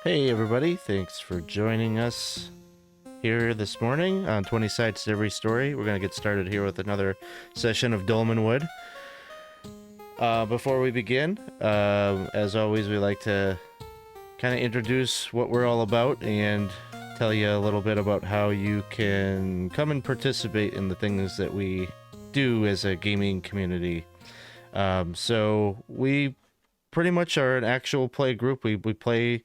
Hey everybody, thanks for joining us here this morning on 20 Sides to Every Story. We're going to get started here with another session of Dolmenwood. Before we begin, as always, we like to kind of introduce what we're all about and tell you a little bit about how you can come and participate in the things that we do as a gaming community. So we pretty much are an actual play group. We play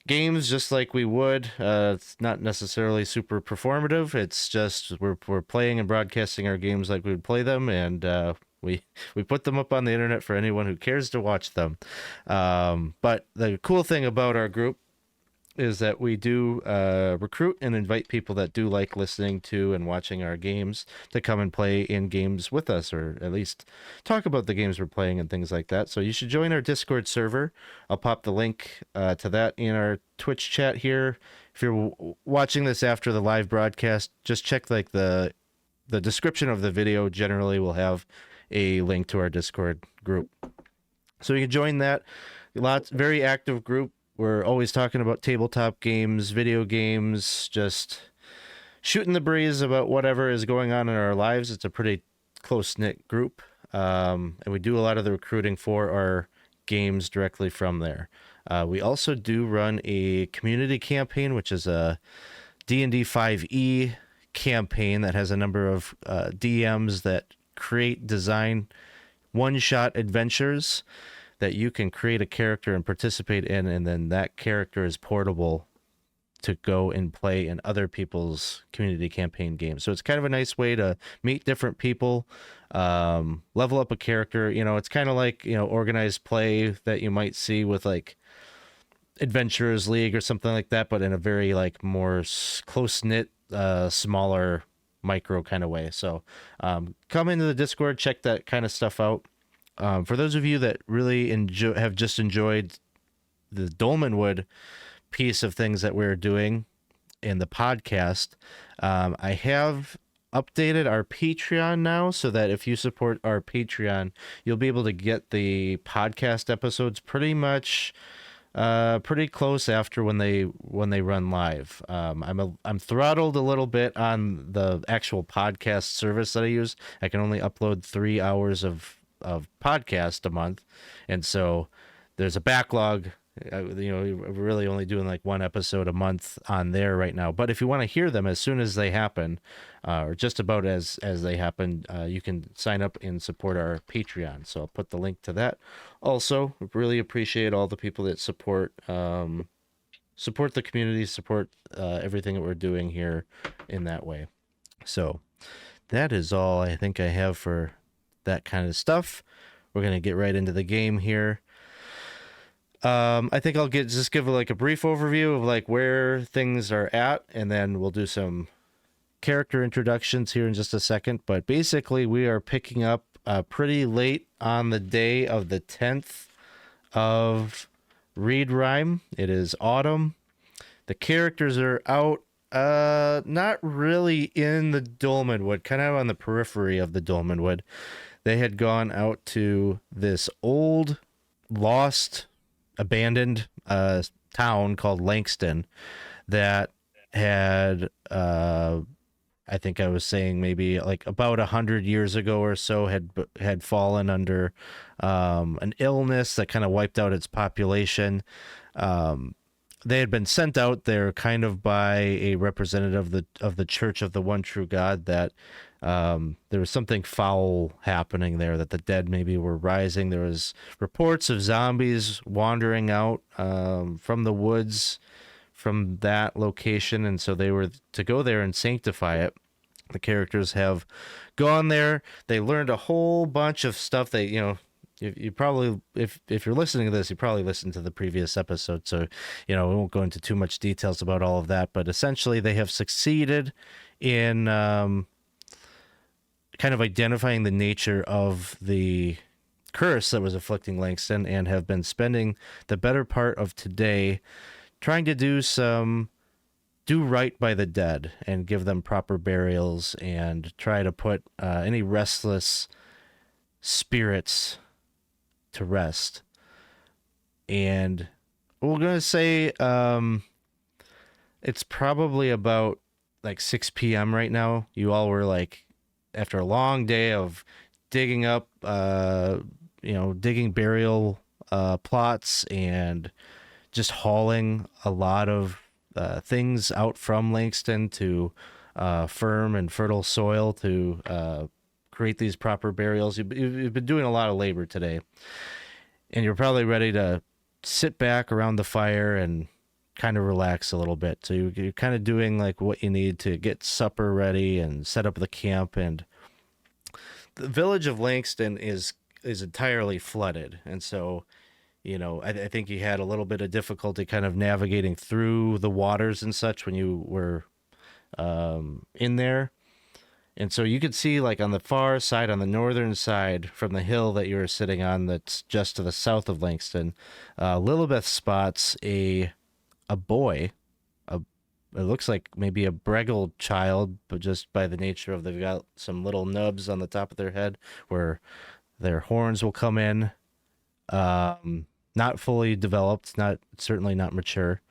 games just like we would. It's not necessarily super performative. It's just we're playing and broadcasting our games like we would play them, and we put them up on the internet for anyone who cares to watch them. But the cool thing about our group is that we do recruit and invite people that do like listening to and watching our games to come and play in games with us, or at least talk about the games we're playing and things like that. So you should join our Discord server. I'll pop the link to that in our Twitch chat here. If you're watching this after the live broadcast, just check like the description of the video generally will have a link to our Discord group. So you can join that. Very active group. We're always talking about tabletop games, video games, just shooting the breeze about whatever is going on in our lives. It's a pretty close-knit group, and we do a lot of the recruiting for our games directly from there. We also do run a community campaign, which is a D&D 5e campaign that has a number of DMs that design one-shot adventures that you can create a character and participate in, and then that character is portable to go and play in other people's community campaign games. So it's kind of a nice way to meet different people, level up a character. You know, it's kind of like, you know, organized play that you might see with like Adventurers League or something like that, but in a very like more close-knit, smaller micro kind of way. So come into the Discord, check that kind of stuff out. For those of you that really have just enjoyed the Dolmenwood piece of things that we're doing in the podcast, I have updated our Patreon now so that if you support our Patreon, you'll be able to get the podcast episodes pretty much pretty close after when they run live. I'm throttled a little bit on the actual podcast service that I use. I can only upload 3 hours of podcast a month, and so there's a backlog. We're really only doing like one episode a month on there right now, but if you want to hear them as soon as they happen, or just about as they happen, you can sign up and support our Patreon. So I'll put the link to that. Also, really appreciate all the people that support the community, support everything that we're doing here in that way. So that is all I think I have for that kind of stuff. We're going to get right into the game here. I think I'll give like a brief overview of like where things are at, and then we'll do some character introductions here in just a second. But basically we are picking up pretty late on the day of the 10th of Read Rhyme. It is autumn. The characters are out, not really in the Dolmenwood, kind of on the periphery of the Dolmenwood. They had gone out to this old, lost, abandoned town called Langston that had, I think I was saying maybe like about 100 years ago or so, had fallen under an illness that kind of wiped out its population. They had been sent out there kind of by a representative of the Church of the One True God, that there was something foul happening there, that the dead maybe were rising. There was reports of zombies wandering out from the woods from that location, and so they were to go there and sanctify it. The characters have gone there. They learned a whole bunch of stuff. They, you probably, if you're listening to this, you probably listened to the previous episode, so we won't go into too much details about all of that, but essentially they have succeeded in kind of identifying the nature of the curse that was afflicting Langston, and have been spending the better part of today trying to do right by the dead and give them proper burials, and try to put any restless spirits to rest. And we're gonna say it's probably about like 6 p.m. right now. You all were like after a long day of digging up, digging burial plots and just hauling a lot of things out from Langston to firm and fertile soil to create these proper burials. You've been doing a lot of labor today, and you're probably ready to sit back around the fire and kind of relax a little bit. So you're kind of doing like what you need to get supper ready and set up the camp. And the village of Langston is entirely flooded, and so I think you had a little bit of difficulty kind of navigating through the waters and such when you were in there. And so you could see, like, on the far side, on the northern side from the hill that you were sitting on that's just to the south of Langston, Lillibeth spots a boy. It looks like maybe a breggle child, but just by the nature of they've got some little nubs on the top of their head where their horns will come in. Not fully developed, certainly not mature.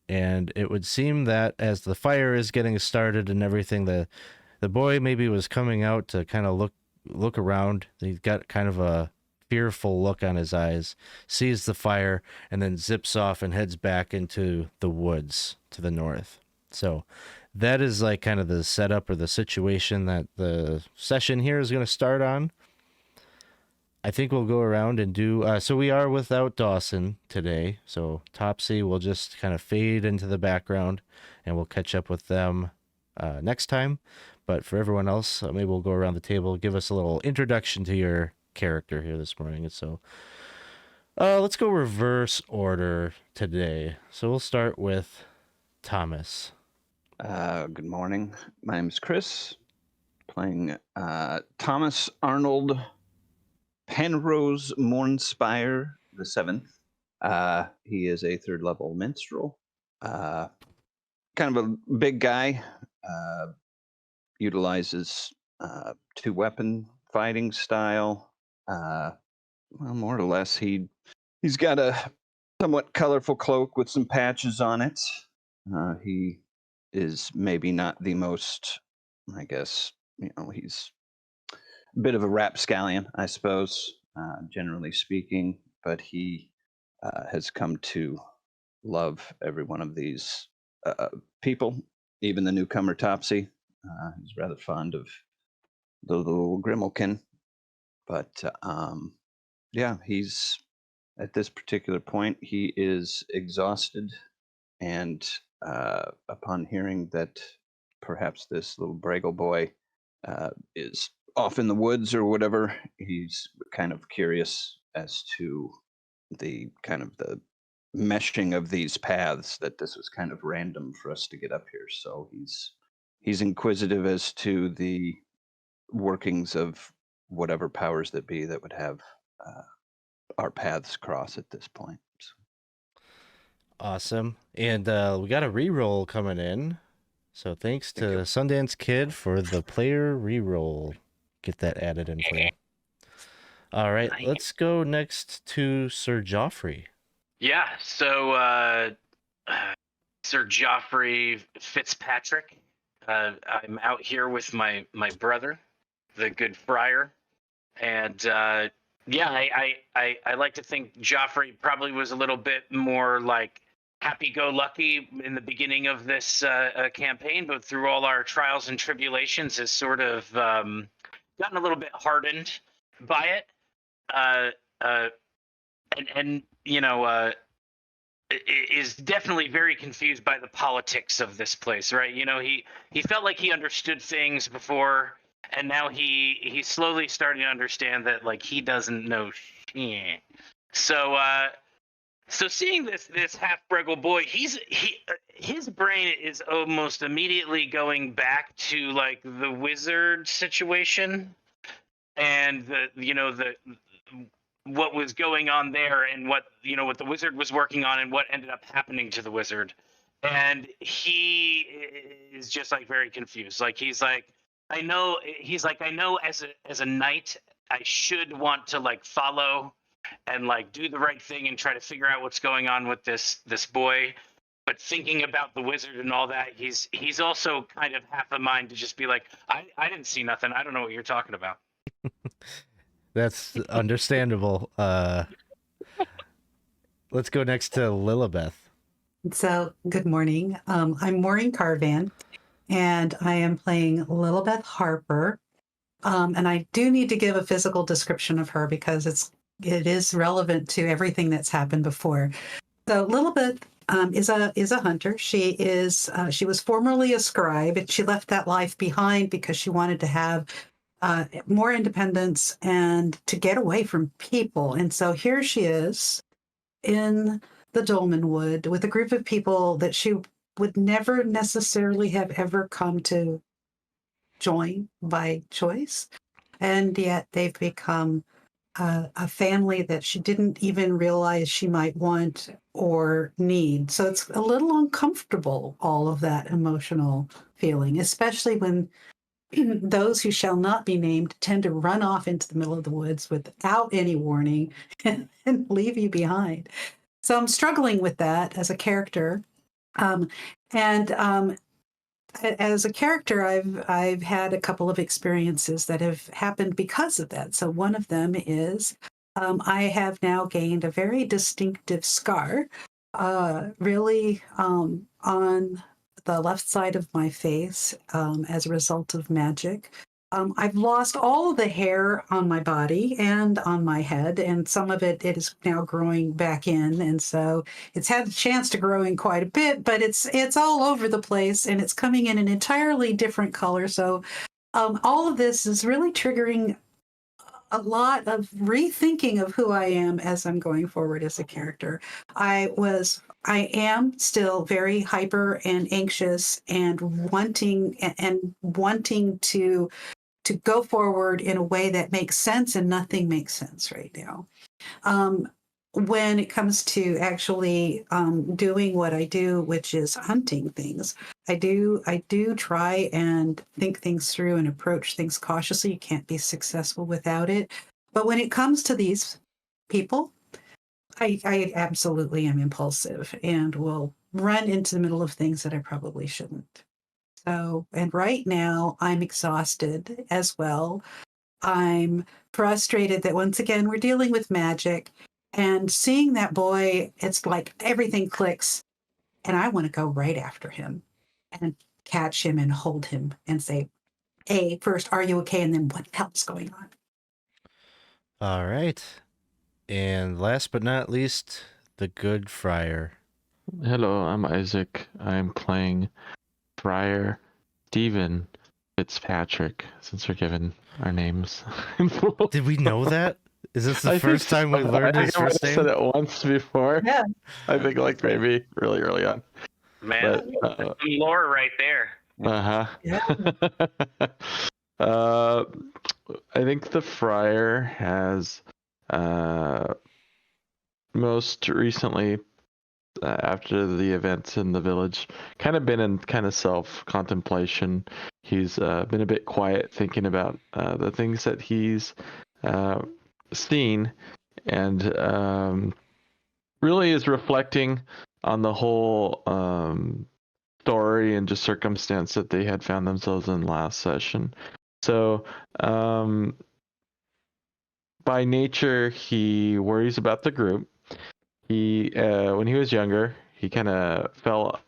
And it would seem that as the fire is getting started and everything, the boy maybe was coming out to kind of look around. He's got kind of a fearful look on his eyes, sees the fire, and then zips off and heads back into the woods to the north. So that is like kind of the setup or the situation that the session here is going to start on. I think we'll go around and do. So we are without Dawson today. So Topsy will just kind of fade into the background, and we'll catch up with them next time. But for everyone else, maybe we'll go around the table, give us a little introduction to your character here this morning. And so let's go reverse order today. So we'll start with Thomas. Good morning. My name is Chris, playing Thomas Arnold Penrose Mournspire the Seventh. He is a third level minstrel. Kind of a big guy. Utilizes two weapon fighting style. Well, more or less, he's got a somewhat colorful cloak with some patches on it. He is maybe not the most, I guess, he's a bit of a rapscallion, I suppose, generally speaking, but he has come to love every one of these people, even the newcomer Topsy. He's rather fond of the little Grimalkin, but yeah, he's at this particular point, he is exhausted, and upon hearing that perhaps this little breggle boy is off in the woods or whatever, he's kind of curious as to the kind of the meshing of these paths, that this was kind of random for us to get up here. So he's inquisitive as to the workings of whatever powers that be that would have our paths cross at this point. Awesome. And we got a reroll coming in. So thanks to Sundance Kid for the player reroll. Get that added in for you. All right, let's go next to Sir Geoffrey. Yeah, so Sir Geoffrey Fitzpatrick. I'm out here with my brother, the good Friar, and yeah, I like to think Geoffrey probably was a little bit more like happy-go-lucky in the beginning of this campaign, but through all our trials and tribulations has sort of gotten a little bit hardened by it. And is definitely very confused by the politics of this place, right? He felt like he understood things before, and now he's slowly starting to understand that like he doesn't know shit. So seeing this half breggle boy, his brain is almost immediately going back to like the wizard situation and the what was going on there and what the wizard was working on and what ended up happening to the wizard. And he is just like very confused. Like I know as a knight I should want to like follow and like do the right thing and try to figure out what's going on with this boy. But thinking about the wizard and all that, he's also kind of half a mind to just be like, I didn't see nothing. I don't know what you're talking about. That's understandable. Let's go next to Lillibeth. So, good morning. I'm Maureen Carvan, and I am playing Lillibeth Harper. And I do need to give a physical description of her because it is relevant to everything that's happened before. So, Lillibeth is a hunter. She was formerly a scribe, and she left that life behind because she wanted to have more independence and to get away from people. And so here she is in the Dolmenwood with a group of people that she would never necessarily have ever come to join by choice. And yet they've become a family that she didn't even realize she might want or need. So it's a little uncomfortable, all of that emotional feeling, especially when those who shall not be named tend to run off into the middle of the woods without any warning and leave you behind. So I'm struggling with that as a character. As a character, I've had a couple of experiences that have happened because of that. So one of them is I have now gained a very distinctive scar, really on the left side of my face as a result of magic. I've lost all of the hair on my body and on my head, and some of it is now growing back in. And so it's had a chance to grow in quite a bit, but it's all over the place, and it's coming in an entirely different color. So all of this is really triggering a lot of rethinking of who I am as I'm going forward as a character. I am still very hyper and anxious and wanting to go forward in a way that makes sense, and nothing makes sense right now. When it comes to actually doing what I do, which is hunting things, I do try and think things through and approach things cautiously. You can't be successful without it. But when it comes to these people, I absolutely am impulsive and will run into the middle of things that I probably shouldn't. So, and right now I'm exhausted as well. I'm frustrated that once again we're dealing with magic, and seeing that boy, it's like everything clicks, and I want to go right after him and catch him and hold him and say, "Hey, first, are you okay?" And then, what the hell's going on? All right. And last but not least, the good Friar. Hello, I'm Isaac. I'm playing Friar Stephen Fitzpatrick, since we're given our names. Did we know that? Is this the I first think time we so. learned his I might first have name? said it once before. Yeah. I think like maybe really early on. Man, But, some lore right there. Uh-huh. Yeah. I think the Friar has most recently, after the events in the village, kind of been in kind of self-contemplation. He's been a bit quiet, thinking about the things that he's seen, and really is reflecting on the whole story and just circumstance that they had found themselves in last session. So by nature, he worries about the group. He when he was younger, he kind of fell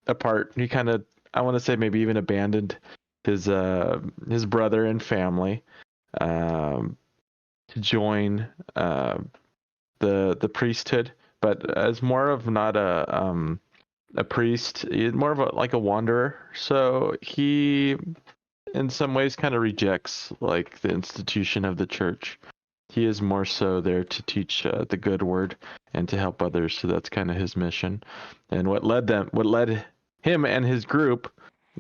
apart. He kind of, I want to say, maybe even abandoned his brother and family to join the priesthood, but as more of not a priest, more of like a wanderer. So he, in some ways, kind of rejects like the institution of the church. He is more so there to teach the good word and to help others. So that's kind of his mission. And what led him and his group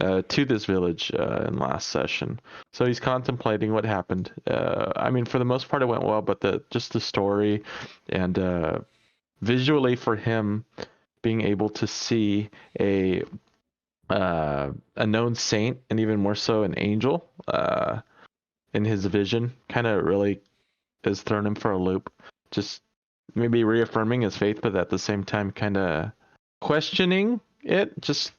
to this village in last session. So he's contemplating what happened. I mean, for the most part, it went well, but just the story and visually for him, being able to see a known saint and even more so an angel in his vision kind of really has thrown him for a loop. just maybe reaffirming his faith, but at the same time kind of questioning it, just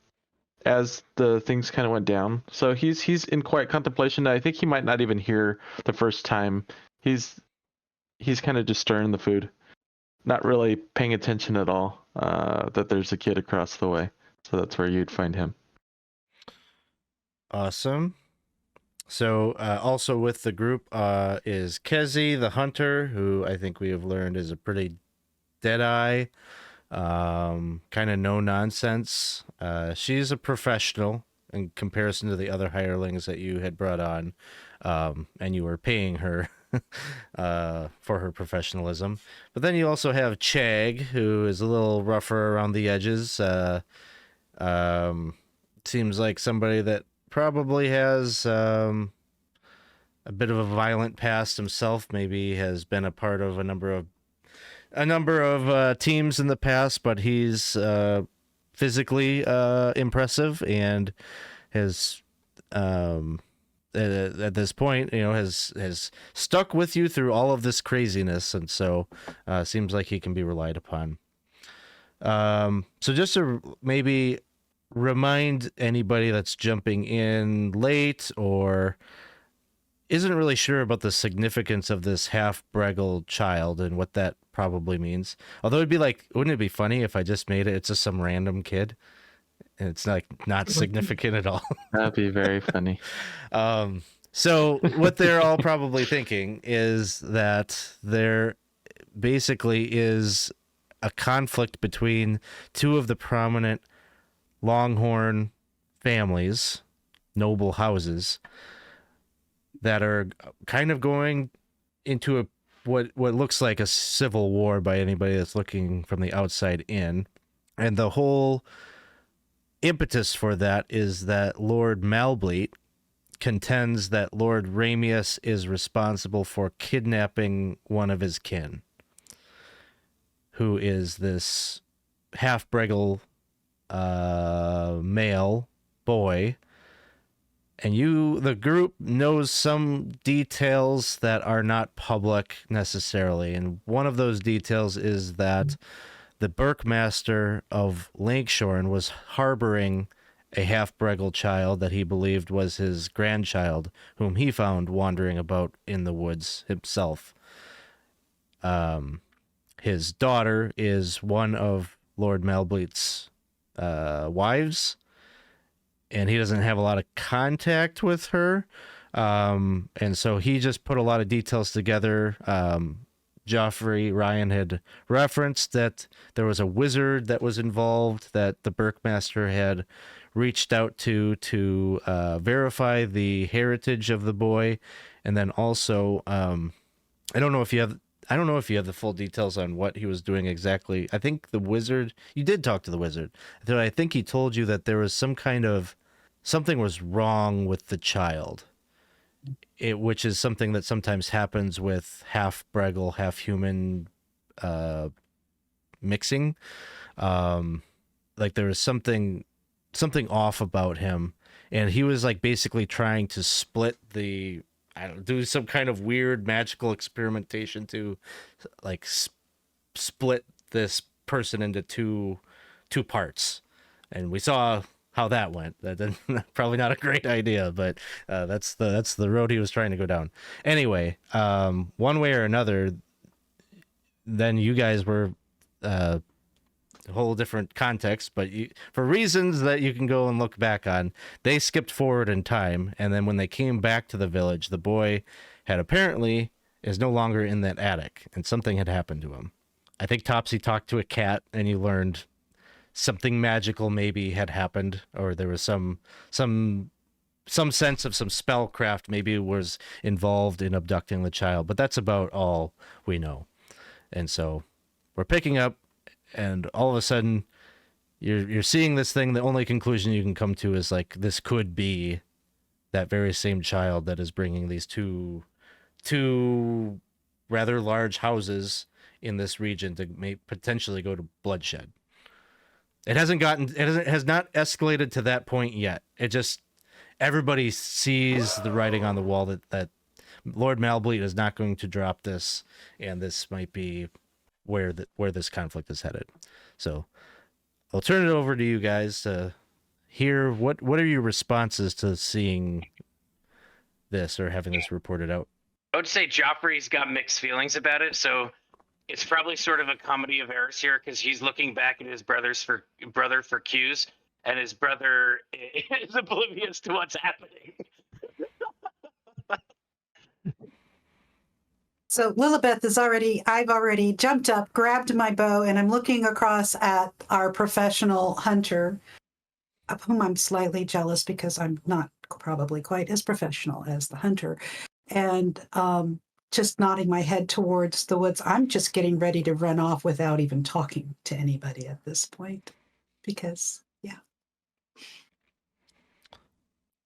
as the things kind of went down. So he's in quiet contemplation. I think he might not even hear the first time. He's kind of just stirring the food, not really paying attention at all that there's a kid across the way. So that's where you'd find him. Awesome. So also with the group is Kezi the hunter, who I think we have learned is a pretty deadeye, kind of no nonsense. She's a professional in comparison to the other hirelings that you had brought on, and you were paying her for her professionalism. But then you also have Chag, who is a little rougher around the edges. Seems like somebody that probably has a bit of a violent past himself. Maybe has been a part of a number of teams in the past, but he's physically impressive and has at this point, has stuck with you through all of this craziness, and so seems like he can be relied upon. So just to maybe remind anybody that's jumping in late or isn't really sure about the significance of this half breggle child and what that probably means. Although wouldn't it be funny if I just made it's just some random kid and it's not significant at all? That'd be very funny. So what they're all probably thinking is that there basically is a conflict between two of the prominent Longhorn families, noble houses, that are kind of going into what looks like a civil war by anybody that's looking from the outside in. And the whole impetus for that is that Lord Malbleat contends that Lord Ramius is responsible for kidnapping one of his kin, who is this half breggle male boy. And the group knows some details that are not public necessarily. And one of those details is that the Burkmaster of Lakeshorn was harboring a half-breggle child that he believed was his grandchild, whom he found wandering about in the woods himself. His daughter is one of Lord Malbleat's wives, and he doesn't have a lot of contact with her. And so he just put a lot of details together. Geoffrey, Ryan had referenced that there was a wizard that was involved that the Burkmaster had reached out to verify the heritage of the boy. And then also, I don't know if you have the full details on what he was doing exactly. I think the wizard, you did talk to the wizard. I think he told you that there was something was wrong with the child, which is something that sometimes happens with half breggle, half human mixing. Like there was something off about him, and he was like basically trying to split do some kind of weird magical experimentation to like split this person into two parts. And we saw how that went. Probably not a great idea, but that's the road he was trying to go down. Anyway, one way or another, then you guys were a whole different context, but for reasons that you can go and look back on, they skipped forward in time, and then when they came back to the village, the boy is no longer in that attic, and something had happened to him. I think Topsy talked to a cat, and you learned something magical maybe had happened, or there was some sense of some spellcraft maybe was involved in abducting the child, but that's about all we know. And so we're picking up, and all of a sudden you're seeing this thing. The only conclusion you can come to is like this could be that very same child that is bringing these two rather large houses in this region to potentially go to bloodshed. It has not escalated to that point yet. It just, everybody sees the writing on the wall that Lord Malbleat is not going to drop this, and this might be where this conflict is headed. So I'll turn it over to you guys to hear what are your responses to seeing this or having this reported out. I would say Geoffrey's got mixed feelings about it, so it's probably sort of a comedy of errors here because he's looking back at his brother for cues, and his brother is oblivious to what's happening. So Lillibeth I've already jumped up, grabbed my bow, and I'm looking across at our professional hunter, of whom I'm slightly jealous because I'm not probably quite as professional as the hunter. And just nodding my head towards the woods. I'm just getting ready to run off without even talking to anybody at this point. Because, yeah.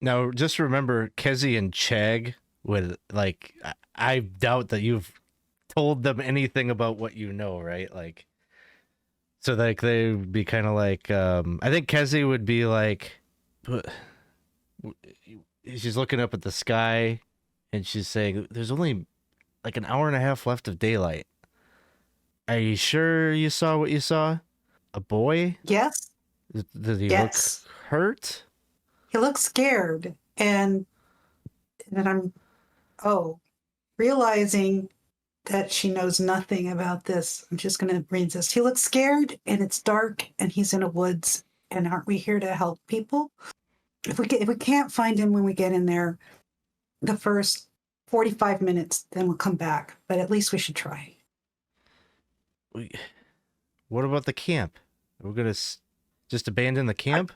Now, just remember, Kezi and Chag would, like, I doubt that you've told them anything about what you know, right? Like, so, like, they would be kind of like, I think Kezi would be like, she's looking up at the sky, and she's saying, there's only, like, an hour and a half left of daylight. Are you sure you saw what you saw? A boy? Yes. Does he Yes. look hurt? He looks scared. And then I'm, realizing that she knows nothing about this. I'm just going to resist. He looks scared, and it's dark, and he's in a woods. And aren't we here to help people? If we can't find him when we get in there, the first 45 minutes, then we'll come back. But at least we should try. What about the camp? We're gonna just abandon the camp?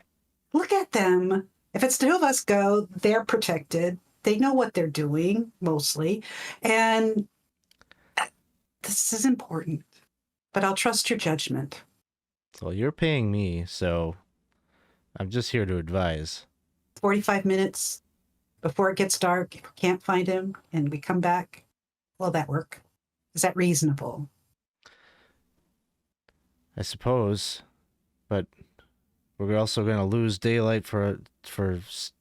Look at them. If it's two of us go, they're protected. They know what they're doing, mostly. And this is important. But I'll trust your judgment. Well, you're paying me, so I'm just here to advise. 45 minutes before it gets dark, if we can't find him and we come back, will that work? Is that reasonable? I suppose, but we're also going to lose daylight for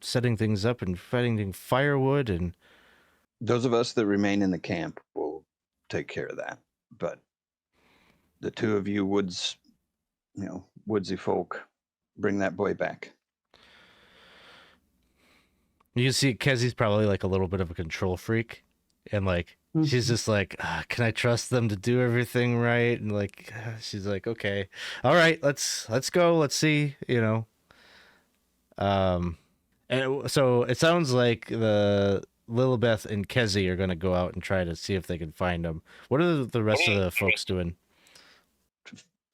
setting things up and finding firewood, and Those of us that remain in the camp will take care of that. But the two of you woodsy folk, bring that boy back. you can see Kezi's probably like a little bit of a control freak, and like she's just like, can I trust them to do everything right? And like she's like, okay, all right, let's go, let's see, and so it sounds like the Lillibeth and Kezi are going to go out and try to see if they can find them. What are the rest of the folks doing?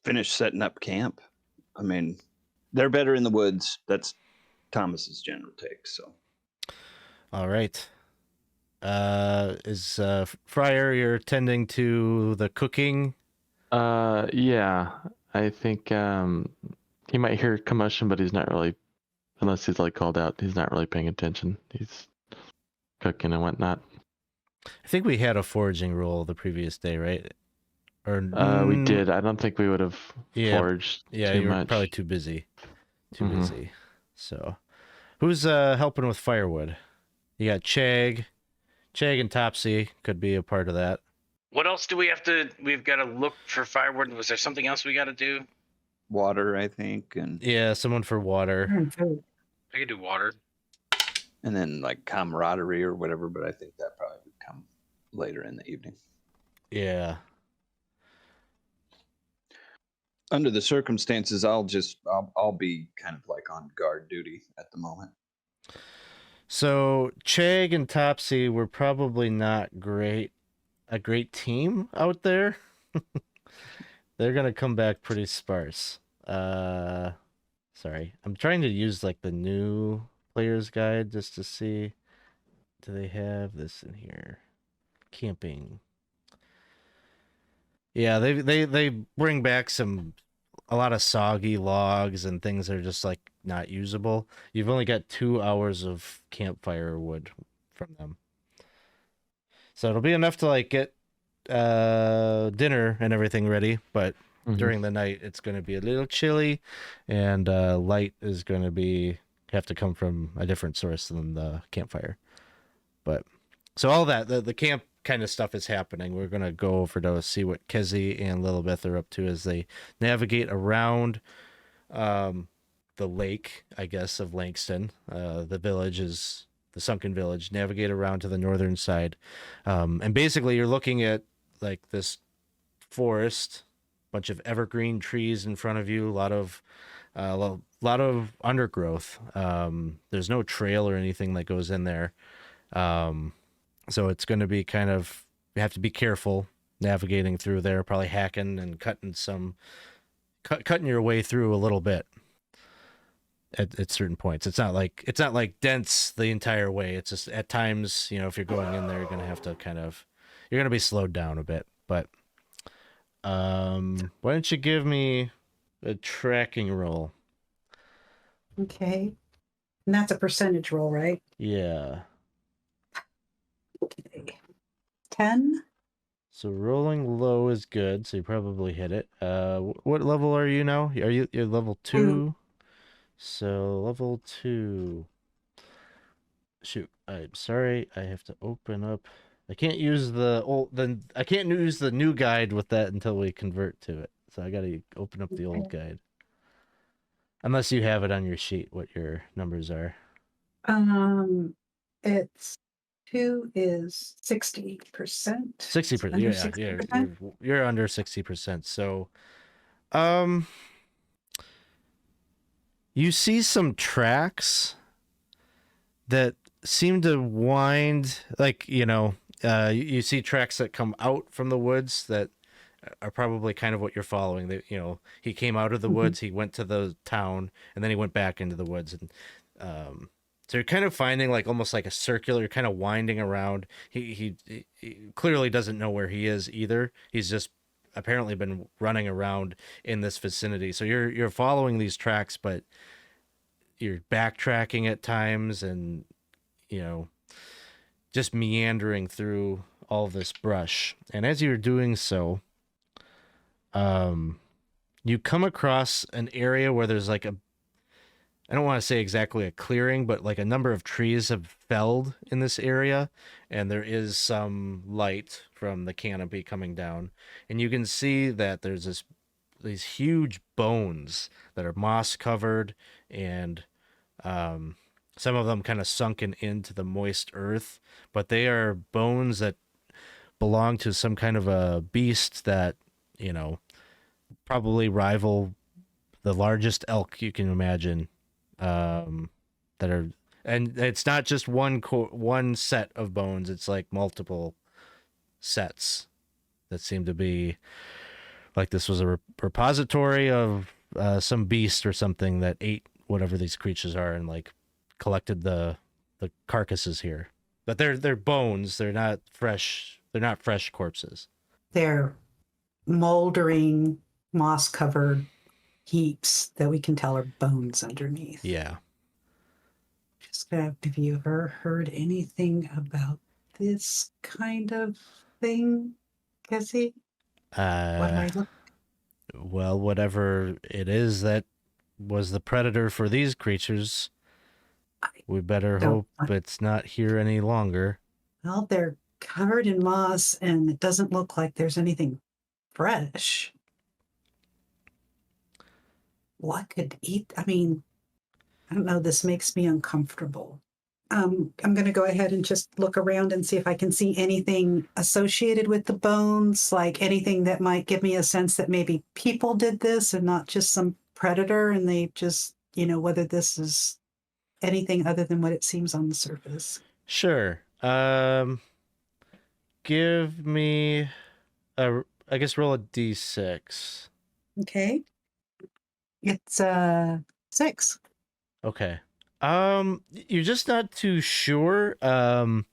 Finish setting up camp. I mean, they're better in the woods. That's Thomas's general take. So, All right. Is Friar, you're tending to the cooking? Yeah. I think he might hear commotion, but he's not really, unless he's like called out, he's not really paying attention. He's cooking and whatnot. I think we had a foraging roll the previous day, right? Or We did. I don't think we would have foraged Yeah, too you were much. probably too busy. Mhm. Busy. So, who's helping with firewood? You got Chag and Topsy could be a part of that. What else do we have to? We've got to look for firewood. Was there something else we got to do? water, I think, and Yeah, someone for water. I could do water. then like camaraderie or whatever. But I think that probably would come later in the evening. Yeah. Under the circumstances, I'll be kind of like on guard duty at the moment. So Chag and Topsy were probably not a great team out there. They're gonna come back pretty sparse. Sorry, I'm trying to use like the new player's guide just to see. Do they have this in here? Camping. Yeah, they bring back a lot of soggy logs and things that are just like not usable. You've only got 2 hours of campfire wood from them, so it'll be enough to like get dinner and everything ready. But during the night, it's going to be a little chilly, and light is going to have to come from a different source than the campfire. But So all that, the camp kind of stuff is happening. We're going to go over to see what Kezi and Lillibeth are up to as they navigate around the lake, I guess, of Langston. The village is the sunken village. Navigate around to the northern side. And basically you're looking at like this forest, bunch of evergreen trees in front of you, a lot of undergrowth. There's no trail or anything that goes in there. So it's going to be kind of, you have to be careful navigating through there, probably hacking and cutting your way through a little bit at certain points. It's not like dense the entire way. It's just at times, if you're going in there, you're going to have to you're going to be slowed down a bit, but why don't you give me a tracking roll? Okay. And that's a percentage roll, right? Yeah. Okay. 10. So rolling low is good, so you probably hit it. What level are you now? You're level 2? So level 2. Shoot, I'm sorry. I have to open up. I can't use I can't use the new guide with that until we convert to it. So I got to open up the old guide. Unless you have it on your sheet, what your numbers are. It's 2 is 60%. 60%. Yeah, you're under 60%. So, you see some tracks that seem to wind, like, you see tracks that come out from the woods that are probably kind of what you're following. That, he came out of the woods, he went to the town, and then he went back into the woods. And so you're kind of finding like almost like a circular, kind of winding around. He clearly doesn't know where he is either. He's just apparently been running around in this vicinity. So you're following these tracks, but you're backtracking at times and, just meandering through all this brush. And as you're doing so, you come across an area where there's like I don't want to say exactly a clearing, but like a number of trees have felled in this area, and there is some light from the canopy coming down. And you can see that there's these huge bones that are moss covered, and some of them kind of sunken into the moist earth, but they are bones that belong to some kind of a beast that, probably rival the largest elk you can imagine. And it's not just one set of bones. It's like multiple sets that seem to be like this was a repository of some beast or something that ate whatever these creatures are and like collected the carcasses here. But they're bones. They're not fresh. They're not fresh corpses. They're moldering, moss-covered heaps that we can tell are bones underneath. Yeah. Just have you ever heard anything about this kind of thing, Cassie? Well, whatever it is that was the predator for these creatures, we better hope it's not here any longer. Well, they're covered in moss, and it doesn't look like there's anything fresh. What could eat? I mean, I don't know. This makes me uncomfortable. I'm going to go ahead and just look around and see if I can see anything associated with the bones, like anything that might give me a sense that maybe people did this and not just some predator, and they just, whether this is anything other than what it seems on the surface. Sure. Give me I guess roll a d6. Okay. It's 6. Okay. You're just not too sure. The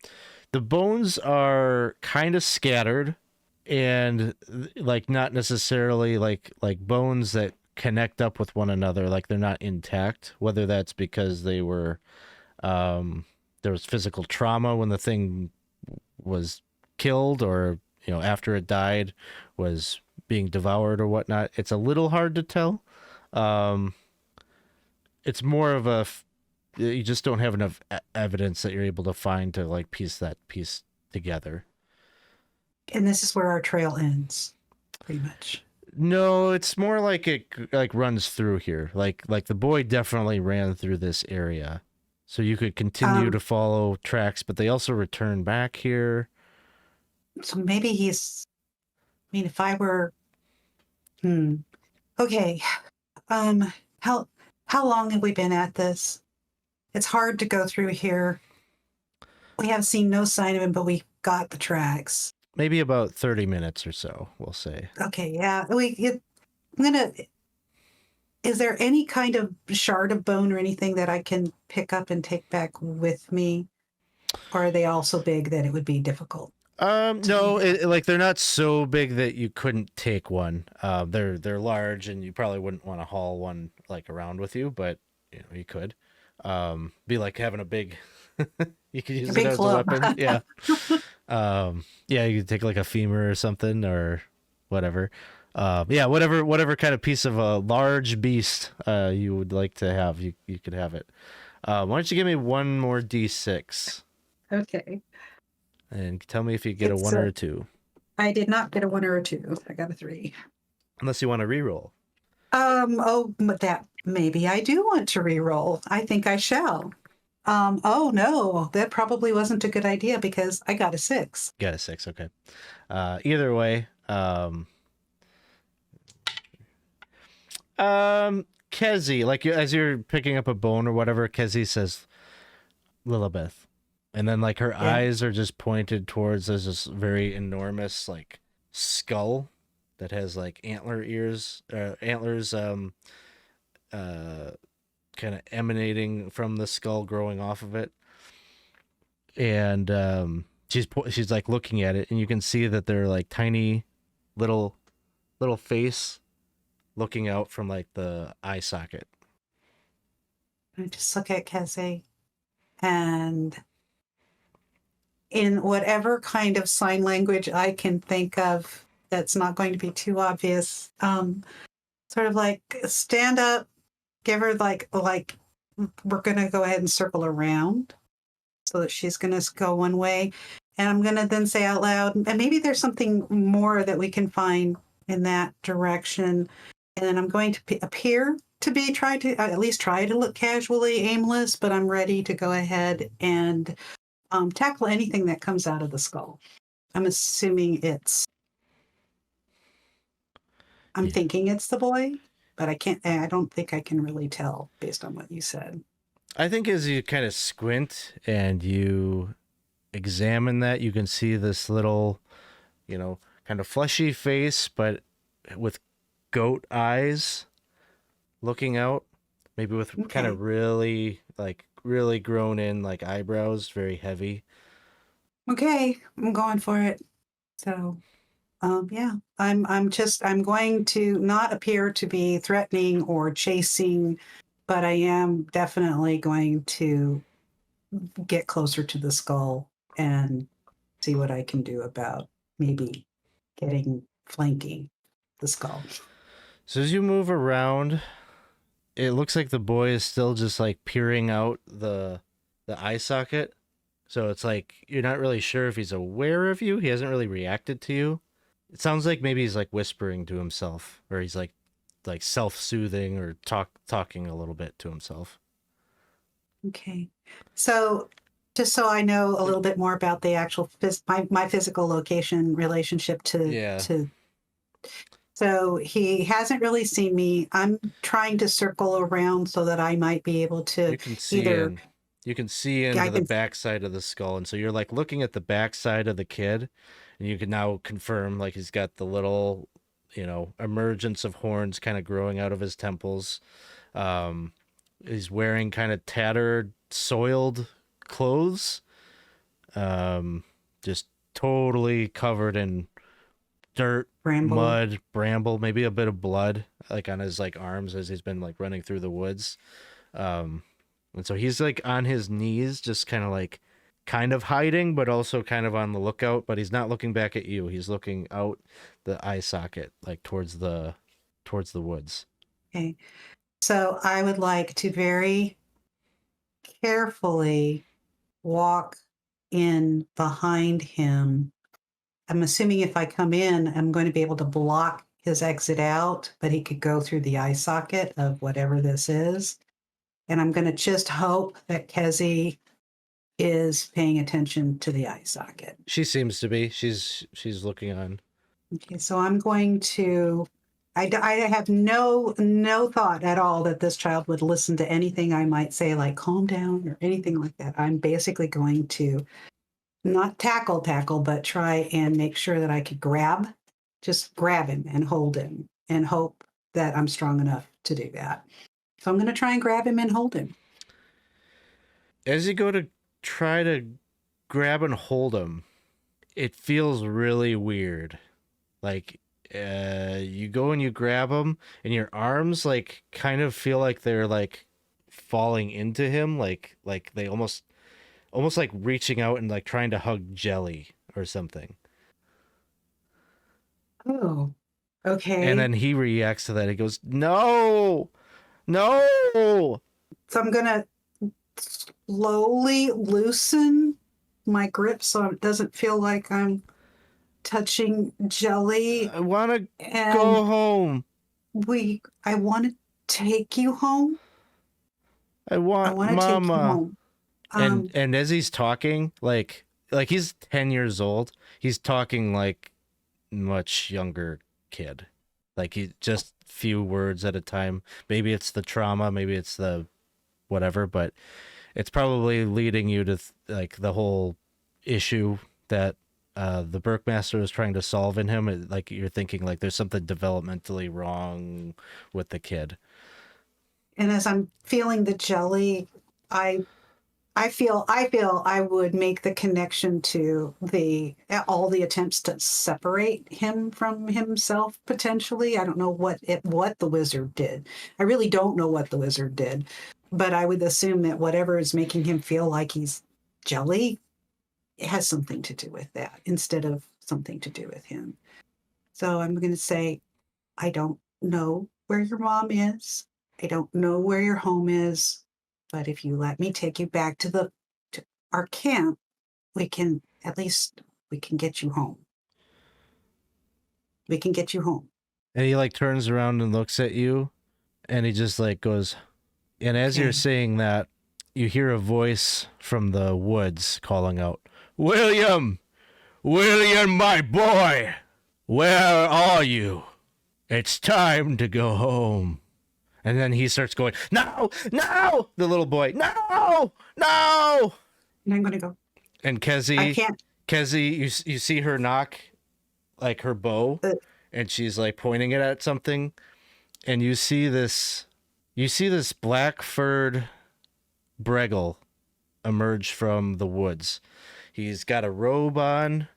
bones are kind of scattered and like not necessarily like bones that connect up with one another, like they're not intact, whether that's because they were there was physical trauma when the thing was killed, or after it died was being devoured or whatnot. It's a little hard to tell. It's more of you just don't have enough evidence that you're able to find to like piece together. And this is where our trail ends, pretty much. No, it's more like it like runs through here. Like the boy definitely ran through this area. So you could continue to follow tracks, but they also return back here. So maybe he's, I mean, if I were, okay. How long have we been at this? It's hard to go through here. We have seen no sign of him, but we got the tracks. Maybe about 30 minutes or so, we'll say. Okay, yeah. Is there any kind of shard of bone or anything that I can pick up and take back with me? Or are they all so big that it would be difficult? No, like they're not so big that you couldn't take one. They're large, and you probably wouldn't want to haul one like around with you, but you know you could. Be like having a big. You could use it as club. a weapon. Yeah. Yeah, you could take like a femur or something or whatever. Yeah, whatever kind of piece of a large beast you would like to have, you could have it. Why don't you give me one more d6? Okay. And tell me if you get a 1 or a 2. I did not get a 1 or a 2. I got a 3. Unless you want to re-roll. But that maybe I do want to re-roll. I think I shall. Oh no, that probably wasn't a good idea because I got a 6. Got a 6, okay. Either way, Kezi, like as you're picking up a bone or whatever, Kezi says, Lillibeth. And then like her eyes are just pointed towards this very enormous like skull that has like antlers kind of emanating from the skull growing off of it. And she's like looking at it, and you can see that they're like tiny little face looking out from like the eye socket. I just look at Kezi and in whatever kind of sign language I can think of that's not going to be too obvious, sort of like stand up, give her like we're going to go ahead and circle around so that she's going to go one way. And I'm going to then say out loud, and maybe there's something more that we can find in that direction. And then I'm going to appear to be at least try to look casually aimless, but I'm ready to go ahead and tackle anything that comes out of the skull. I'm assuming I'm thinking it's the boy, but I don't think I can really tell based on what you said. I think as you kind of squint and you examine that, you can see this little, kind of fleshy face, but with goat eyes looking out, maybe with kind of really grown in like eyebrows, very heavy. Okay, I'm going for it. So, yeah, I'm going to not appear to be threatening or chasing, but I am definitely going to get closer to the skull and see what I can do about maybe flanking the skull. So as you move around, it looks like the boy is still just like peering out the eye socket. So it's like you're not really sure if he's aware of you. He hasn't really reacted to you. It sounds like maybe he's like whispering to himself, or he's like self-soothing or talking a little bit to himself. Okay. So just so I know a little bit more about the actual my physical location relationship to so he hasn't really seen me. I'm trying to circle around so that I might be able to You can see into the backside of the skull, and so you're like looking at the backside of the kid, and you can now confirm like he's got the little, emergence of horns kind of growing out of his temples. He's wearing kind of tattered, soiled clothes, just totally covered in dirt, mud, bramble, maybe a bit of blood, like on his like arms as he's been like running through the woods. And so he's like on his knees, just kind of hiding, but also kind of on the lookout. But he's not looking back at you. He's looking out the eye socket, like towards the woods. Okay. So I would like to very carefully walk in behind him. I'm assuming if I come in, I'm going to be able to block his exit out, but he could go through the eye socket of whatever this is. And I'm going to just hope that Kezi is paying attention to the eye socket. She seems to be. She's looking on. Okay, so I'm going to. I have no thought at all that this child would listen to anything I might say, like calm down or anything like that. I'm basically going to not tackle, but try and make sure that I could just grab him and hold him and hope that I'm strong enough to do that. So I'm going to try and grab him and hold him. As you go to try to grab and hold him, it feels really weird. Like, you go and you grab him, and your arms like kind of feel like they're like falling into him, like they almost like reaching out and like trying to hug jelly or something. Oh, okay. And then he reacts to that. He goes, "No, no!" So I'm going to slowly loosen my grip so it doesn't feel like I'm touching jelly. I want to And go home. I want to take you home. I want to take you Mama. home. And as he's talking, like he's 10 years old, he's talking like much younger kid. Like he just few words at a time. Maybe it's the trauma, maybe it's the whatever, but it's probably leading you to like the whole issue that the Burkmaster is trying to solve in him. Like you're thinking like there's something developmentally wrong with the kid. And as I'm feeling the jelly, I feel I would make the connection to all the attempts to separate him from himself potentially. I don't know what the wizard did. I really don't know what the wizard did, but I would assume that whatever is making him feel like he's jelly, it has something to do with that instead of something to do with him. So I'm going to say, I don't know where your mom is. I don't know where your home is. But if you let me take you back to our camp, we can get you home. We can get you home. And he like turns around and looks at you, and he just like goes, and as you're saying that, you hear a voice from the woods calling out, "William! William, my boy! Where are you? It's time to go home." And then he starts going, "No, no!" The little boy, "No, no!" And I'm going to go. And I can't. Kezi, you see her knock, like her bow, and she's like pointing it at something, and you see this black-furred breggle emerge from the woods. He's got a robe on.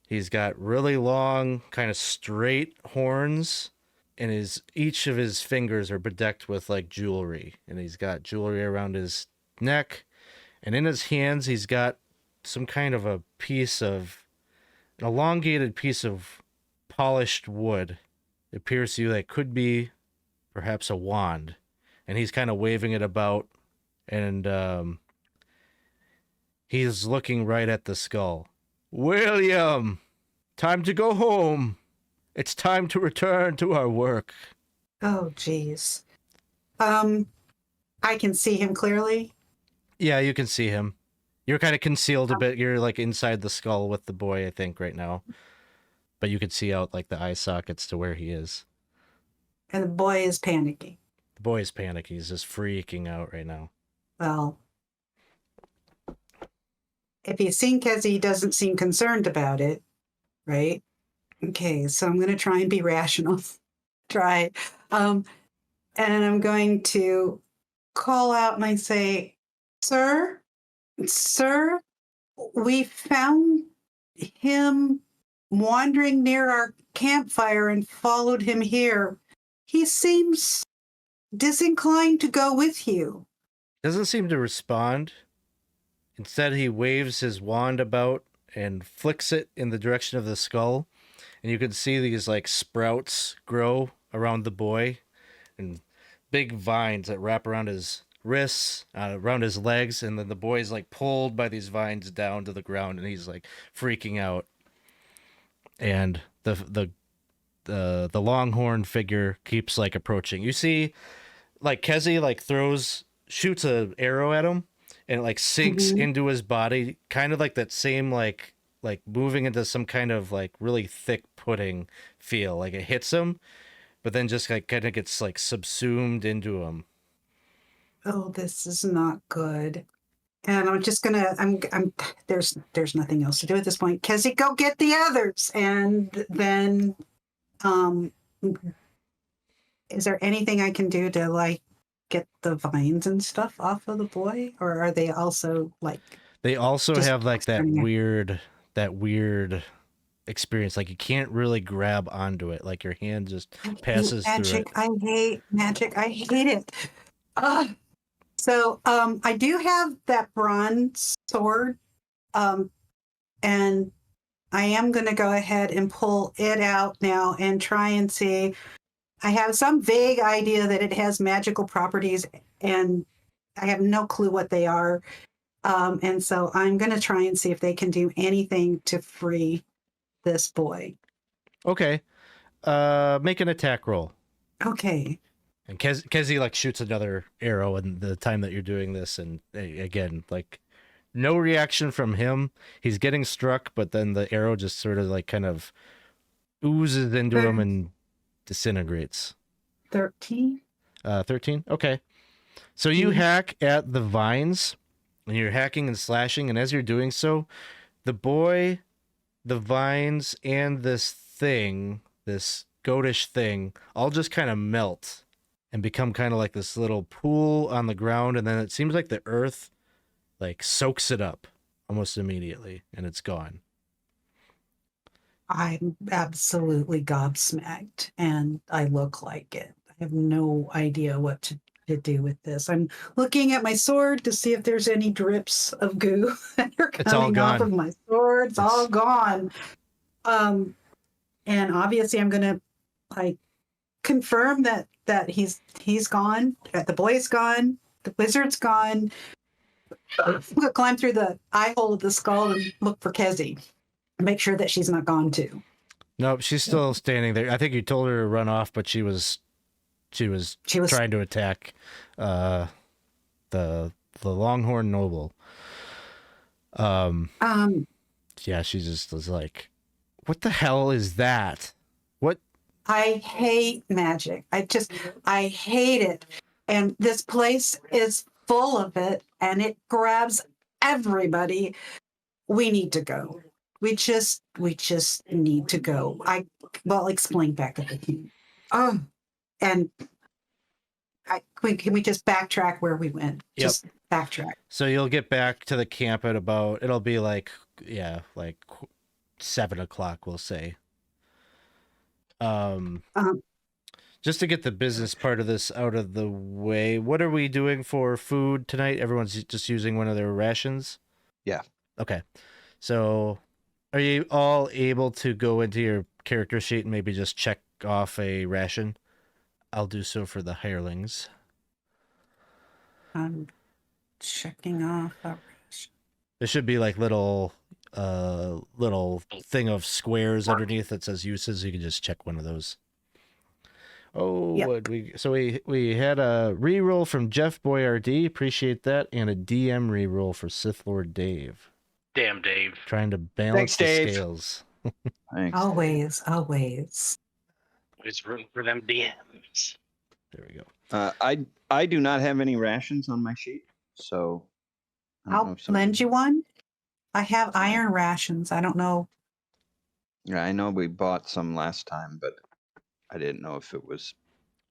He's got really long, kind of straight horns. And each of his fingers are bedecked with like jewelry, and he's got jewelry around his neck, and in his hands he's got some kind of an elongated piece of polished wood. It appears to you like could be perhaps a wand, and he's kind of waving it about, and he's looking right at the skull. "William, time to go home. It's time to return to our work." Oh, geez. I can see him clearly. Yeah, you can see him. You're kind of concealed a bit. You're like inside the skull with the boy, I think, right now. But you can see out like the eye sockets to where he is. And the boy is panicking. The boy is panicking. He's just freaking out right now. Well, if he's seen Kezi, he doesn't seem concerned about it, right? Okay, so I'm going to try and be rational. And I'm going to call out and I say, Sir, we found him wandering near our campfire and followed him here. He seems disinclined to go with you." Doesn't seem to respond. Instead, he waves his wand about and flicks it in the direction of the skull. And you can see these like sprouts grow around the boy, and big vines that wrap around his wrists, around his legs, and then the boy's like pulled by these vines down to the ground, and he's like freaking out. And the longhorn figure keeps like approaching. You see, like Kezi like shoots an arrow at him, and it like sinks into his body, kind of like that same like moving into some kind of like really thick pudding feel. Like it hits him, but then just like kind of gets like subsumed into him. Oh, this is not good. And I'm just gonna. There's nothing else to do at this point. Kezi, go get the others, and then, is there anything I can do to like get the vines and stuff off of the boy, or are they also like? They also just have like that turning it? weird experience. Like you can't really grab onto it. Like your hand just passes through it. Magic. I hate magic. I hate it. So I do have that bronze sword, and I am going to go ahead and pull it out now and try and see. I have some vague idea that it has magical properties, and I have no clue what they are. And so I'm going to try and see if they can do anything to free this boy. Okay. Make an attack roll. Okay. And Kezi like shoots another arrow in the time that you're doing this, and again, like no reaction from him. He's getting struck, but then the arrow just sort of like kind of oozes into him and disintegrates. 13. 13. Okay. So you hack at the vines, and you're hacking and slashing, and as you're doing so, the boy, the vines, and this goatish thing, all just kind of melt and become kind of like this little pool on the ground, and then it seems like the earth like soaks it up almost immediately, and it's gone. I'm absolutely gobsmacked, and I look like it. I have no idea what to do with this. I'm looking at my sword to see if there's any drips of goo that are It's all coming off gone. of my sword. It's all gone. And obviously I'm gonna like confirm that he's gone, that the boy's gone, the wizard's gone. I'm gonna climb through the eye hole of the skull and look for Kezi. Make sure that she's not gone too. Nope, she's still standing there. I think you told her to run off, but she was trying to attack the Longhorn Noble. Yeah, she just was like, what the hell is that? What? I hate magic. I hate it. And this place is full of it, and it grabs everybody. We need to go. We just need to go. I'll explain back at the team. Oh, and can we just backtrack where we went? Yep. Just backtrack. So you'll get back to the camp at about, it'll be like 7 o'clock, we'll say. Just to get the business part of this out of the way, what are we doing for food tonight? Everyone's just using one of their rations? Yeah. Okay. So are you all able to go into your character sheet and maybe just check off a ration? I'll do so for the hirelings. I'm checking off a ration. There should be like little thing of squares underneath that says uses. You can just check one of those. Oh, Yep. we had a reroll from Jeff Boyardee, appreciate that, and a DM reroll for Sith Lord Dave. Damn, Dave. Trying to balance Thanks, the Dave. scales. Thanks. Always. There's room for them DMs. There we go. I do not have any rations on my sheet, so I don't know I'll if somebody- lend you one. I have iron rations. I don't know. Yeah, I know we bought some last time, but I didn't know if it was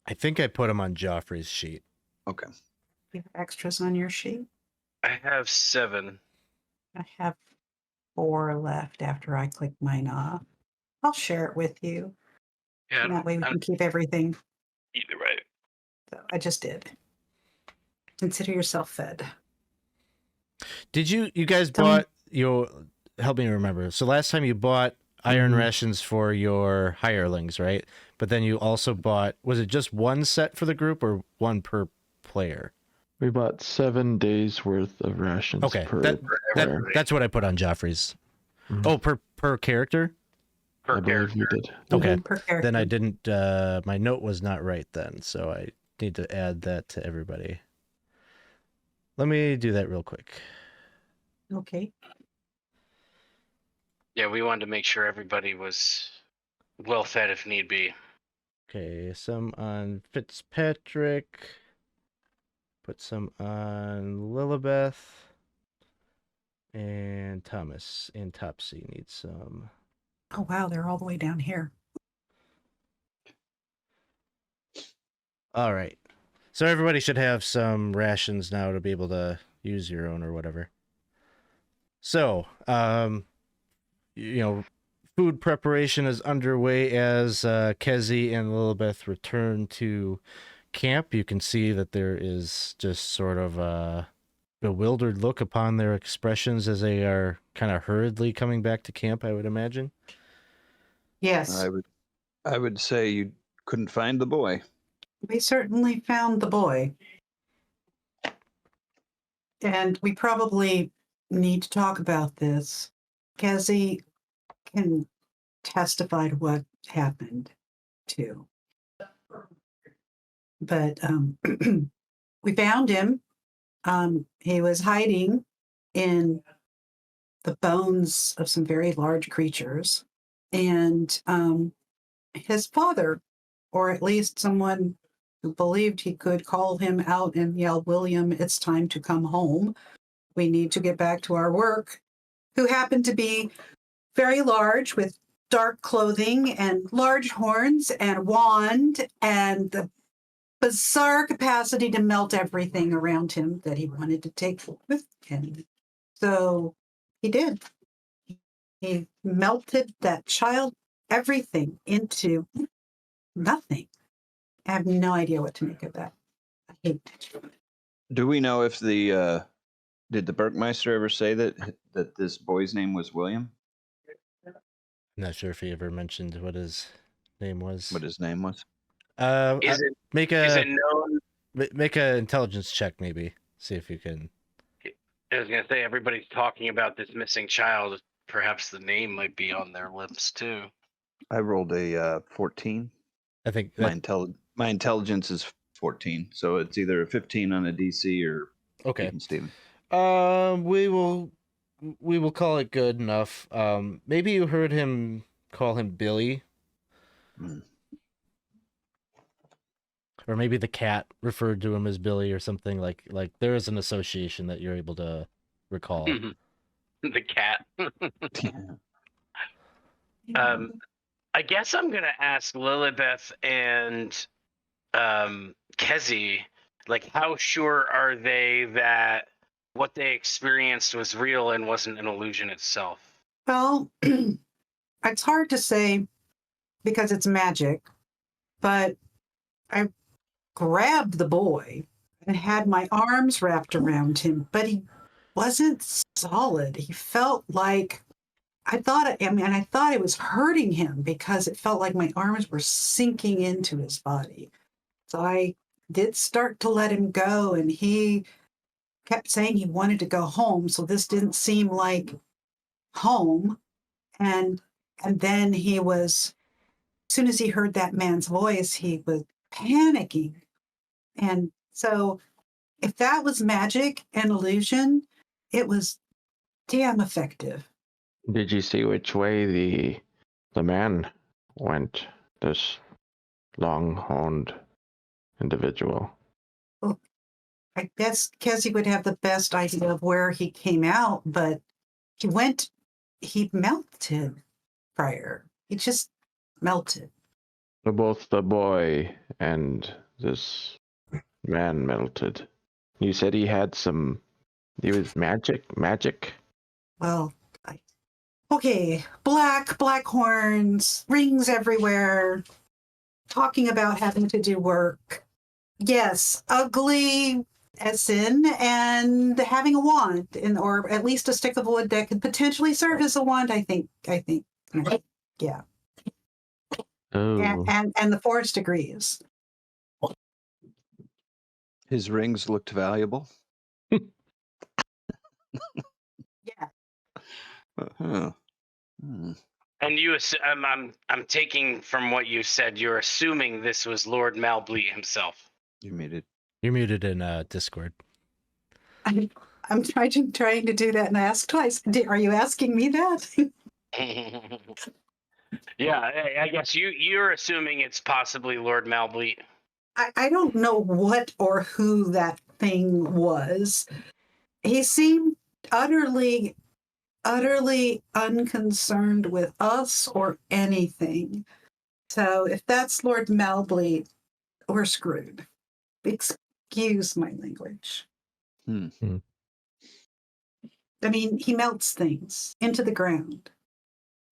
I think I put them on Geoffrey's sheet. okay. You have extras on your sheet? I have 7. I have 4 left after I click mine off. I'll share it with you. Yeah, That way we can keep everything. either right. So I just did. Consider yourself fed. Did you guys bought your, help me remember. So last time you bought iron rations for your hirelings, right? But then you also bought, was it just one set for the group or one per player? We bought 7 days worth of rations Okay, per that that's what I put on Joffrey's. Mhm. Oh, per character. Per I believe you character. did. Okay, Per character. then I didn't. My note was not right then, so I need to add that to everybody. Let me do that real quick. Okay. Yeah, we wanted to make sure everybody was well fed if need be. Okay, some on Fitzpatrick. Put some on Lillibeth. And Thomas and Topsy need some. Oh, wow. They're all the way down here. All right. So everybody should have some rations now to be able to use your own or whatever. So, food preparation is underway as Kezi and Lillibeth return to camp. You can see that there is just sort of a bewildered look upon their expressions as they are kind of hurriedly coming back to camp, I would imagine. Yes. I would say you couldn't find the boy. We certainly found the boy. And we probably need to talk about this. Kezi can testify to what happened, too. But we found him. He was hiding in the bones of some very large creatures. And his father, or at least someone who believed he could call him out and yell, "William, it's time to come home. We need to get back to our work," who happened to be very large with dark clothing and large horns and a wand and the bizarre capacity to melt everything around him that he wanted to take with him. So he did. He melted that child, everything, into nothing. I have no idea what to make of that. I hate it. Do we know if the did the Burkmeister ever say that this boy's name was William? I'm not sure if he ever mentioned what his name was. What his name was? Is Make it known? make a intelligence check, maybe. See if you can. I was gonna say everybody's talking about this missing child. Perhaps the name might be on their lips too. I rolled a 14. I think My that, my intelligence is 14, so it's either a 15 on a DC or okay. even Steven. We will call it good enough. Maybe you heard him call him Billy. Mm. Or maybe the cat referred to him as Billy or something like there is an association that you're able to recall. The cat. Yeah. I guess I'm gonna ask Lillibeth and Kezi, like, how sure are they that what they experienced was real and wasn't an illusion itself? Well, it's hard to say because it's magic, but I grabbed the boy and had my arms wrapped around him, but he wasn't solid. He felt like I thought it was hurting him because it felt like my arms were sinking into his body. So I did start to let him go, and he kept saying he wanted to go home. So this didn't seem like home. And then he was, as soon as he heard that man's voice, he was panicking. And so if that was magic and illusion, it was damn effective. Did you see which way the man went? This long-horned individual. Well, I guess Kezi would have the best idea of where he came out, but he melted, Friar. He just melted. Both the boy and this man melted. You said he was magic? Well, okay, black horns, rings everywhere, talking about having to do work. Yes, ugly as sin, and having a wand, or at least a stick of wood that could potentially serve as a wand. I think, yeah. Oh, And the forest agrees. His rings looked valuable. Yeah. Uh-huh. Hmm. And I'm taking from what you said, you're assuming this was Lord Malbleat himself. You made it. You're muted in Discord. I'm trying to do that and I asked twice. Are you asking me that? Yeah, I guess you're assuming it's possibly Lord Malbleat. I don't know what or who that thing was. He seemed utterly unconcerned with us or anything. So if that's Lord Malbleat, we're screwed. Excuse my language. Hmm. I mean, he melts things into the ground.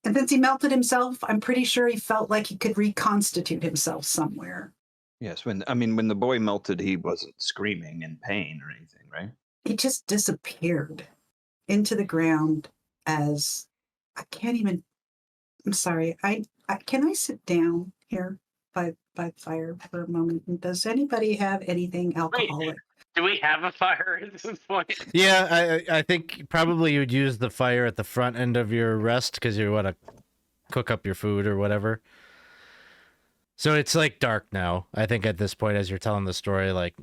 And since he melted himself, I'm pretty sure he felt like he could reconstitute himself somewhere. Yes, when the boy melted, he wasn't screaming in pain or anything, right? He just disappeared into the ground as I can't even. I'm sorry. I can I sit down here by the fire for a moment? And does anybody have anything alcoholic? Do we have a fire at this point? Yeah, I think probably you'd use the fire at the front end of your rest because you want to cook up your food or whatever. So it's like dark now. I think at this point, as you're telling the story, like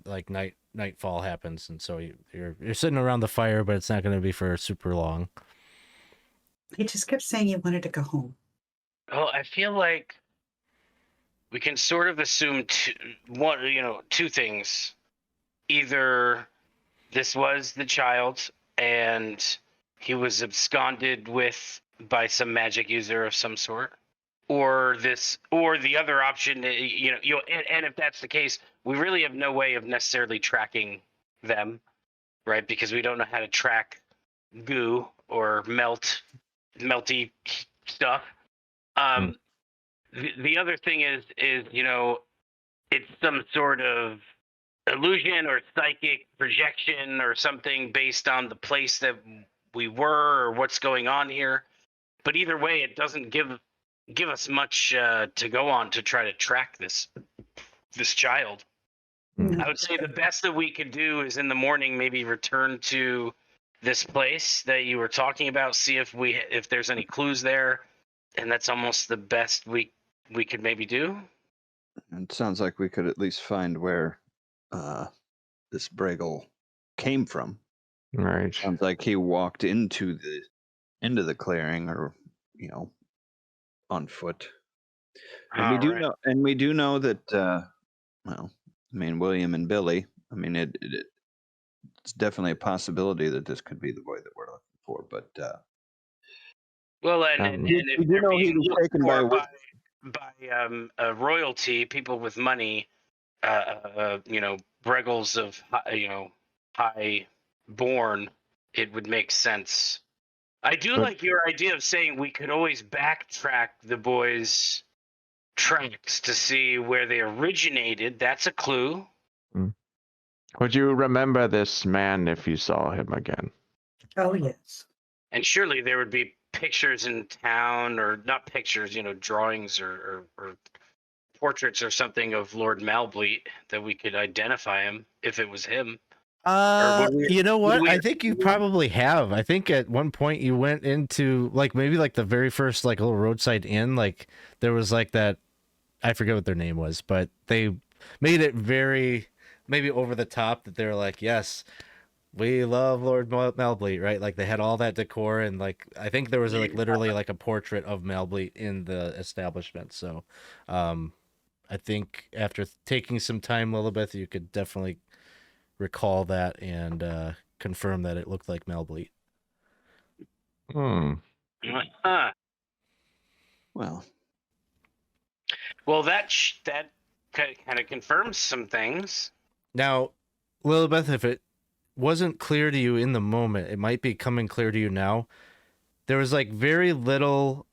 nightfall happens, and so you're sitting around the fire, but it's not going to be for super long. He just kept saying he wanted to go home. Well, I feel like we can sort of assume two things. Either this was the child and he was absconded with by some magic user of some sort, or the other option, and if that's the case, we really have no way of necessarily tracking them, right? Because we don't know how to track goo or melty stuff. The other thing is it's some sort of illusion or psychic projection or something based on the place that we were or what's going on here. But either way, it doesn't give us much to go on to try to track this child. I would say the best that we could do is in the morning maybe return to this place that you were talking about, see if there's any clues there, and that's almost the best we could maybe do. It sounds like we could at least find where this breggle came from. Right. Sounds like he walked into the clearing, or on foot. And we do know that William and Billy. It's definitely a possibility that this could be the boy that we're looking for. But well, and if we do know he was taken by royalty, people with money, breggles of high born, it would make sense. I do like your idea of saying we could always backtrack the boys' tracks to see where they originated. That's a clue. Would you remember this man if you saw him again? Oh, yes. And surely there would be pictures in town, or not pictures, drawings or portraits or something of Lord Malbleat that we could identify him if it was him. You know what? I think you probably have. I think at one point you went into maybe the very first little roadside inn. There was that, I forget what their name was, but they made it very maybe over the top that they were like, yes, we love Lord Malbleat, right? They had all that decor, and I think there was literally a portrait of Malbleat in the establishment. So, I think after taking some time, Lillibeth, you could definitely recall that and confirm that it looked like Malbleat. Well, that kind of confirms some things. Now, Lillibeth, if it wasn't clear to you in the moment, it might be coming clear to you now. There was very little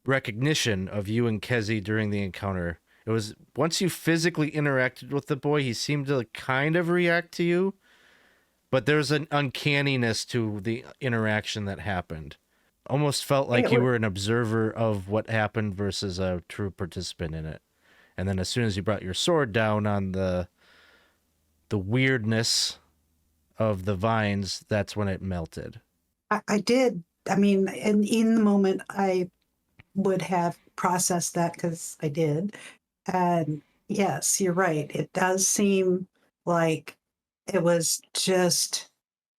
recognition of you and Kezi during the encounter. It was once you physically interacted with the boy, he seemed to kind of react to you, but there's an uncanniness to the interaction that happened. Almost felt like you were an observer of what happened versus a true participant in it. And then as soon as you brought your sword down on the the weirdness of the vines, that's when it melted. I did. I mean, in the moment, I would have processed that because I did. And yes, you're right. It does seem like it was just,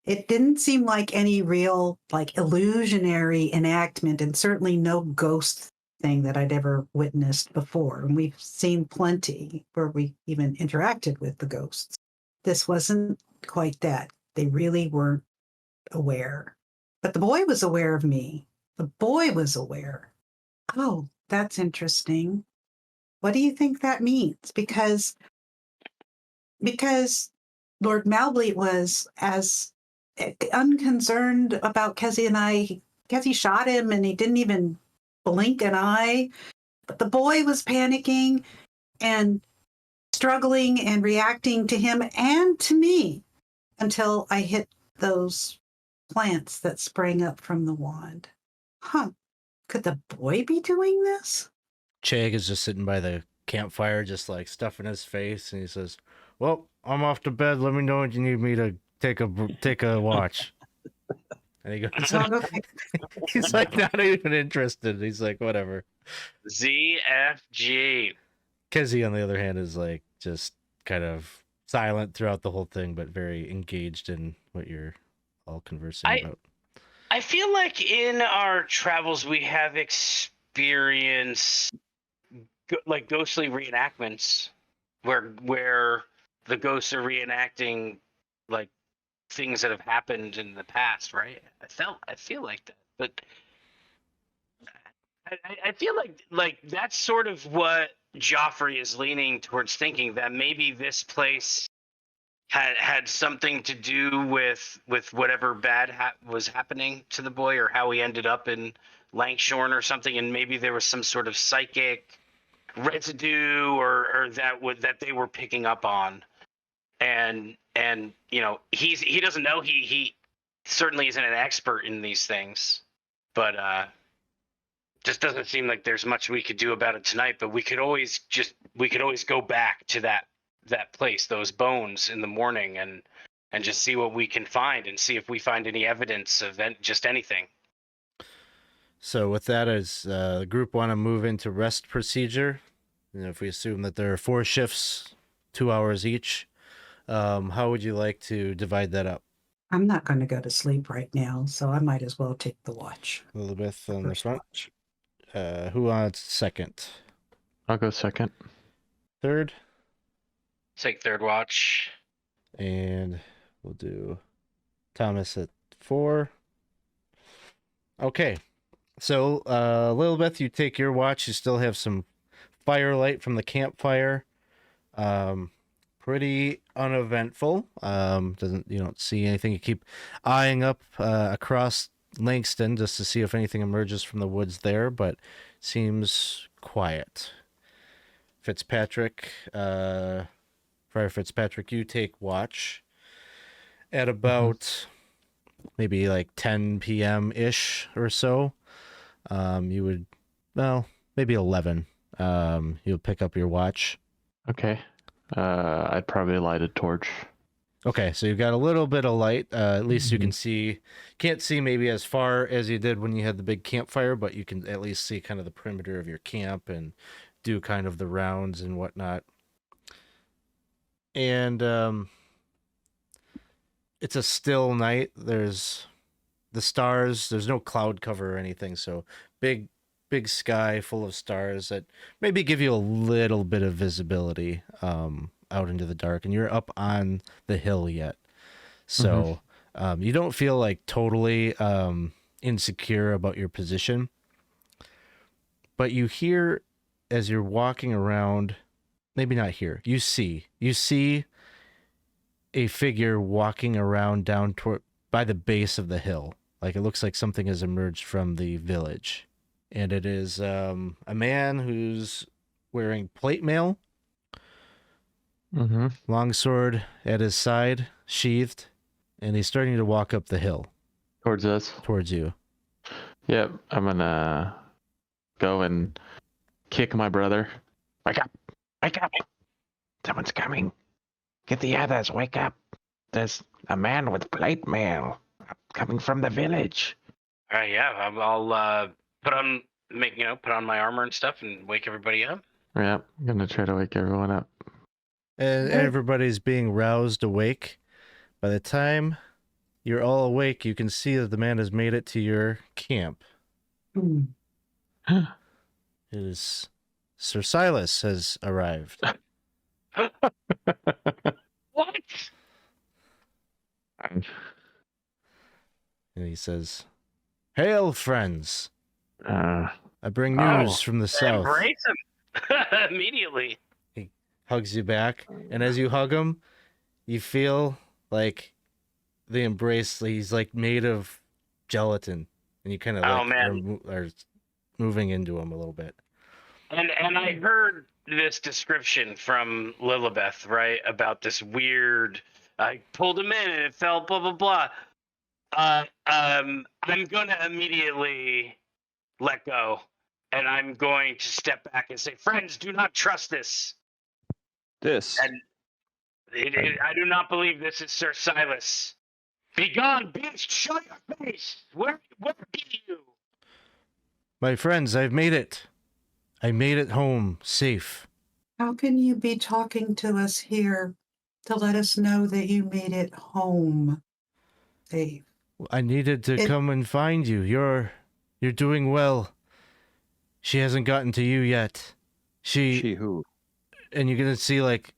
it didn't seem like any real, like, illusionary enactment, and certainly no ghost thing that I'd ever witnessed before. And we've seen plenty where we even interacted with the ghosts. This wasn't quite that. They really weren't aware. But the boy was aware of me. The boy was aware. Oh, that's interesting. What do you think that means? Because Lord Malbleat was as unconcerned about Kezzy and I. Kezzy shot him and he didn't even blink an eye. But the boy was panicking and struggling and reacting to him and to me until I hit those plants that sprang up from the wand. Huh. Could the boy be doing this? Chag is just sitting by the campfire, just like stuffing his face, and he says, "Well, I'm off to bed. Let me know when you need me to take a watch." And he goes, he's like not even interested. He's like, whatever. ZFG. Kezzy, on the other hand, is like just kind of silent throughout the whole thing, but very engaged in what you're all conversing about. I feel like in our travels we have experienced like ghostly reenactments where the ghosts are reenacting like things that have happened in the past, right? I feel like that, but I feel like that's sort of what Geoffrey is leaning towards, thinking that maybe this place had something to do with whatever bad was happening to the boy, or how he ended up in Langshorn or something, and maybe there was some sort of psychic residue or that they were picking up on, and you know he doesn't know, he certainly isn't an expert in these things, but just doesn't seem like there's much we could do about it tonight. But we could always go back to that place, those bones, in the morning, and just see what we can find, and see if we find any evidence of just anything. So with that, as the group want to move into rest procedure, you know, if we assume that there are 4 shifts, 2 hours each, how would you like to divide that up? I'm not going to go to sleep right now, so I might as well take the watch. Lillibeth on the First front. watch. Who wants second? I'll go second. Third? Take third watch. And we'll do Thomas at 4. Okay. So, Lillibeth, you take your watch. You still have some firelight from the campfire. Pretty uneventful. You don't see anything. You keep eyeing up across Langston just to see if anything emerges from the woods there, but seems quiet. Fitzpatrick, Friar Fitzpatrick, you take watch at about maybe like 10 p.m. ish or so. You would, well, maybe 11. You'll pick up your watch. Okay. I'd probably light a torch. Okay, so you've got a little bit of light. At least you can see. Can't see maybe as far as you did when you had the big campfire, but you can at least see kind of the perimeter of your camp and do kind of the rounds and whatnot. And it's a still night. There's the stars. There's no cloud cover or anything, so big sky full of stars that maybe give you a little bit of visibility out into the dark, and you're up on the hill yet, so you don't feel like totally insecure about your position, but you hear as you're walking around, maybe not here, you see a figure walking around down toward by the base of the hill. Like, it looks like something has emerged from the village. And it is a man who's wearing plate mail, longsword at his side, sheathed, and he's starting to walk up the hill. Towards us? Towards you. Yep, I'm gonna go and kick my brother. Wake up! Wake up! Someone's coming. Get the others, wake up. There's a man with plate mail coming from the village. All right, yeah, I'll put on put on my armor and stuff and wake everybody up. Yeah, I'm gonna try to wake everyone up. And Okay. everybody's being roused awake. By the time you're all awake, you can see that the man has made it to your camp. Hmm. It is Sir Silas has arrived. What? And he says, "Hail, friends! I bring news from the south." Embrace him immediately. Hugs you back, and as you hug him, you feel like the embrace. He's like made of gelatin, and you kind of are moving into him a little bit. And I heard this description from Lillibeth, right, about this weird. I pulled him in and it fell, blah blah blah. I'm gonna immediately let go, and I'm going to step back and say, "Friends, do not trust this." This. And I do not believe this is Sir Silas. Begone, beast! Show your face! Where be you? My friends, I've made it. I made it home safe. How can you be talking to us here to let us know that you made it home safe? I needed to come and find you. You're doing well. She hasn't gotten to you yet. She who? And you're gonna see like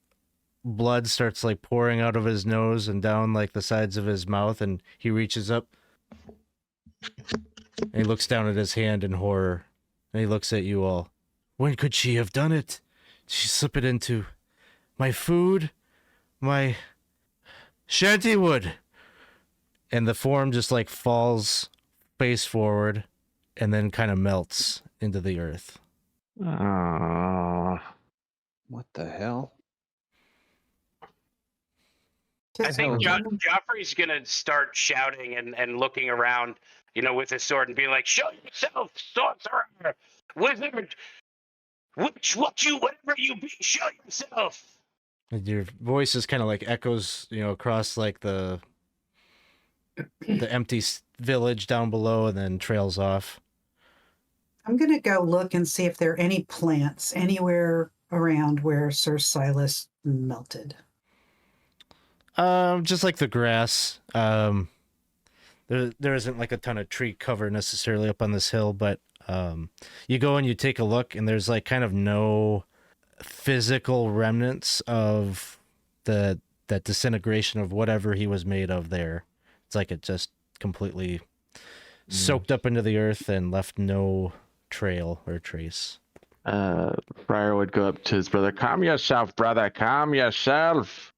blood starts like pouring out of his nose and down like the sides of his mouth, and he reaches up and he looks down at his hand in horror, and he looks at you all. When could she have done it? She slip it into my food, my shantywood, and the form just like falls face forward and then kind of melts into the earth. What the hell? I think Geoffrey's gonna start shouting and looking around, with his sword and being like, "Show yourself, sorcerer, wizard, whatever you be, show yourself." And your voice is kind of like echoes, across like the empty village down below, and then trails off. I'm going to go look and see if there are any plants anywhere around where Sir Silas melted. Just like the grass. There isn't like a ton of tree cover necessarily up on this hill, but you go and you take a look, and there's like kind of no physical remnants of that disintegration of whatever he was made of there. It's like it just completely soaked up into the earth and left no trail or trace. Friar would go up to his brother. Calm yourself, brother. Calm yourself.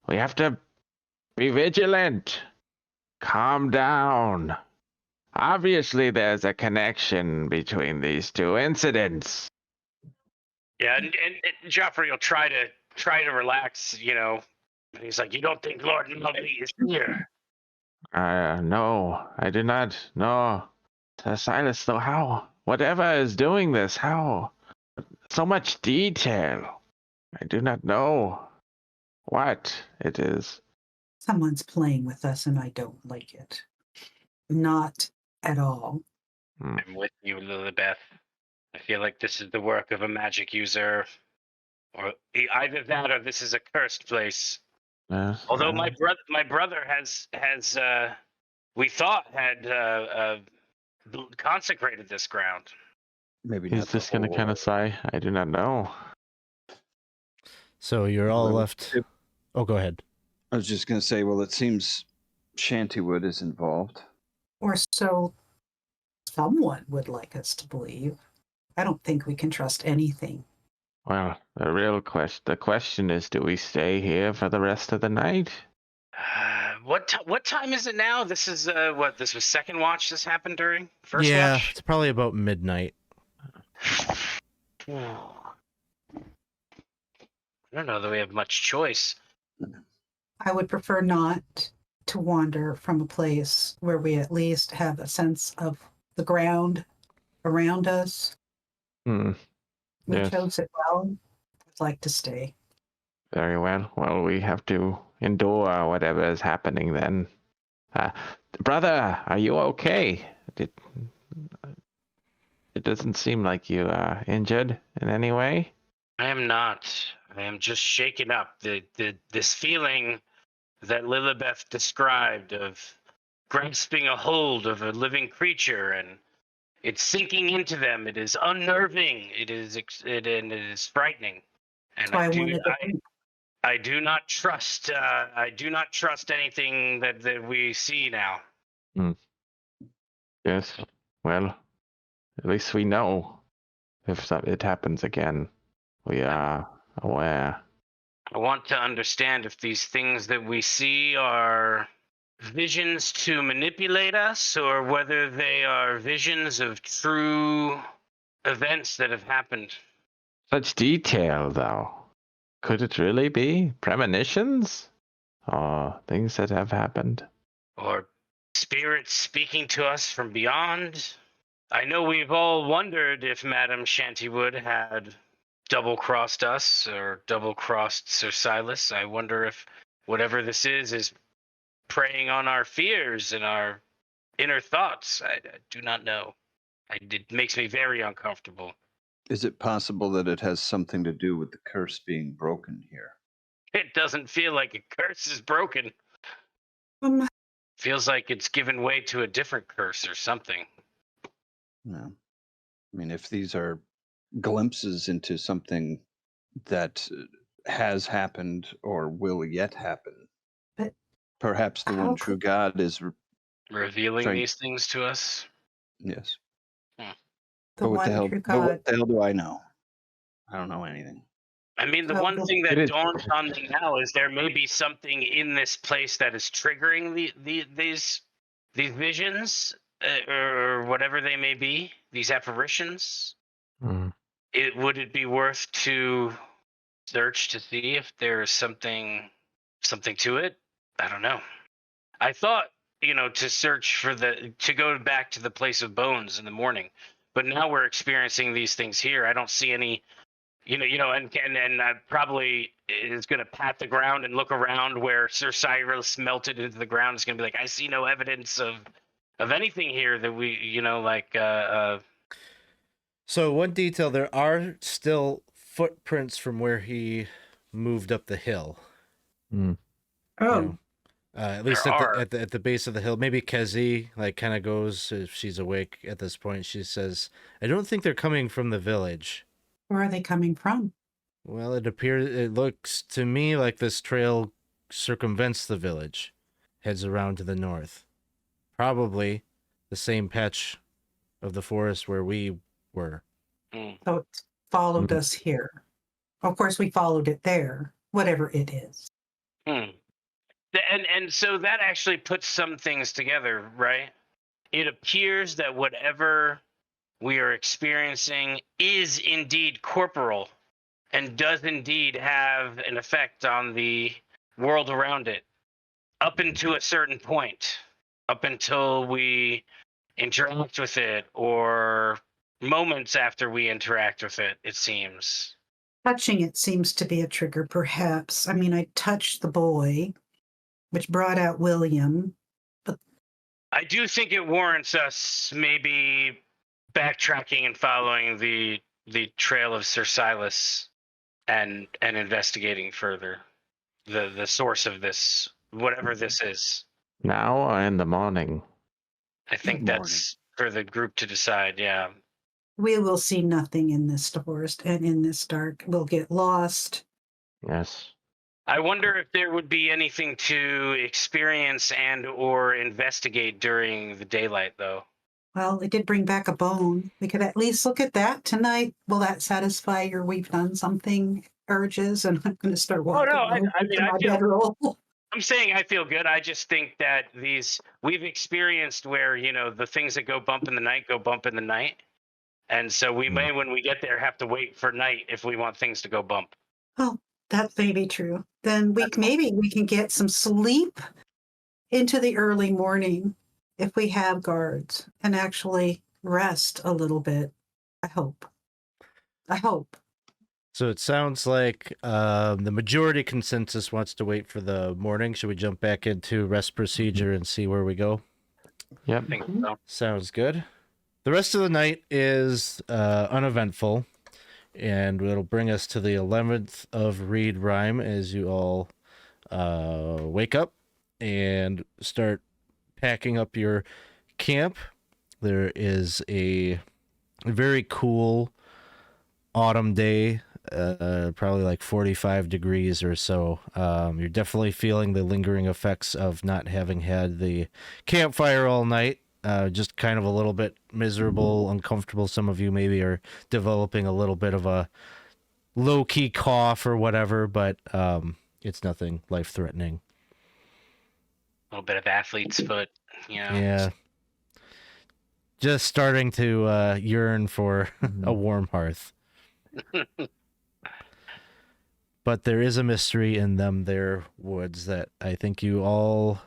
We have to be vigilant. Calm down. Obviously, there's a connection between these two incidents. Yeah, and Geoffrey will try to relax, And he's like, "You don't think Lord Malbleat is here?" No, I do not. No. Silas, though, how? Whatever is doing this, how? So much detail. I do not know what it is. Someone's playing with us and I don't like it. Not at all. I'm with you, Lillibeth. I feel like this is the work of a magic user, or either that or this is a cursed place. Although my brother has we thought had consecrated this ground. Maybe He's not. just going to kind of sigh. I do not know. So you're all left. Oh, go ahead. I was just going to say, well, it seems shantywood is involved. Or so someone would like us to believe. I don't think we can trust anything. Well, the question is, do we stay here for the rest of the night? What time is it now? This is this was second watch this happened during? First Yeah, watch? it's probably about midnight. I don't know that we have much choice. I would prefer not to wander from a place where we at least have a sense of the ground around us. We Yes. chose it well. I'd like to stay. Very well. Well, we have to endure whatever is happening then. Brother, are you okay? It doesn't seem like you are injured in any way. I am not. I am just shaken up. This feeling that Lillibeth described of grasping a hold of a living creature and it's sinking into them. It is unnerving. It is frightening. And That's why I wanted to. I do not trust. I do not trust anything that we see now. Yes. Well, at least we know if it happens again. We are aware. I want to understand if these things that we see are visions to manipulate us or whether they are visions of true events that have happened. Such detail, though. Could it really be premonitions? Or things that have happened? Or spirits speaking to us from beyond? I know we've all wondered if Madame Shantywood had double-crossed us or double-crossed Sir Silas. I wonder if whatever this is preying on our fears and our inner thoughts. I do not know. It makes me very uncomfortable. Is it possible that it has something to do with the curse being broken here? It doesn't feel like a curse is broken. Um, Feels like it's given way to a different curse or something. No. I mean, if these are glimpses into something that has happened or will yet happen, But perhaps the one how true could- God is. Revealing Sorry. these things to us. Yes. the But what one the hell? true But God. what the hell do I know? I don't know anything. I mean, the Well, one the- thing It that is- dawns on me now is there may be something in this place that is triggering these visions or whatever they may be, these apparitions. Mm. Would it be worth to search to see if there is something to it? I don't know. I thought, to search to go back to the place of bones in the morning, but now we're experiencing these things here. I don't see any, and I probably is going to pat the ground and look around where Sir Cyrus melted into the ground. It's going to be like, I see no evidence of anything here that we, So one detail, there are still footprints from where he moved up the hill. Mm. Oh, know, at least There are. at the base of the hill. Maybe Kezi kind of goes, if she's awake at this point. She says, "I don't think they're coming from the village." where are they coming from? Well, it looks to me like this trail circumvents the village, heads around to the north. Probably the same patch of the forest where we were. So it followed Mhm. us here. Of course, we followed it there, whatever it is. And so that actually puts some things together, right? It appears that whatever we are experiencing is indeed corporal and does indeed have an effect on the world around it up until a certain point, up until we interact with it or moments after we interact with it, it seems. Touching it seems to be a trigger, perhaps. I mean, I touched the boy, which brought out William. I do think it warrants us maybe backtracking and following the trail of Sir Silas and investigating further the source of this, whatever this is. Now or in the morning? I think Morning. that's for the group to decide. Yeah. We will see nothing in this forest and in this dark. We'll get lost. Yes. I wonder if there would be anything to experience and or investigate during the daylight, though. Well, it did bring back a bone. We could at least look at that tonight. Will that satisfy your we've done something urges? And I'm going to start walking no, I over mean, to I my feel- bedroll. I'm saying I feel good. I just think that we've experienced where, the things that go bump in the night go bump in the night. And so we may, when we get there, have to wait for night if we want things to go bump. Oh, that may be true. Then maybe we can get some sleep into the early morning if we have guards and actually rest a little bit. I hope. So it sounds like the majority consensus wants to wait for the morning. Should we jump back into rest procedure and see where we go? Yep. I think so. Sounds good. The rest of the night is uneventful, and it'll bring us to the 11th of Reed Rhyme as you all wake up and start packing up your camp. There is a very cool autumn day, probably like 45 degrees or so. You're definitely feeling the lingering effects of not having had the campfire all night. Just kind of a little bit miserable, uncomfortable. Some of you maybe are developing a little bit of a low-key cough or whatever, but it's nothing life-threatening. A little bit of athlete's foot, you know. Yeah. Just starting to yearn for a warm hearth. But there is a mystery in them there woods that I think you all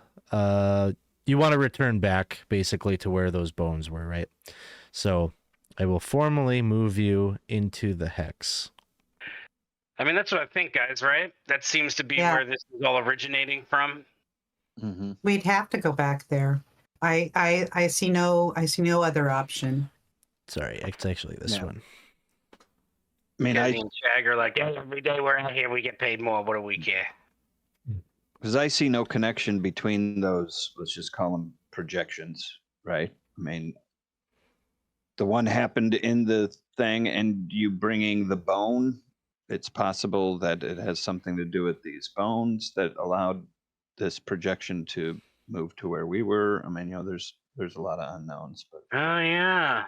you want to return back basically to where those bones were, right? So I will formally move you into the hex. I mean, that's what I think, guys, right? That seems to be Yeah. where this is all originating from. Mm-hmm. We'd have to go back there. I see no other option. Sorry, it's actually this Yeah. one. I mean, Kezzy and Shag are like, "Hey, every day we're out here, we get paid more. What do we care?" because I see no connection between those, let's just call them projections, right? I mean, the one happened in the thing and you bringing the bone, it's possible that it has something to do with these bones that allowed this projection to move to where we were. I mean, there's a lot of unknowns, but Oh yeah.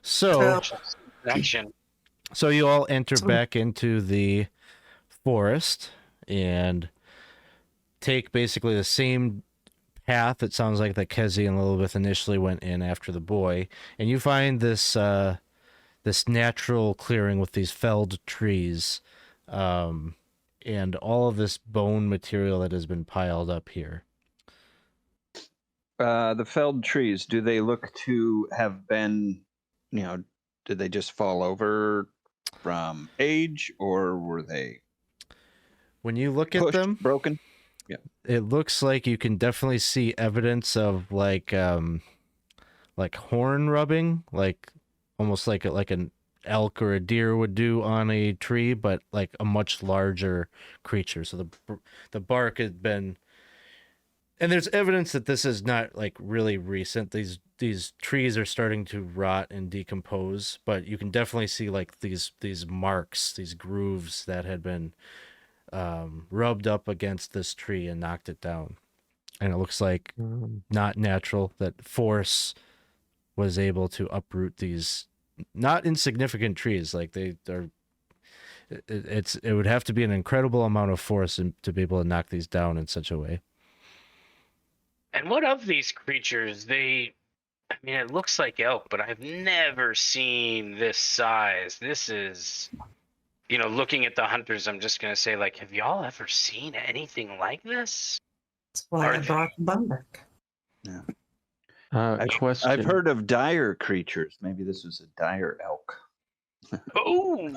So Action. So you all enter back into the forest and take basically the same path, it sounds like, that Kezzy and Lillibeth initially went in after the boy, and you find this this natural clearing with these felled trees, and all of this bone material that has been piled up here. the felled trees, do they look to have been, did they just fall over from age, or were they When you look at pushed, them, broken? it looks like you can definitely see evidence of like horn rubbing, like almost like an elk or a deer would do on a tree, but like a much larger creature. So the bark had been, and there's evidence that this is not like really recent. These trees are starting to rot and decompose, but you can definitely see like these marks, these grooves that had been rubbed up against this tree and knocked it down. And it looks like not natural, that force was able to uproot these not insignificant trees. Like they are, it would have to be an incredible amount of force to be able to knock these down in such a way. And what of these creatures? I mean, it looks like elk, but I've never seen this size. This is, looking at the hunters, I'm just going to say, like, have y'all ever seen anything like this? That's why I Are brought the bone back. Question. I've heard of dire creatures. Maybe this was a dire elk. Oh!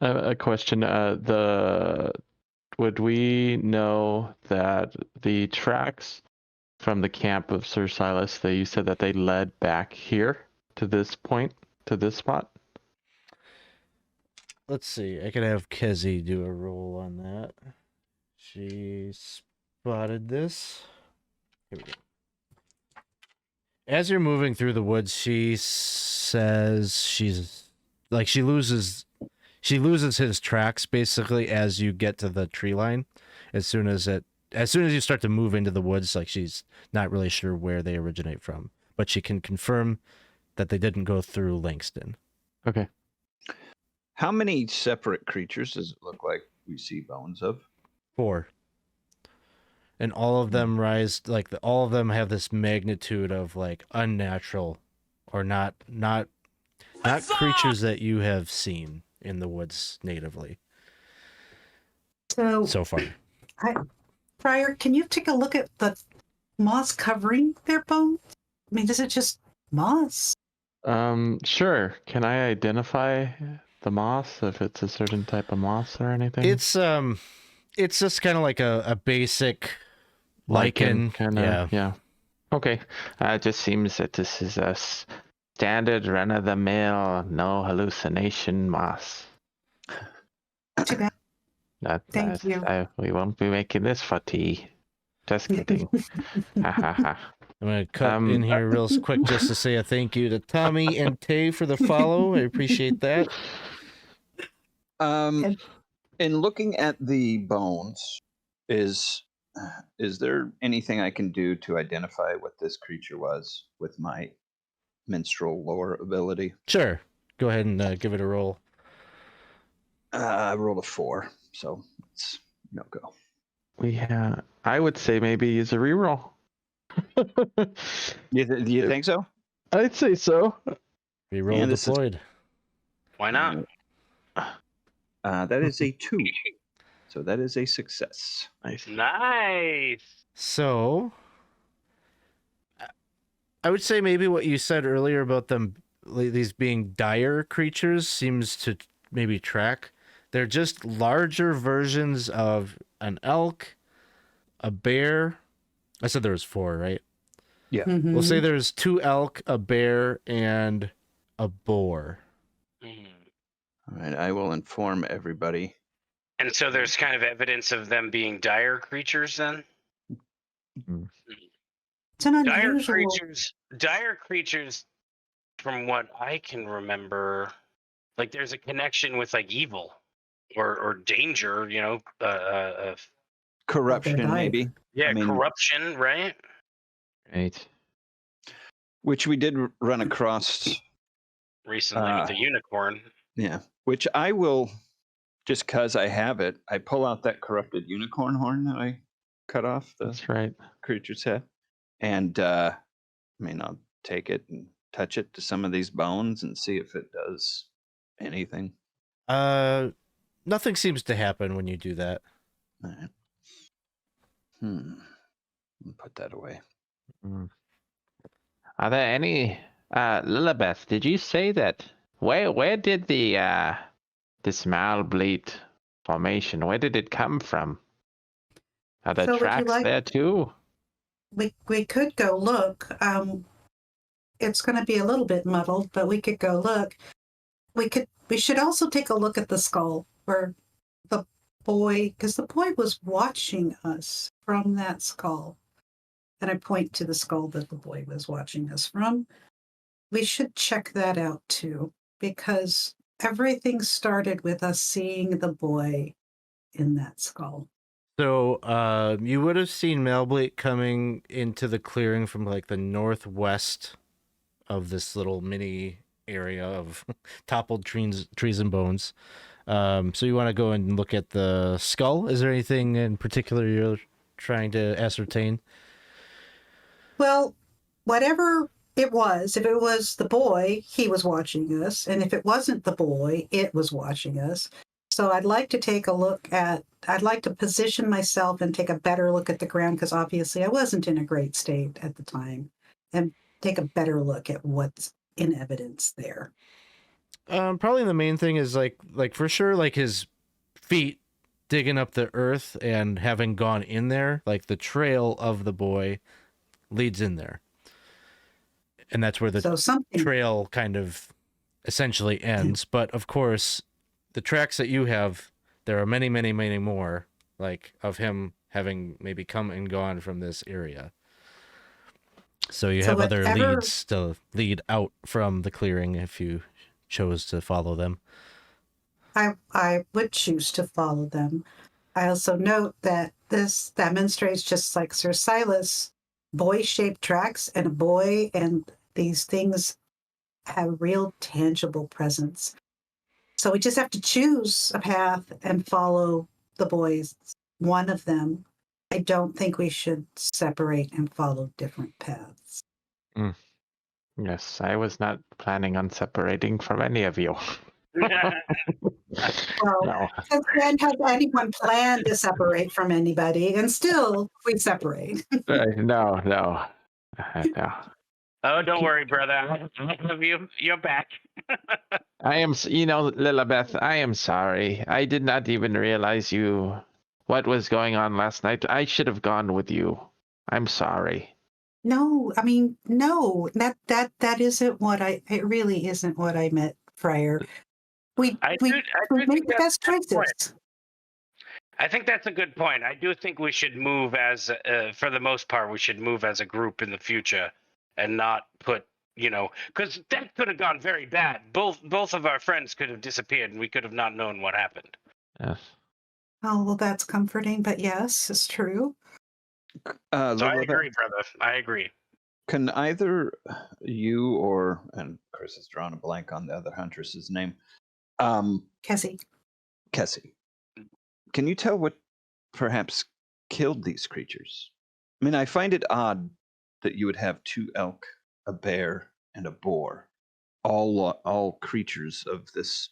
A question. Would we know that the tracks from the camp of Sir Silas, you said that they led back here to this point, to this spot? Let's see. I could have Kezzy do a roll on that. She spotted this. Here we go. As you're moving through the woods, she says she loses his tracks basically as you get to the tree line. As soon as you start to move into the woods, like she's not really sure where they originate from, but she can confirm that they didn't go through Langston. Okay. How many separate creatures does it look like we see bones of? 4. And all of them all of them have this magnitude of like unnatural or not creatures that you have seen in the woods natively so far. Friar, can you take a look at the moss covering their bones? I mean, is it just moss? Sure. Can I identify the moss if it's a certain type of moss or anything? It's just kind of like a basic lichen. kind of. Yeah. Okay. It just seems that this is a standard run-of-the-mill, no hallucination moss. Too bad. Thank you. We won't be making this for tea. Just kidding. Ha ha ha. I'm going to cut in here real quick just to say a thank you to Tommy and Tay for the follow. I appreciate that. In looking at the bones, is there anything I can do to identify what this creature was with my minstrel lore ability? Sure. Go ahead and give it a roll. I rolled a 4, so it's no go. I would say maybe use a reroll. Do you think so? I'd say so. Reroll deployed. Why not? That is a 2. So that is a success. Nice. So, I would say maybe what you said earlier about them, these being dire creatures, seems to maybe track. They're just larger versions of an elk, a bear. I said there was 4, right? Yeah. Mhm. We'll say there's 2 elk, a bear, and a boar. All right, I will inform everybody. And so there's kind of evidence of them being dire creatures then? It's an unusual. Dire creatures, from what I can remember, like there's a connection with like evil or danger, Corruption, They're maybe. yeah, I mean, corruption, right? Right. which we did run across. Recently with the unicorn. Yeah, which I will, just because I have it, I pull out that corrupted unicorn horn that I cut off the That's right. creature's head. And I'll take it and touch it to some of these bones and see if it does anything. Nothing seems to happen when you do that. All right. I'll put that away. Are there any Lillibeth, did you say that where did the this Malbleat formation, where did it come from? Are there So would you tracks like- there too? We could go look. It's going to be a little bit muddled, but we could go look. We should also take a look at the skull where the boy, because the boy was watching us from that skull. And I point to the skull that the boy was watching us from. We should check that out too, because everything started with us seeing the boy in that skull. So, you would have seen Malbleat coming into the clearing from like the northwest of this little mini area of toppled trees and bones. So you want to go and look at the skull? Is there anything in particular you're trying to ascertain? Well, whatever it was, if it was the boy, he was watching us. And if it wasn't the boy, it was watching us. So I'd like to take a look at, I'd like to position myself and take a better look at the ground, because obviously I wasn't in a great state at the time, and take a better look at what's in evidence there. Probably the main thing is like for sure, like his feet digging up the earth and having gone in there, like the trail of the boy leads in there. And that's where the So something, trail kind of essentially ends. But of course, the tracks that you have, there are many, many, many more, like of him having maybe come and gone from this area. So you have other leads to lead out from the clearing if you chose to follow them. I would choose to follow them. I also note that this demonstrates, just like Sir Silas, boy-shaped tracks, and a boy and these things have real tangible presence. So we just have to choose a path and follow the boys, one of them. I don't think we should separate and follow different paths. Yes, I was not planning on separating from any of you. Well, No. since when has anyone planned to separate from anybody? And still, we separate. No. No. Oh, don't worry, brother. I have you. You're back. I am, Lillibeth, I am sorry. I did not even realize what was going on last night. I should have gone with you. I'm sorry. No, I mean, no, that isn't what it really isn't what I meant, Friar. We I do make think the that's best a good point. choices. I think that's a good point. I do think we should move as, for the most part, we should move as a group in the future, and not put, because that could have gone very bad. Both of our friends could have disappeared, and we could have not known what happened. Yes. Oh, well, that's comforting, but yes, it's true. So I Lillibeth, agree, brother. I agree. can either you or, and Chris has drawn a blank on the other huntress's name, Kessie. can you tell what perhaps killed these creatures? I mean, I find it odd that you would have 2 elk, a bear, and a boar, all creatures of this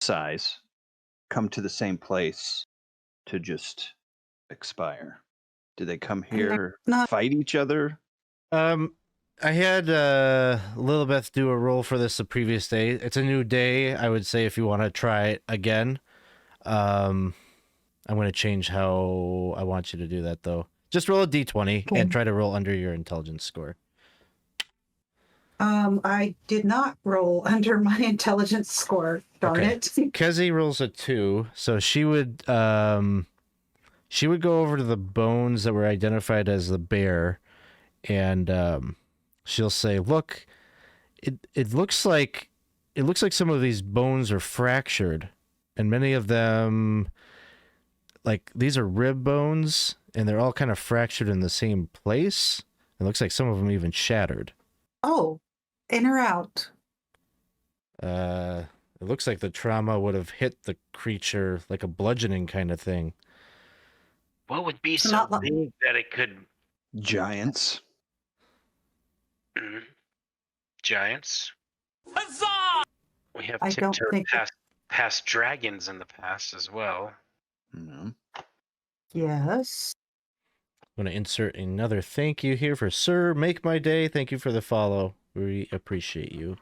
size, come to the same place to just expire. Do they come And they're here, not- fight each other? I had Lillibeth do a roll for this the previous day. It's a new day. I would say if you want to try it again, I'm going to change how I want you to do that, though. Just roll a d20 Okay. and try to roll under your intelligence score. I did not roll under my intelligence score. Darn Okay. it. Kessie rolls a 2, so she would go over to the bones that were identified as the bear, and she'll say, "Look, it looks like some of these bones are fractured, and many of them, like, these are rib bones, and they're all kind of fractured in the same place. It looks like some of them even shattered. Oh, in or out? It looks like the trauma would have hit the creature like a bludgeoning kind of thing." What would be It's so not like- big that it could? Giants? Giants. We have I don't tiptoed think past dragons in the past as well. No. Yes. I'm going to insert another thank you here for Sir Make My Day. Thank you for the follow. We appreciate you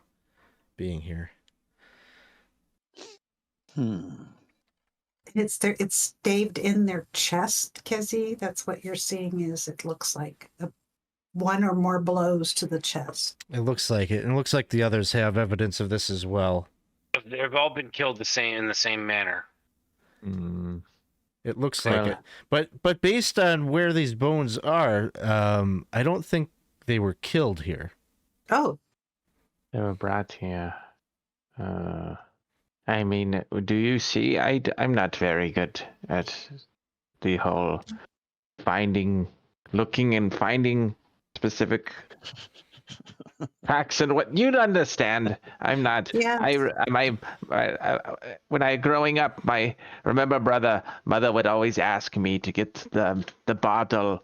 being here. It's staved in their chest, Kessie. That's what you're seeing. Is it looks like one or more blows to the chest. It looks like it. And it looks like the others have evidence of this as well. They've all been killed in the same manner. Mm. It looks Well- like it. But based on where these bones are, I don't think they were killed here. Oh, They were brought here. I mean, do you see? I'm not very good at the whole looking and finding specific facts and what you'd understand. I'm not. yeah. When I growing up, mother would always ask me to get the bottle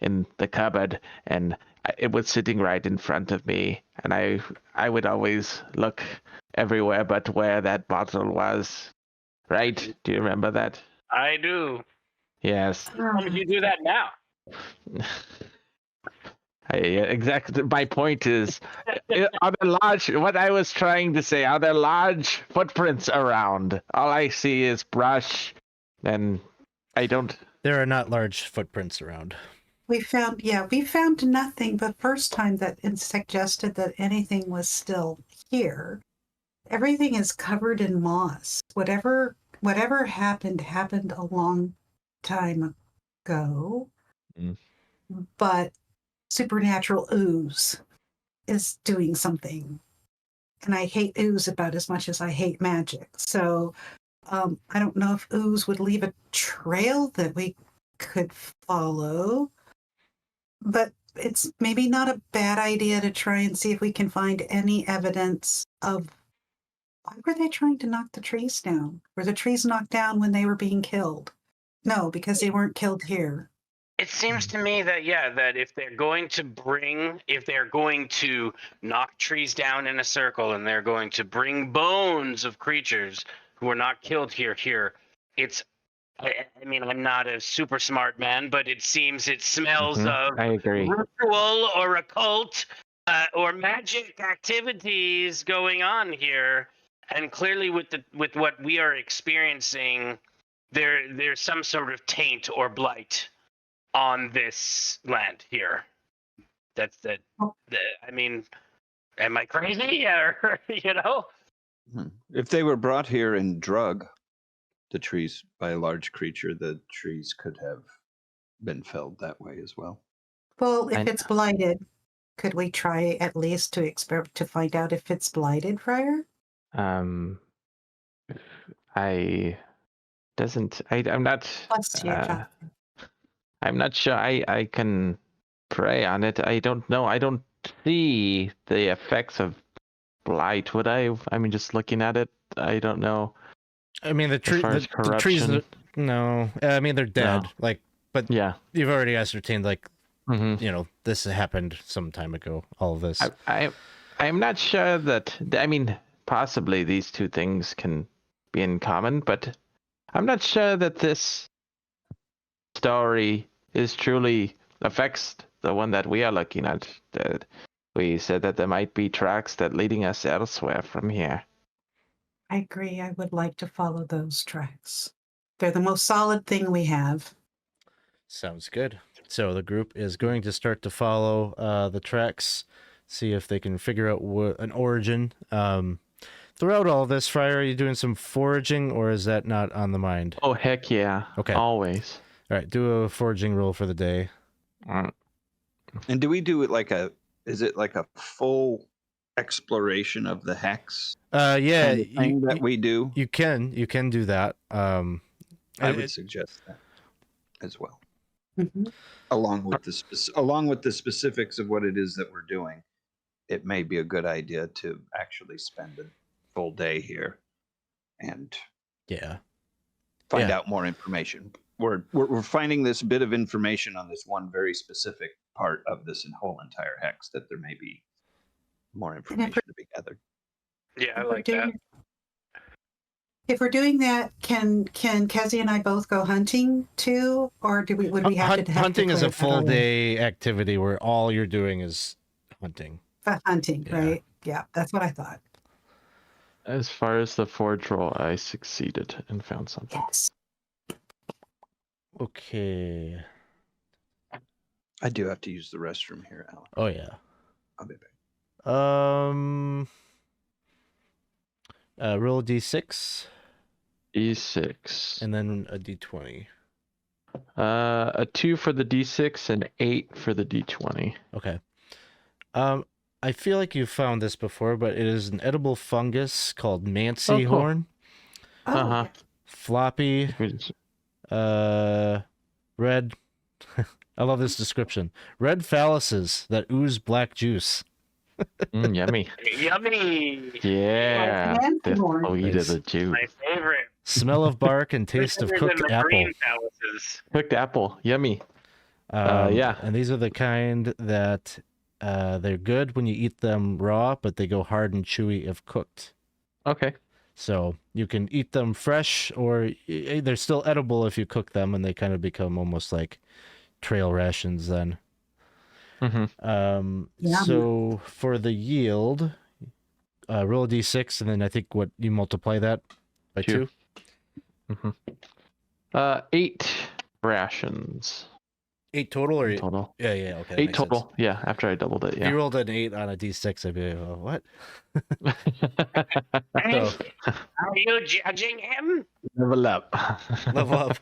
in the cupboard, and it was sitting right in front of me, and I would always look everywhere but where that bottle was. Right? Do you remember that? I do. Yes. How would you do that now? Exactly. My point is, are there large? What I was trying to say, are there large footprints around? All I see is brush, and I don't. There are not large footprints around. We found nothing. The first time that it suggested that anything was still here, everything is covered in moss. Whatever happened a long time ago. Mm. But supernatural ooze is doing something. And I hate ooze about as much as I hate magic. So I don't know if ooze would leave a trail that we could follow. But it's maybe not a bad idea to try and see if we can find any evidence of why were they trying to knock the trees down? Were the trees knocked down when they were being killed? No, because they weren't killed here. It seems to me that that if they're going to knock trees down in a circle and they're going to bring bones of creatures who were not killed here, it's. I mean, I'm not a super smart man, but it smells of I agree. ritual or occult or magic activities going on here, and clearly with what we are experiencing, there's some sort of taint or blight on this land here. That's I mean, am I crazy, or you know? If they were brought here and drug the trees by a large creature, the trees could have been felled that way as well. Well, if And- it's blighted, could we try at least to find out if it's blighted, Friar? I'm not. Bless you, John. I'm not sure I can pray on it. I don't know. I don't see the effects of blight. Would I? I mean, just looking at it, I don't know. I mean, the far as trees. corruption. No, I mean they're dead. No. Like, but Yeah. you've already ascertained, like, hmm you know, this happened some time ago. All of this. I'm not sure that. I mean, possibly these two things can be in common, but I'm not sure that this story is truly affects the one that we are looking at. That we said that there might be tracks that leading us elsewhere from here. I agree. I would like to follow those tracks. They're the most solid thing we have. Sounds good. So the group is going to start to follow the tracks, see if they can figure out an origin. Throughout all this, Friar, are you doing some foraging, or is that not on the mind? Oh heck yeah! Okay. Always. All right, do a foraging roll for the day. And do we do it is it like a full exploration of the hex? Yeah, kind of thing that we do? you can do that. I would suggest that as well. Mhm. Along with the specifics of what it is that we're doing, it may be a good idea to actually spend a full day here and Yeah. find Yeah. out more information. We're finding this bit of information on this one very specific part of this whole entire hex, that there may be more information to be gathered. Yeah, I If we're like that. doing- If we're doing that, can Kezzy and I both go hunting too, or would we have to have Hunting to is a clarify full that? day activity where all you're doing is hunting. Hunting, Yeah. right? Yeah, that's what I thought. As far as the forge roll, I succeeded and found something. Yes. Okay. I do have to use the restroom here, Alan. Oh yeah. I'll be back. Roll a d6 D6. and then a d20. A 2 for the D6 and 8 for the D20. Okay. I feel like you've found this before, but it is an edible fungus called Mancy Oh, cool. horn. Oh, Uh-huh. Floppy, red. I love this description. Red phalluses that ooze black juice. Yummy. Yummy. Yeah. Fancy The horn. sweet of the juice. My favorite. Smell of bark and taste of Better cooked than the apple. green palaces. Cooked apple. Yummy. Yeah. And these are the kind that they're good when you eat them raw, but they go hard and chewy if cooked. Okay. So you can eat them fresh, or they're still edible if you cook them, and they kind of become almost like trail rations then. Mm-hmm. Yum. So for the yield, roll a d6, and then I think what you multiply that by 2. 2. 8 rations 8 total, or total. yeah, okay. that 8 makes sense. total. Yeah, after I doubled it. If Yeah. you rolled an 8 on a d6, I'd be like, oh, what? Hey, So are you judging him? Level up. level up.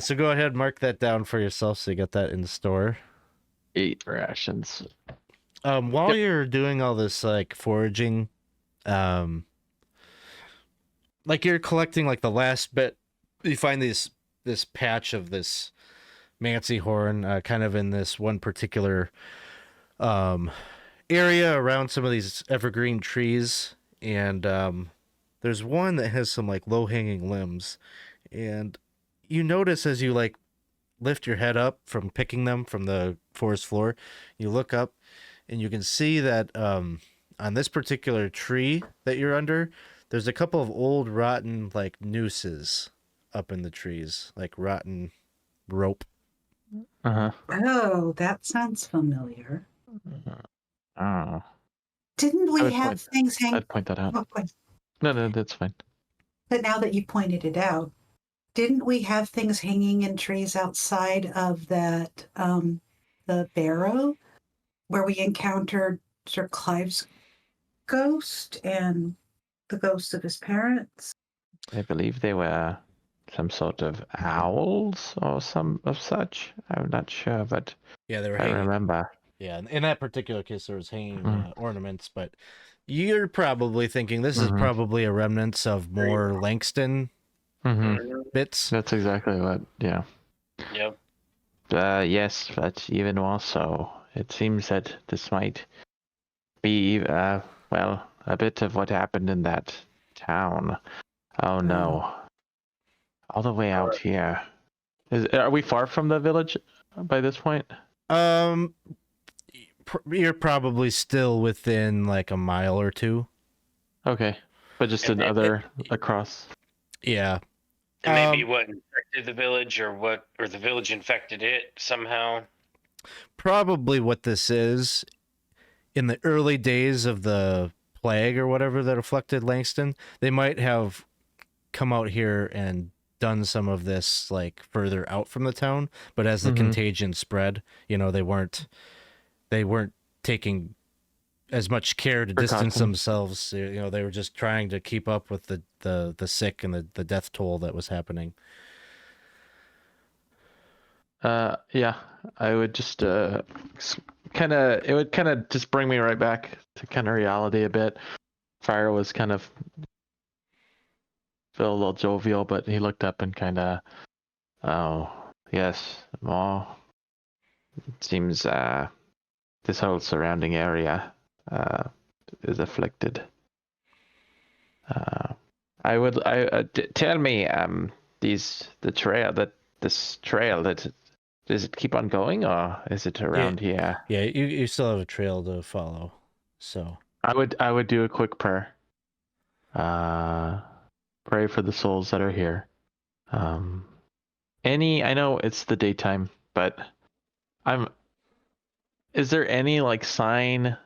So go ahead, mark that down for yourself, so you get that in store. 8 rations. While Yep. you're doing all this like foraging, like you're collecting like the last bit, you find this patch of this Mancy horn, kind of in this one particular area around some of these evergreen trees, and there's one that has some like low-hanging limbs, and you notice as you like lift your head up from picking them from the forest floor, you look up and you can see that on this particular tree that you're under, there's a couple of old rotten like nooses up in the trees, like rotten rope Uh-huh. Oh, that sounds familiar. Oh. Didn't I we would have point- things hang? I'd point that out. Oh, wait. No, that's fine. But now that you pointed it out, didn't we have things hanging in trees outside of that, the barrow, where we encountered Sir Clive's ghost and the ghosts of his parents? I believe they were some sort of owls or some of such. I'm not sure, but Yeah, they were I hanging. remember. Yeah, in that particular case, there was hanging Mm. ornaments, but you're probably thinking this is Mhm. probably a remnants of more Langston Mm-hmm. bits. That's exactly what. Yeah. Yep. Yes, but even more so, it seems that this might be, well, a bit of what happened in that town. Oh no. All the way out here. Are we far from the village by this point? You're probably still within like a mile or two. Okay. But just And another across. Yeah. And maybe what infected the village, or the village infected it somehow. Probably what this is, in the early days of the plague or whatever that afflicted Langston, they might have come out here and done some of this like further out from the town, but as the contagion spread, they weren't taking as much care to distance themselves. They were just trying to keep up with the sick and the death toll that was happening. Yeah, I would just it would kind of just bring me right back to kind of reality a bit. Friar was kind of felt a little jovial, but he looked up and kind of, oh yes, more. It seems this whole surrounding area is afflicted. Tell me, this trail that. Does it keep on going, or is it around here? Yeah, you still have a trail to follow. So I would do a quick prayer. Pray for the souls that are here. I know it's the daytime, but is there any like sign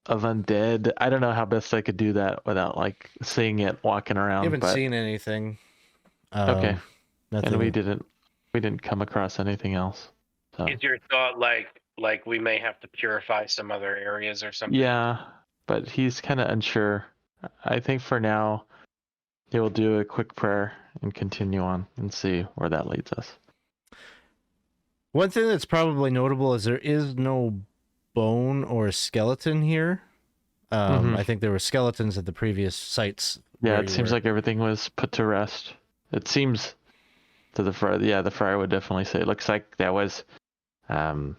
of undead? I don't know how best I could do that without like seeing it walking around. You haven't seen anything. Okay. Nothing. And we didn't come across anything else. So. Is your thought like we may have to purify some other areas or something? Yeah, but he's kind of unsure. I think for now, he will do a quick prayer and continue on and see where that leads us. One thing that's probably notable is there is no bone or skeleton here. I think there were skeletons at the previous sites. Yeah, it seems like everything was put to rest. It seems to the friar. Yeah, the friar would definitely say it looks like there was a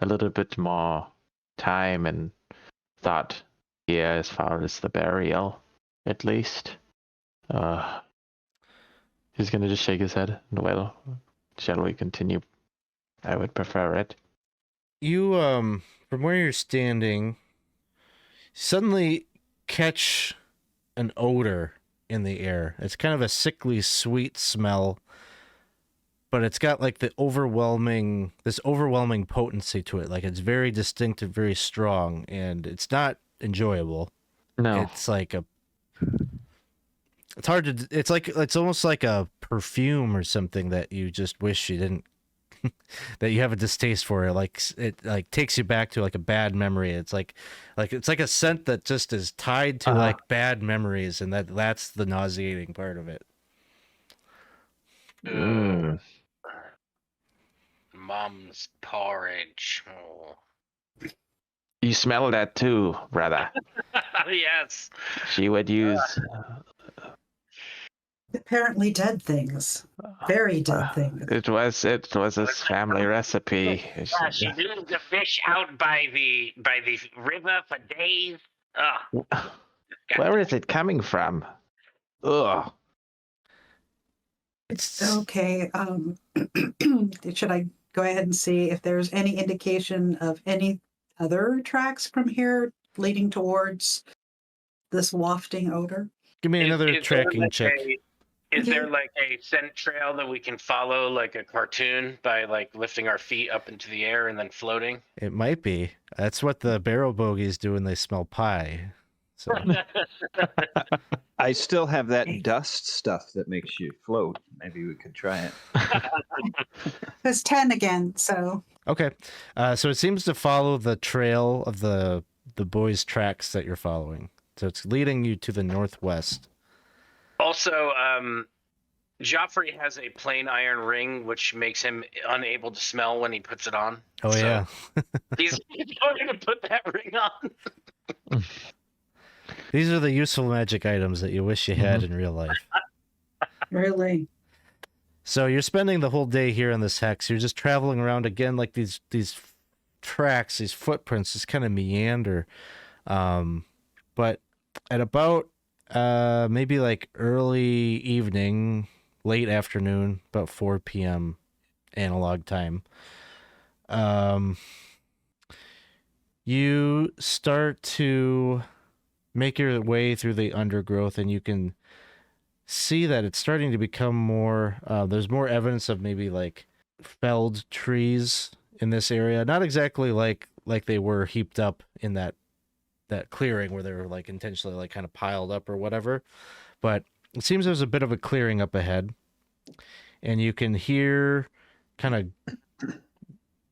little bit more time and thought here as far as the burial, at least. He's gonna just shake his head. Well, shall we continue? I would prefer it. You, from where you're standing, suddenly catch an odor in the air. It's kind of a sickly sweet smell, but it's got like this overwhelming potency to it. Like it's very distinct and very strong, and it's not enjoyable. No. It's like it's hard to, it's almost like a perfume or something that you just wish you didn't, that you have a distaste for it. Like it like takes you back to like a bad memory. It's like a scent that just is tied to like bad memories, and that's the nauseating part of it. Mom's porridge. Oh. You smell that too, brother. Yes. She would use Apparently dead things. Very dead things. It was a family recipe. Yeah, she leaves the fish out by the river for days. Ugh. Where is it coming from? Ugh. It's Okay. Should I go ahead and see if there's any indication of any other tracks from here leading towards this wafting odor? Give me another Is there tracking like check. Is Yeah. there like a scent trail that we can follow, like a cartoon, by like lifting our feet up into the air and then floating? It might be. That's what the barrel bogies do when they smell pie. So I still have that dust stuff that makes you float. Maybe we could try it. It's 10 again, so okay, so it seems to follow the trail of the boys' tracks that you're following. So it's leading you to the northwest. Also, Geoffrey has a plain iron ring, which makes him unable to smell when he puts it on. Oh So yeah. he's going to put that ring on. These are the useful magic items that you wish you had in real life. really. So you're spending the whole day here on this hex. You're just traveling around again, like these tracks, these footprints, just kind of meander. But at about maybe like early evening, late afternoon, about 4 p.m. analog time, you start to make your way through the undergrowth, and you can see that it's starting to become more, there's more evidence of maybe like felled trees in this area. Not exactly like they were heaped up in that clearing where they were like intentionally like kind of piled up or whatever, but it seems there's a bit of a clearing up ahead, and you can hear kind of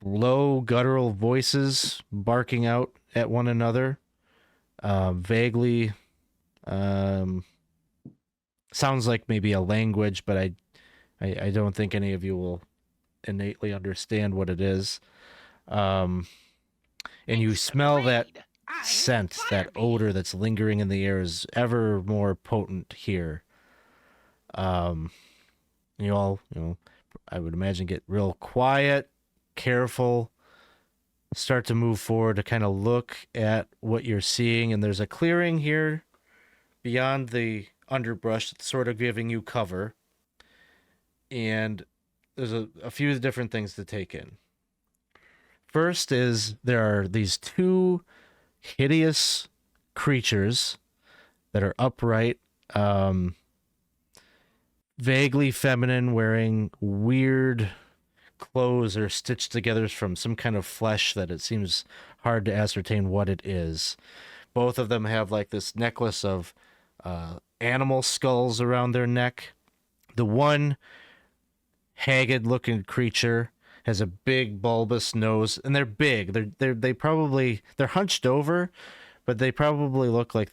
low guttural voices barking out at one another, vaguely sounds like maybe a language, but I don't think any of you will innately understand what it is. And you smell that scent, that odor that's lingering in the air is ever more potent here. You all, I would imagine, get real quiet, careful, start to move forward to kind of look at what you're seeing. And there's a clearing here beyond the underbrush that's sort of giving you cover. And there's a few different things to take in. First is there are these two hideous creatures that are upright, vaguely feminine, wearing weird clothes or stitched together from some kind of flesh that it seems hard to ascertain what it is. Both of them have like this necklace of animal skulls around their neck. The one haggard looking creature has a big bulbous nose, and they're big. They're hunched over, but they probably look like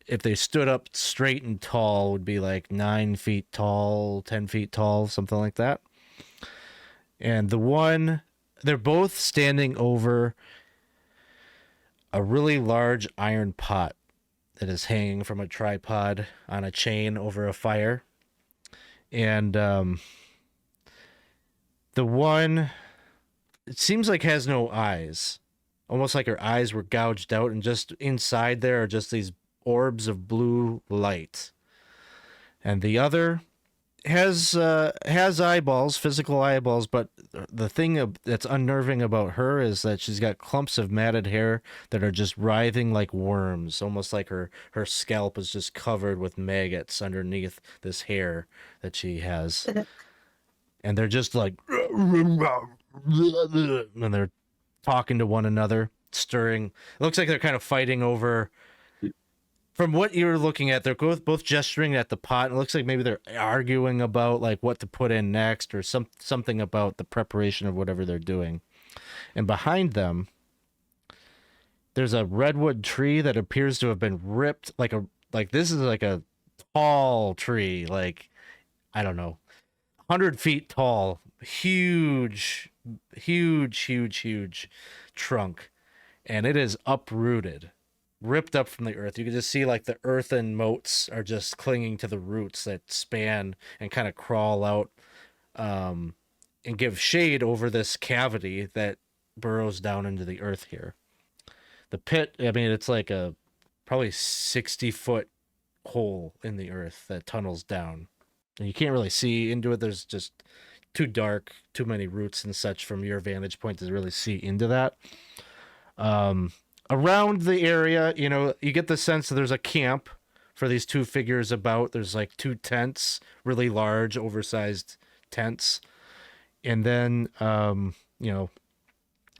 if they stood up straight and tall, would be like 9 feet tall, 10 feet tall, something like that. And they're both standing over a really large iron pot that is hanging from a tripod on a chain over a fire. And the one, it seems like has no eyes, almost like her eyes were gouged out, and just inside there are just these orbs of blue light. And the other has eyeballs, physical eyeballs, but the thing that's unnerving about her is that she's got clumps of matted hair that are just writhing like worms, almost like her scalp is just covered with maggots underneath this hair that she has. And they're just like, and they're talking to one another, stirring. It looks like they're kind of fighting over. From what you're looking at, they're both gesturing at the pot. It looks like maybe they're arguing about like what to put in next, or something about the preparation of whatever they're doing. And behind them, there's a redwood tree that appears to have been ripped. Like this is like a tall tree, like I don't know, 100 feet tall, huge trunk, and it is uprooted, ripped up from the earth. You can just see like the earthen moats are just clinging to the roots that span and kind of crawl out and give shade over this cavity that burrows down into the earth here. The pit, I mean, it's like a probably 60-foot hole in the earth that tunnels down. And you can't really see into it. There's just too dark, too many roots and such from your vantage point to really see into that. Around the area, you get the sense that there's a camp for these two figures about. There's like two tents, really large, oversized tents. And then,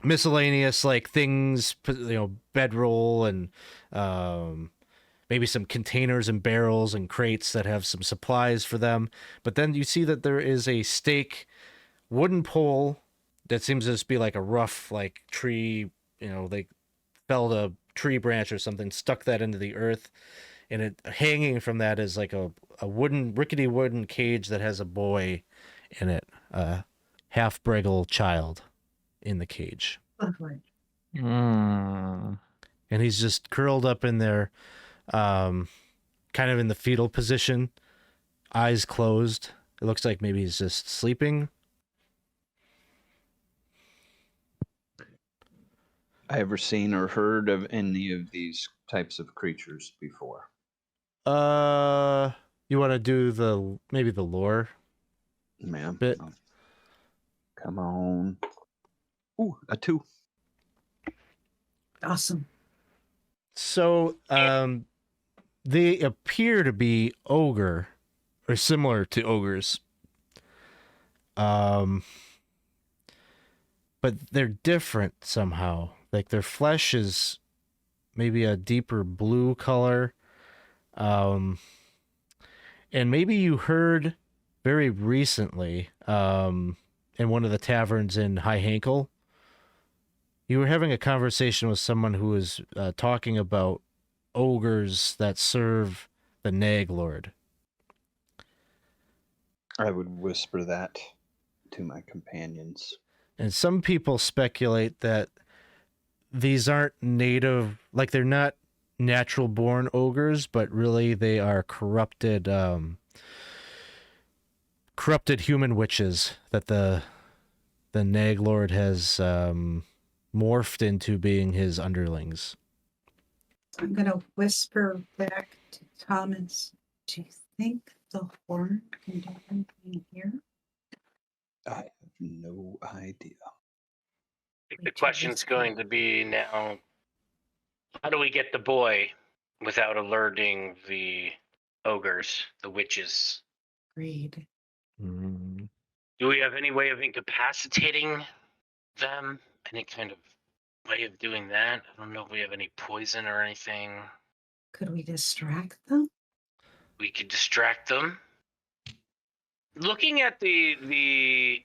miscellaneous like things, bedroll and maybe some containers and barrels and crates that have some supplies for them. But then you see that there is a stake wooden pole that seems to just be like a rough like tree, they felled a tree branch or something, stuck that into the earth, and it hanging from that is like a rickety wooden cage that has a boy in it, half breggle child in the cage. Lovely. Mm. And he's just curled up in there, kind of in the fetal position, eyes closed. It looks like maybe he's just sleeping. I ever seen or heard of any of these types of creatures before? You want to do maybe the lore? Ma'am. Bit. Come on. Ooh, a 2. Awesome. So, they appear to be ogre or similar to ogres. But they're different somehow. Like their flesh is maybe a deeper blue color. And maybe you heard very recently, in one of the taverns in High Hankle, you were having a conversation with someone who was talking about ogres that serve the Nag Lord. I would whisper that to my companions. And some people speculate that these aren't native, like they're not natural born ogres, but really they are corrupted human witches that the Nag Lord has morphed into being his underlings. I'm going to whisper back to Thomas. Do you think the horn can do anything here? I have no idea. I think the question's going to be now, how do we get the boy without alerting the ogres, the witches? Agreed. Mm. Do we have any way of incapacitating them? Any kind of way of doing that? I don't know if we have any poison or anything. Could we distract them? We could distract them. Looking at the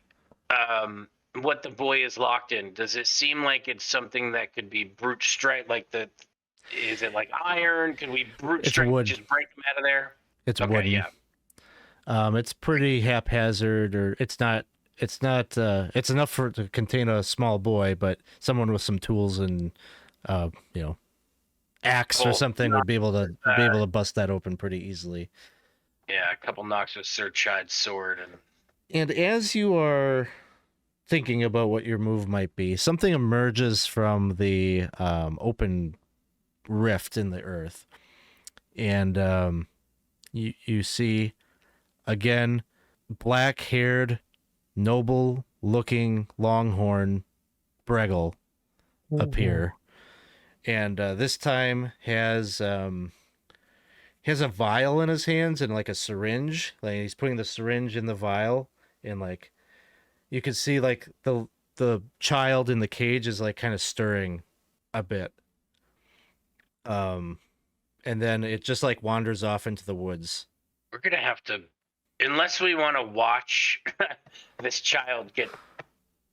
what the boy is locked in, does it seem like it's something that could be brute strike? Like is it like iron? Can we brute It's strike wood. just break them out of there? It's Okay, wooden. yeah. It's pretty haphazard, or it's not. It's enough for it to contain a small boy, but someone with some tools and, axe or something would be able to bust that open pretty easily. Yeah, a couple knocks with Sir Chide's sword And as you are thinking about what your move might be, something emerges from the open rift in the earth, and you see again black-haired, noble-looking longhorn breggle appear, and this time has a vial in his hands and like a syringe. Like he's putting the syringe in the vial, and like you can see like the child in the cage is like kind of stirring a bit. And then it just like wanders off into the woods. we're gonna have to, unless we want to watch this child get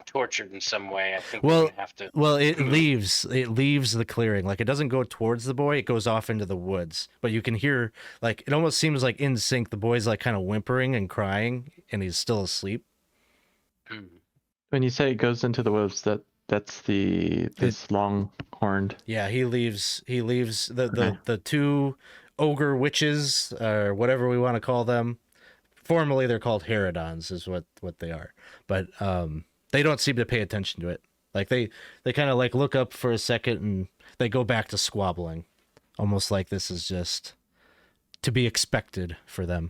tortured in some way, I think we're gonna have to. Well, it leaves the clearing. Like it doesn't go towards the boy, it goes off into the woods. But you can hear, like, it almost seems like in sync, the boy's like kind of whimpering and crying, and he's still asleep. When you say it goes into the woods, that's this long-horned. Yeah, he leaves the two ogre witches, or whatever we want to call them. Formerly they're called Herodons, is what they are. But they don't seem to pay attention to it. Like they kind of like look up for a second and they go back to squabbling, almost like this is just to be expected for them.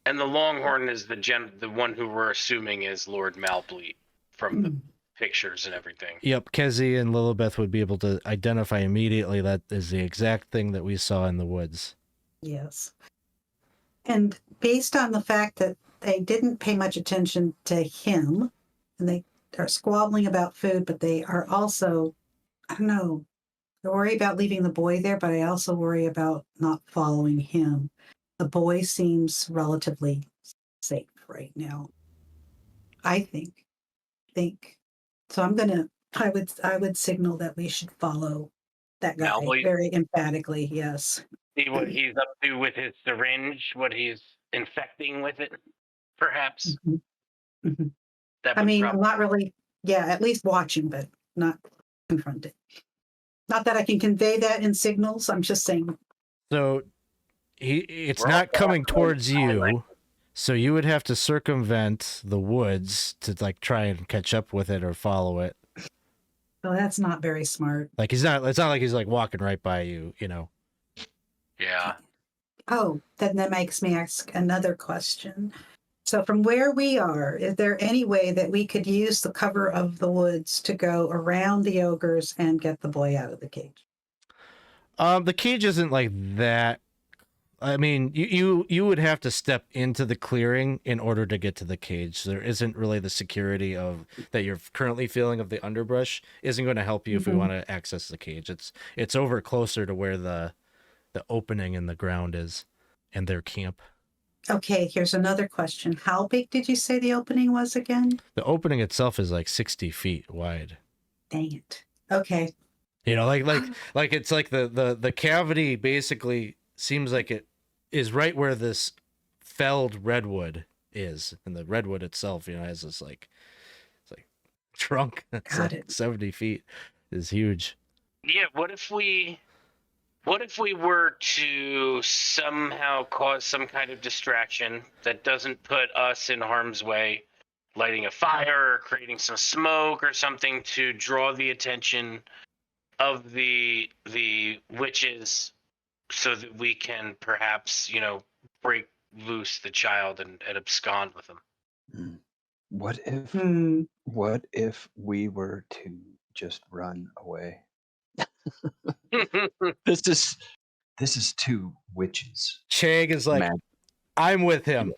And the Longhorn is the one who we're assuming is Lord Malbleat from the pictures and everything. Yep, Kezi and Lillibeth would be able to identify immediately that is the exact thing that we saw in the woods. Yes. And based on the fact that they didn't pay much attention to him, and they are squabbling about food, but they are also, I don't know, I worry about leaving the boy there, but I also worry about not following him. The boy seems relatively safe right now. I think. So I would signal that we should follow that guy Malbleat. very emphatically, yes. See what he's up to with his syringe, what he's infecting with it, perhaps. Mhm. Mhm. That I would mean, prob- I'm not really, at least watching, but not confronting. Not that I can convey that in signals. I'm just saying, So it's We're not also coming on the towards highlight. you. So you would have to circumvent the woods to like try and catch up with it or follow it. well, that's not very smart. Like it's not like he's like walking right by you, you know. Yeah. Oh, then that makes me ask another question. So from where we are, is there any way that we could use the cover of the woods to go around the ogres and get the boy out of the cage? The cage isn't like that. I mean, you would have to step into the clearing in order to get to the cage. There isn't really the security of that you're currently feeling of the underbrush isn't going to help you if we Mhm. want to access the cage. It's over closer to where the opening in the ground is and their camp. Okay, here's another question. How big did you say the opening was again? The opening itself is like 60 feet wide. Dang it. Okay. You know, like it's like the cavity basically seems like it is right where this felled redwood is, and the redwood itself, you know, has this like it's like trunk that's Got like it. 70 feet is huge. Yeah, what if we were to somehow cause some kind of distraction that doesn't put us in harm's way, lighting a fire or creating some smoke or something to draw the attention of the witches so that we can perhaps, break loose the child and abscond with him. Hmm. What if Hmm. what if we were to just run away? This is two witches. Chag is like, Mad. I'm with him,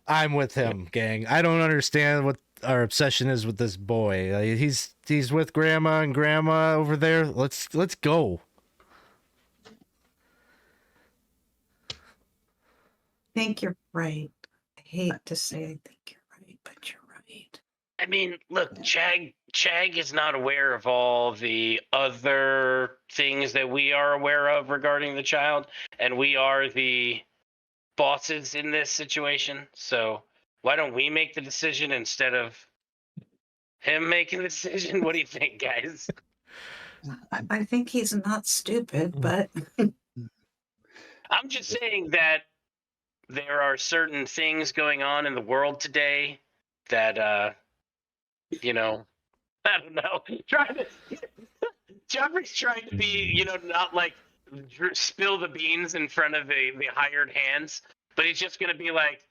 gang. I don't understand what our obsession is with this boy. Like, he's with grandma and grandma over there. Let's go. I think you're right. I hate to say I think you're right, but you're right. I mean, look, Chag is not aware of all the other things that we are aware of regarding the child, and we are the bosses in this situation. So why don't we make the decision instead of him making the decision? What do you think, guys? I think he's not stupid, but I'm just saying that there are certain things going on in the world today that I don't know. Geoffrey's trying to be, not like spill the beans in front of the hired hands, but he's just going to be like,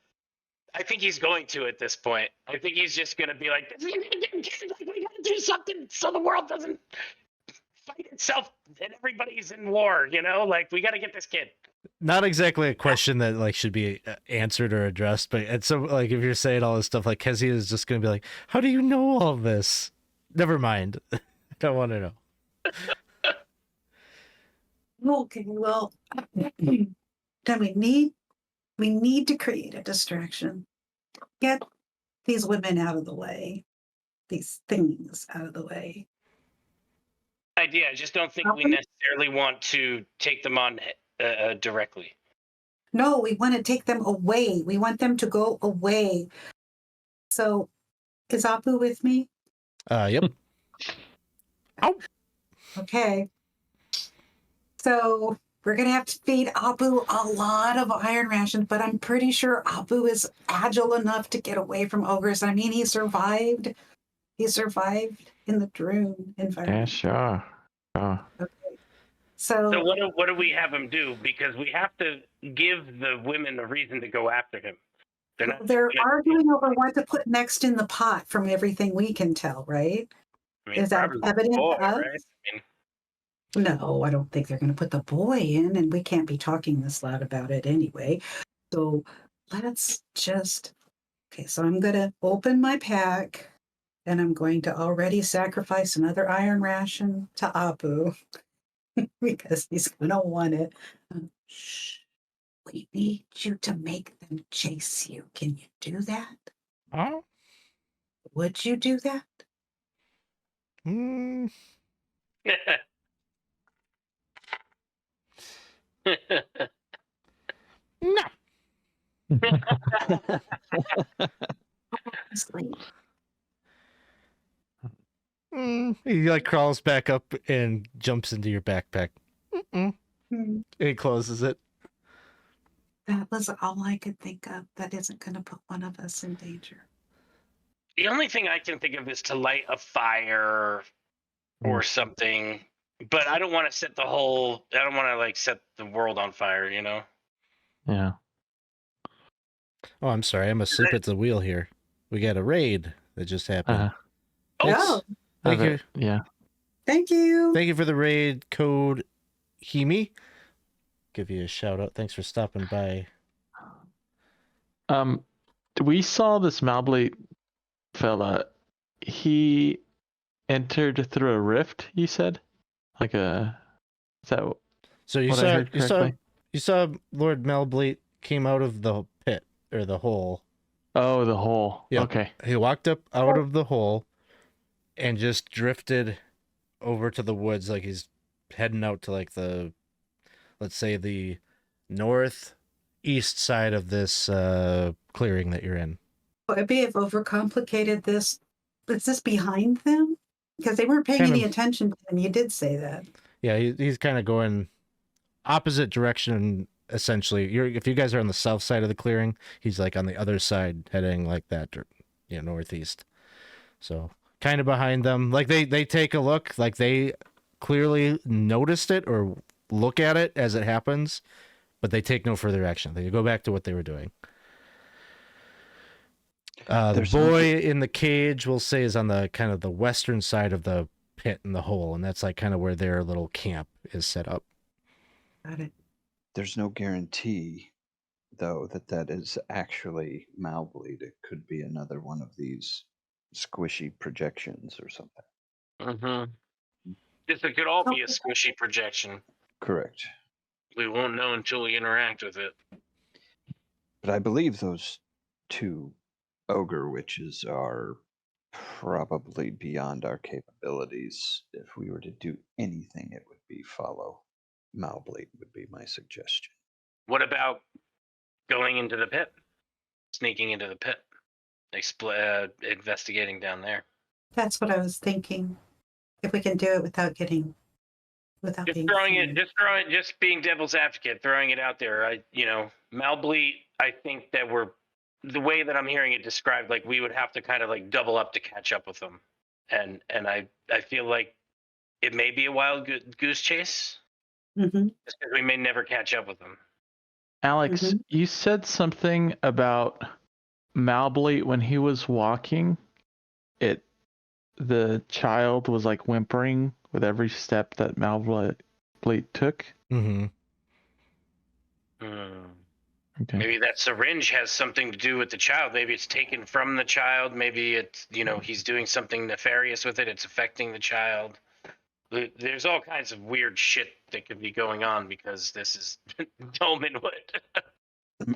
I think he's going to at this point. I think he's just going to be like, we got to do something so the world doesn't fight itself and everybody's in war, like we got to get this kid. Not exactly a question that like should be answered or addressed, but it's so like if you're saying all this stuff, like Kezia is just gonna be like, "How do you know all this?" Never mind. I don't want to know. okay, well, then we need to create a distraction. Get these women out of the way. These things out of the way. Idea. I just don't think we necessarily want to take them on directly. No, we want to take them away. We want them to go away. So, is Apu with me? Yep. Ow. Okay. So we're going to have to feed Apu a lot of iron rations, but I'm pretty sure Apu is agile enough to get away from ogres. I mean, he survived. He survived in the Droon environment. Yeah, sure. Oh. Okay. So what do we have him do? Because we have to give the women a reason to go after him. they're arguing over what to put next in the pot from everything we can tell, right? I mean, Is that probably evident boy, to us? right? I mean, No, I don't think they're going to put the boy in, and we can't be talking this loud about it anyway. So let's just. Okay, so I'm going to open my pack, and I'm going to already sacrifice another iron ration to Apu because he's going to want it. Shh. We need you to make them chase you. Can you do that? Oh. Would you do that? Mm, no. Honestly. He like crawls back up and jumps into your backpack. Mm-mm. Hmm. And he closes it. That was all I could think of. That isn't going to put one of us in danger. The only thing I can think of is to light a fire or something. But I don't want to set the whole. I don't want to like set the world on fire. You know. Yeah. Oh, I'm sorry. I'm asleep at the wheel here. We got a raid that just happened. Oh, Thank you. Yeah. thank you. Thank you for the raid code Hemi. Give you a shout out. Thanks for stopping by. We saw this Malbleat fella. He entered through a rift, you said? Like a... Is that So you what I saw heard correctly? you saw Lord Malbleat came out of the pit or the hole. Oh, the hole. Yep. Okay. He walked up out of the hole and just drifted over to the woods, like he's heading out to like the, let's say, the northeast side of this clearing that you're in. I may have overcomplicated this. Is this behind them? Because they weren't paying Kind any of. attention to him. You did say that. Yeah, he's kind of going opposite direction. Essentially, if you guys are on the south side of the clearing, he's like on the other side, heading like that, northeast. So kind of behind them. Like they take a look, like they clearly noticed it or look at it as it happens, but they take no further action. They go back to what they were doing. The boy in the cage, we'll say, is on the kind of the western side of the pit in the hole, and that's like kind of where their little camp is set up. Got it. There's no guarantee, though, that is actually Malbleat. It could be another one of these squishy projections or something. Mm-hmm. This could all be a squishy projection. Correct. We won't know until we interact with it. But I believe those two ogre witches are probably beyond our capabilities. If we were to do anything, it would be follow Malbleat would be my suggestion. What about going into the pit? Sneaking into the pit? Investigating down there. That's what I was thinking. If we can do it without being just being devil's advocate, throwing it out there. Malbleat, I think that the way that I'm hearing it described, like we would have to kind of like double up to catch up with them. And I feel like it may be a wild goose chase. Mm-hmm. Just because we may never catch up with them. Alex, you said something about Malbleat when he was walking. The child was like whimpering with every step that Malbleat took. Mm-hmm. Okay. Maybe that syringe has something to do with the child. Maybe it's taken from the child. Maybe it's, he's doing something nefarious with it. It's affecting the child. There's all kinds of weird shit that could be going on because this is Dolmenwood.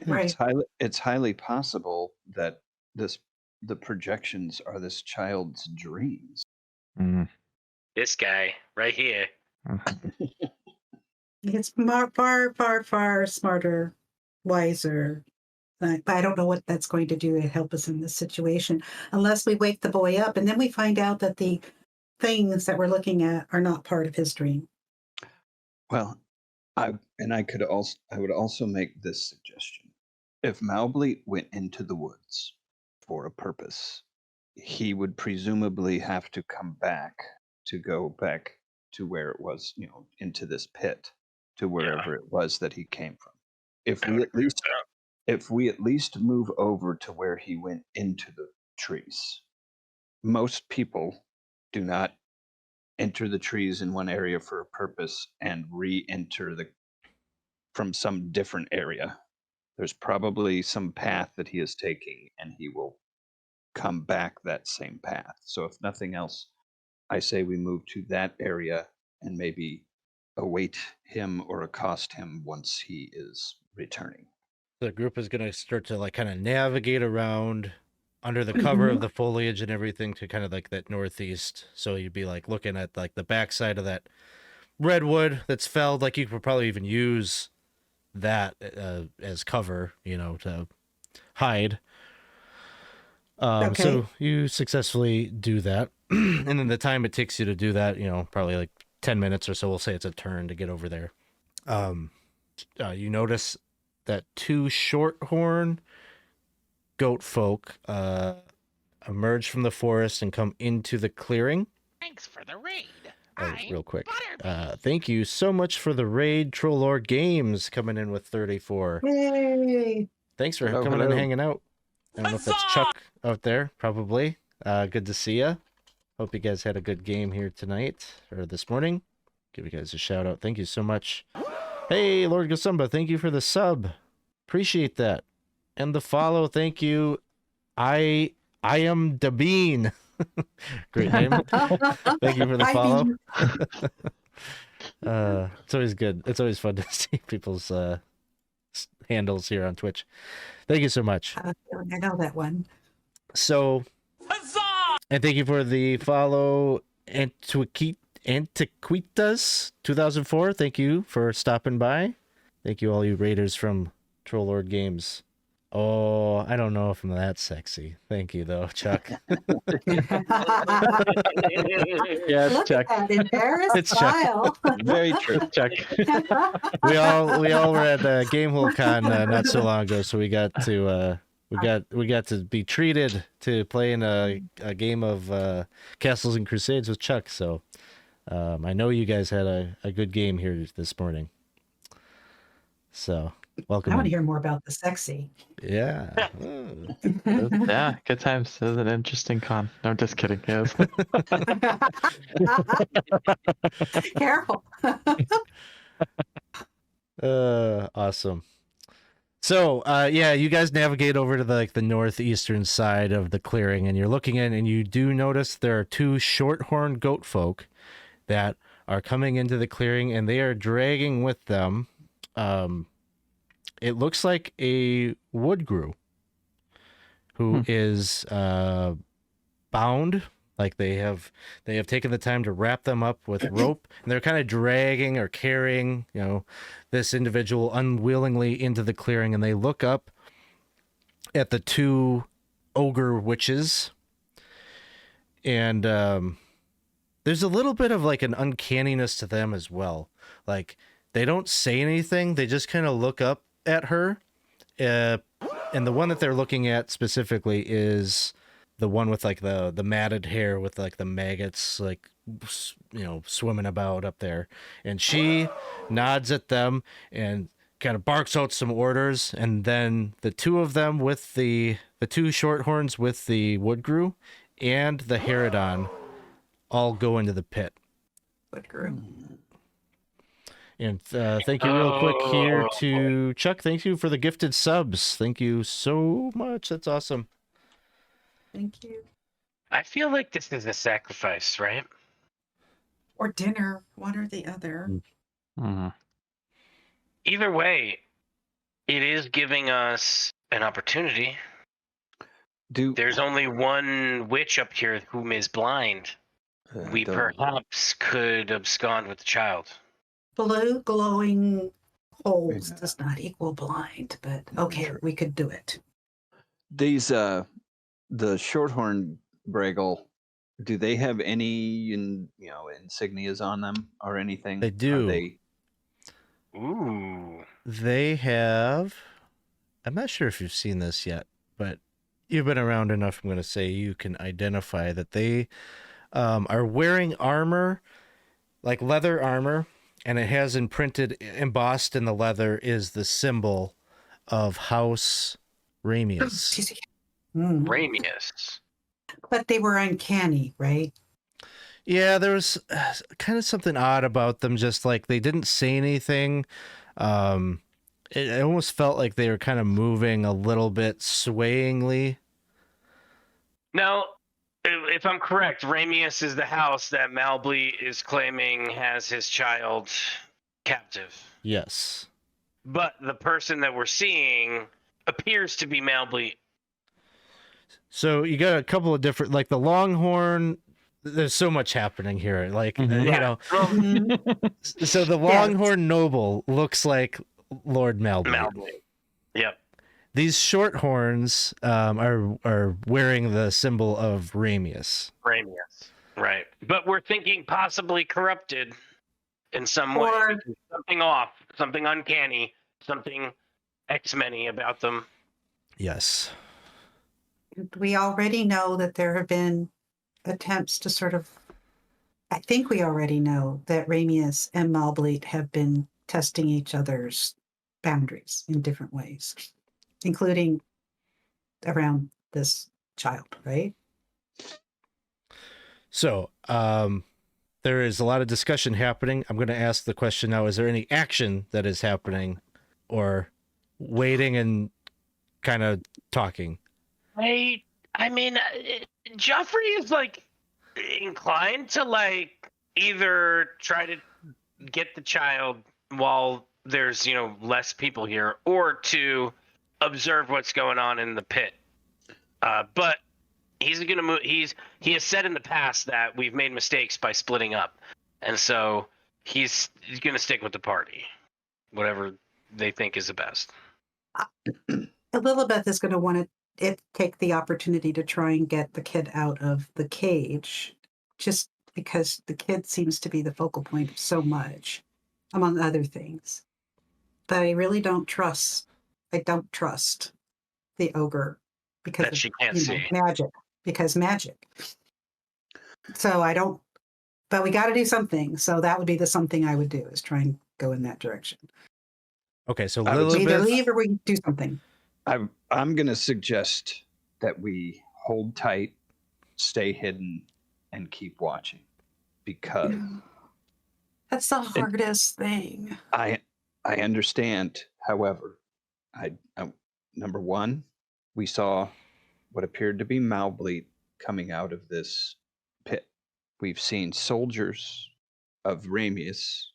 Right. It's highly possible that the projections are this child's dreams. This guy right here. It's far, far, far smarter, wiser. But I don't know what that's going to do to help us in this situation, unless we wake the boy up and then we find out that the things that we're looking at are not part of his dream. Well, I would also make this suggestion. If Malbleat went into the woods for a purpose, he would presumably have to come back to go back to where it was, into this pit, to wherever it was that he came from. If we at least move over to where he went into the trees, most people do not enter the trees in one area for a purpose and re-enter from some different area. There's probably some path that he is taking, and he will come back that same path. So if nothing else, I say we move to that area and maybe await him or accost him once he is returning. The group is going to start to like kind of navigate around under the cover of the foliage and everything to kind of like that northeast. So you'd be like looking at like the backside of that redwood that's felled. Like you could probably even use that as cover, you know, to hide. Okay. So you successfully do that. And then the time it takes you to do that, you know, probably like 10 minutes or so. We'll say it's a turn to get over there. You notice that 2 shorthorn goat folk emerge from the forest and come into the clearing. Thanks for the raid. Oh, real quick. Thank you so much for the raid, Troll Lord Games, coming in with 34. Yay! Thanks for Hello, coming in hello. and hanging out. I don't know if that's Chuck out there, probably. Good to see ya. Hope you guys had a good game here tonight, or this morning. Give you guys a shout out. Thank you so much. Hey, Lord Gasumba, thank you for the sub. Appreciate that. And the follow, thank you. I am Dabine. Great name. Thank you for the follow. It's always good. It's always fun to see people's handles here on Twitch. Thank you so much. I know that one. So, and thank you for the follow, Antiquitas 2004. Thank you for stopping by. Thank you, all you raiders from Troll Lord Games. Oh, I don't know if I'm that sexy. Thank you, though, Chuck. Yeah, Look Chuck. at that embarrassed It's Chuck. smile. Very true. Chuck. we all were at Gamehole Con not so long ago, so we got to be treated to play in a game of Castles and Crusades with Chuck. So I know you guys had a good game here this morning. So welcome. I want to in. hear more about the sexy. Yeah. Yeah, good times. It was an interesting con. No, I'm just kidding. Yes. Careful. Awesome. So, yeah, you guys navigate over to the northeastern side of the clearing, and you're looking in, and you do notice there are 2 shorthorn goat folk that are coming into the clearing, and they are dragging with them. It looks like a woodgrew who is bound. Like they have taken the time to wrap them up with rope, and they're kind of dragging or carrying, you know, this individual unwillingly into the clearing. And they look up at the 2 ogre witches, and there's a little bit of like an uncanniness to them as well. Like they don't say anything; they just kind of look up at her. And the one that they're looking at specifically is the one with like the matted hair with like the maggots, like, you know, swimming about up there. And she nods at them and kind of barks out some orders. And then the 2 of them with the 2 shorthorns with the woodgrew and the Herodon all go into the pit. Woodgrew. And thank you real quick here to Chuck. Thank you for the gifted subs. Thank you so much. That's awesome. Thank you. I feel like this is a sacrifice, right? Or dinner, one or the other. Mm-hmm. Either way, it is giving us an opportunity. There's only one witch up here whom is blind. We perhaps could abscond with the child. Blue glowing holes does not equal blind, but okay, we could do it. These the shorthorn breggle, do they have any insignias on them or anything? They do. Ooh. They have. I'm not sure if you've seen this yet, but you've been around enough. I'm going to say you can identify that they are wearing armor, like leather armor, and it has embossed in the leather is the symbol of House Ramius. Ramius. But they were uncanny, right? Yeah, there was kind of something odd about them. Just like they didn't say anything. It almost felt like they were kind of moving a little bit swayingly. Now, if I'm correct, Ramius is the house that Malbleat is claiming has his child captive. Yes. But the person that we're seeing appears to be Malbleat. So you got a couple of different, like the Longhorn. There's so much happening here. Like, you know, so the Longhorn noble looks like Lord Malbleat. Yep. These short horns are wearing the symbol of Ramius. Right. But we're thinking possibly corrupted in some way. Or- Something off, something uncanny, something X-Men-y about them. Yes. We already know that there have been attempts to sort of, I think we already know that Ramius and Malbleat have been testing each other's boundaries in different ways, including around this child, right? So, there is a lot of discussion happening. I'm going to ask the question now. Is there any action that is happening or waiting and kind of talking? I mean, Geoffrey is like inclined to like either try to get the child while there's, you know, less people here, or to observe what's going on in the pit. But he's gonna move. He has said in the past that we've made mistakes by splitting up, and so he's gonna stick with the party, whatever they think is the best. Lillibeth is going to want to take the opportunity to try and get the kid out of the cage, just because the kid seems to be the focal point of so much, among other things. But I really don't trust. I don't trust the ogre because That of, she can't you know, see. magic. Because magic. So I don't. But we got to do something. So that would be the something I would do, is try and go in that direction. Okay, so I would We either Lillibeth. leave or we do something. I'm going to suggest that we hold tight, stay hidden, and keep watching, because That's the hardest thing. I understand. However, I number one, we saw what appeared to be Malbleat coming out of this pit. We've seen soldiers of Ramius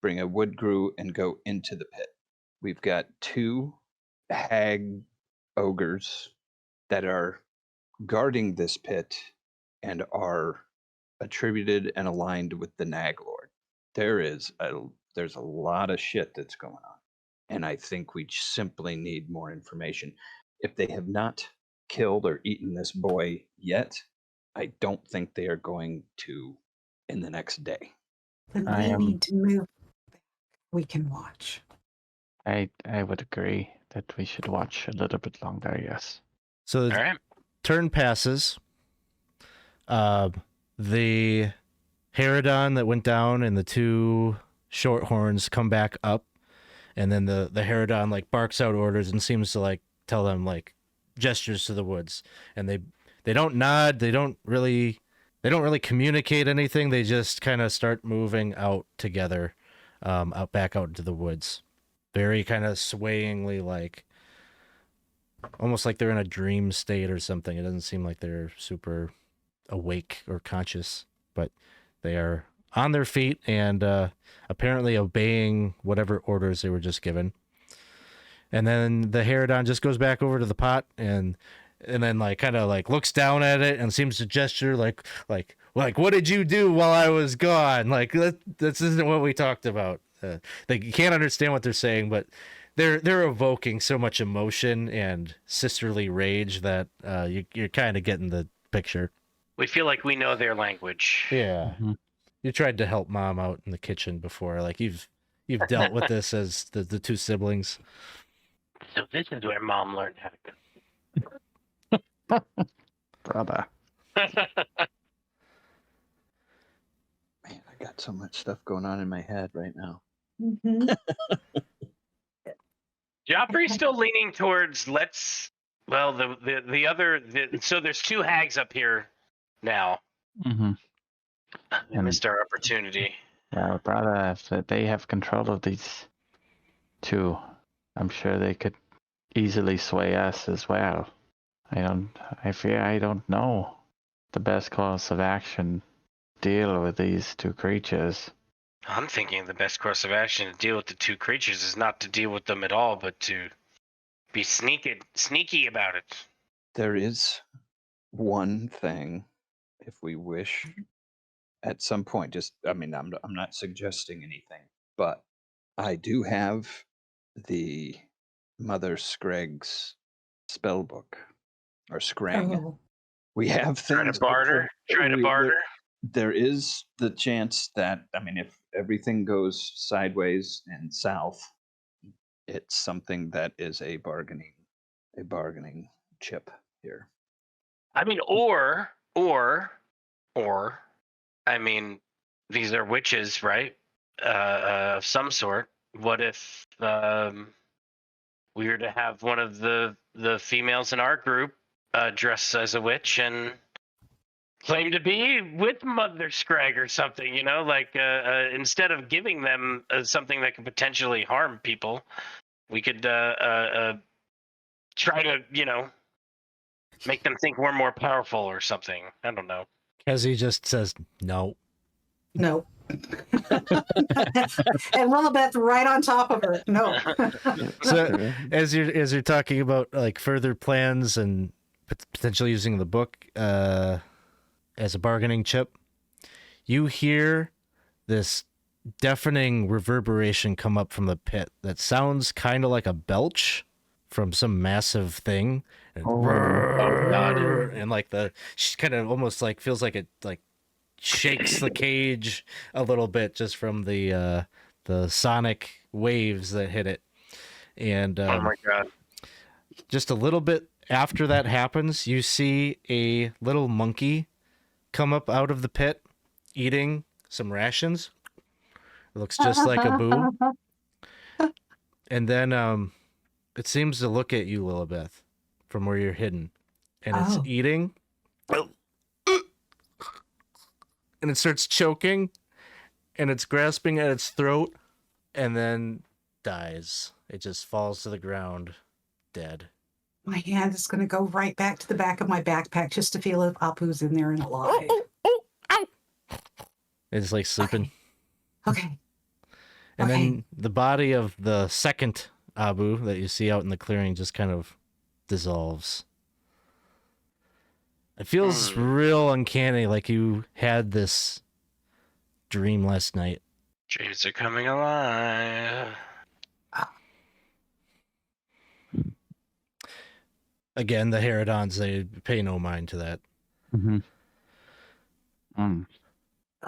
bring a wood grue and go into the pit. We've got two hag ogres that are guarding this pit and are attributed and aligned with the Nag Lord. There's a lot of shit that's going on, and I think we simply need more information. If they have not killed or eaten this boy yet, I don't think they are going to in the next day. Then I we am- need to move back. We can watch. I would agree that we should watch a little bit longer, yes. So All the right. turn passes. The Herodon that went down and the two short horns come back up, and then the Herodon like barks out orders and seems to like tell them like gestures to the woods, and they don't nod, they don't really communicate anything. They just kind of start moving out together, back out into the woods, very kind of swayingly, like almost like they're in a dream state or something. It doesn't seem like they're super awake or conscious, but they are on their feet and apparently obeying whatever orders they were just given. And then the Herodon just goes back over to the pot and then like kind of like looks down at it and seems to gesture like what did you do while I was gone? Like this isn't what we talked about. They can't understand what they're saying, but they're evoking so much emotion and sisterly rage that you're kind of getting the picture. We feel like we know their language. Yeah. Mhm. You tried to help mom out in the kitchen before. Like you've dealt with this as the two siblings. So this is where Mom learned how to cook. Brother. Man, I got so much stuff going on in my head right now. Mm-hmm. Joffrey's still leaning towards so there's two hags up here now. Mm-hmm. We missed our opportunity. Well, brother, if they have control of these two, I'm sure they could easily sway us as well. I fear I don't know the best course of action to deal with these two creatures. I'm thinking the best course of action to deal with the two creatures is not to deal with them at all, but to be sneaky about it. There is one thing, if we wish, at some point. I'm not suggesting anything, but I do have the Mother Screg's spell book, or Scrag. Oh, We have Try things. to barter. There is the chance that, if everything goes sideways and south, it's something that is a bargaining chip here. I mean, I mean, these are witches, right? Of some sort. What if we were to have one of the females in our group dress as a witch and claim to be with Mother Scrag or something? You know, like instead of giving them something that could potentially harm people, we could try to, make them think we're more powerful or something. I don't know. Kezzy just says no. no. And Lillibeth right on top of her. No. So as you're talking about like further plans and potentially using the book as a bargaining chip, you hear this deafening reverberation come up from the pit that sounds kind of like a belch from some massive thing. And, and like she kind of almost like feels like it like shakes the cage a little bit just from the sonic waves that hit it. And Oh my god. just a little bit after that happens, you see a little monkey come up out of the pit eating some rations. It looks just like a boo. And then it seems to look at you, Lillibeth, from where you're hidden. And it's eating. And it starts choking. And it's grasping at its throat. And then dies. It just falls to the ground, dead. My hand is going to go right back to the back of my backpack just to feel if Apu's in there and alive. It's like sleeping. Okay. And then the body of the second Abu that you see out in the clearing just kind of dissolves. It feels real uncanny, like you had this dream last night. Dreams are coming alive. Again, the Herodons, they pay no mind to that.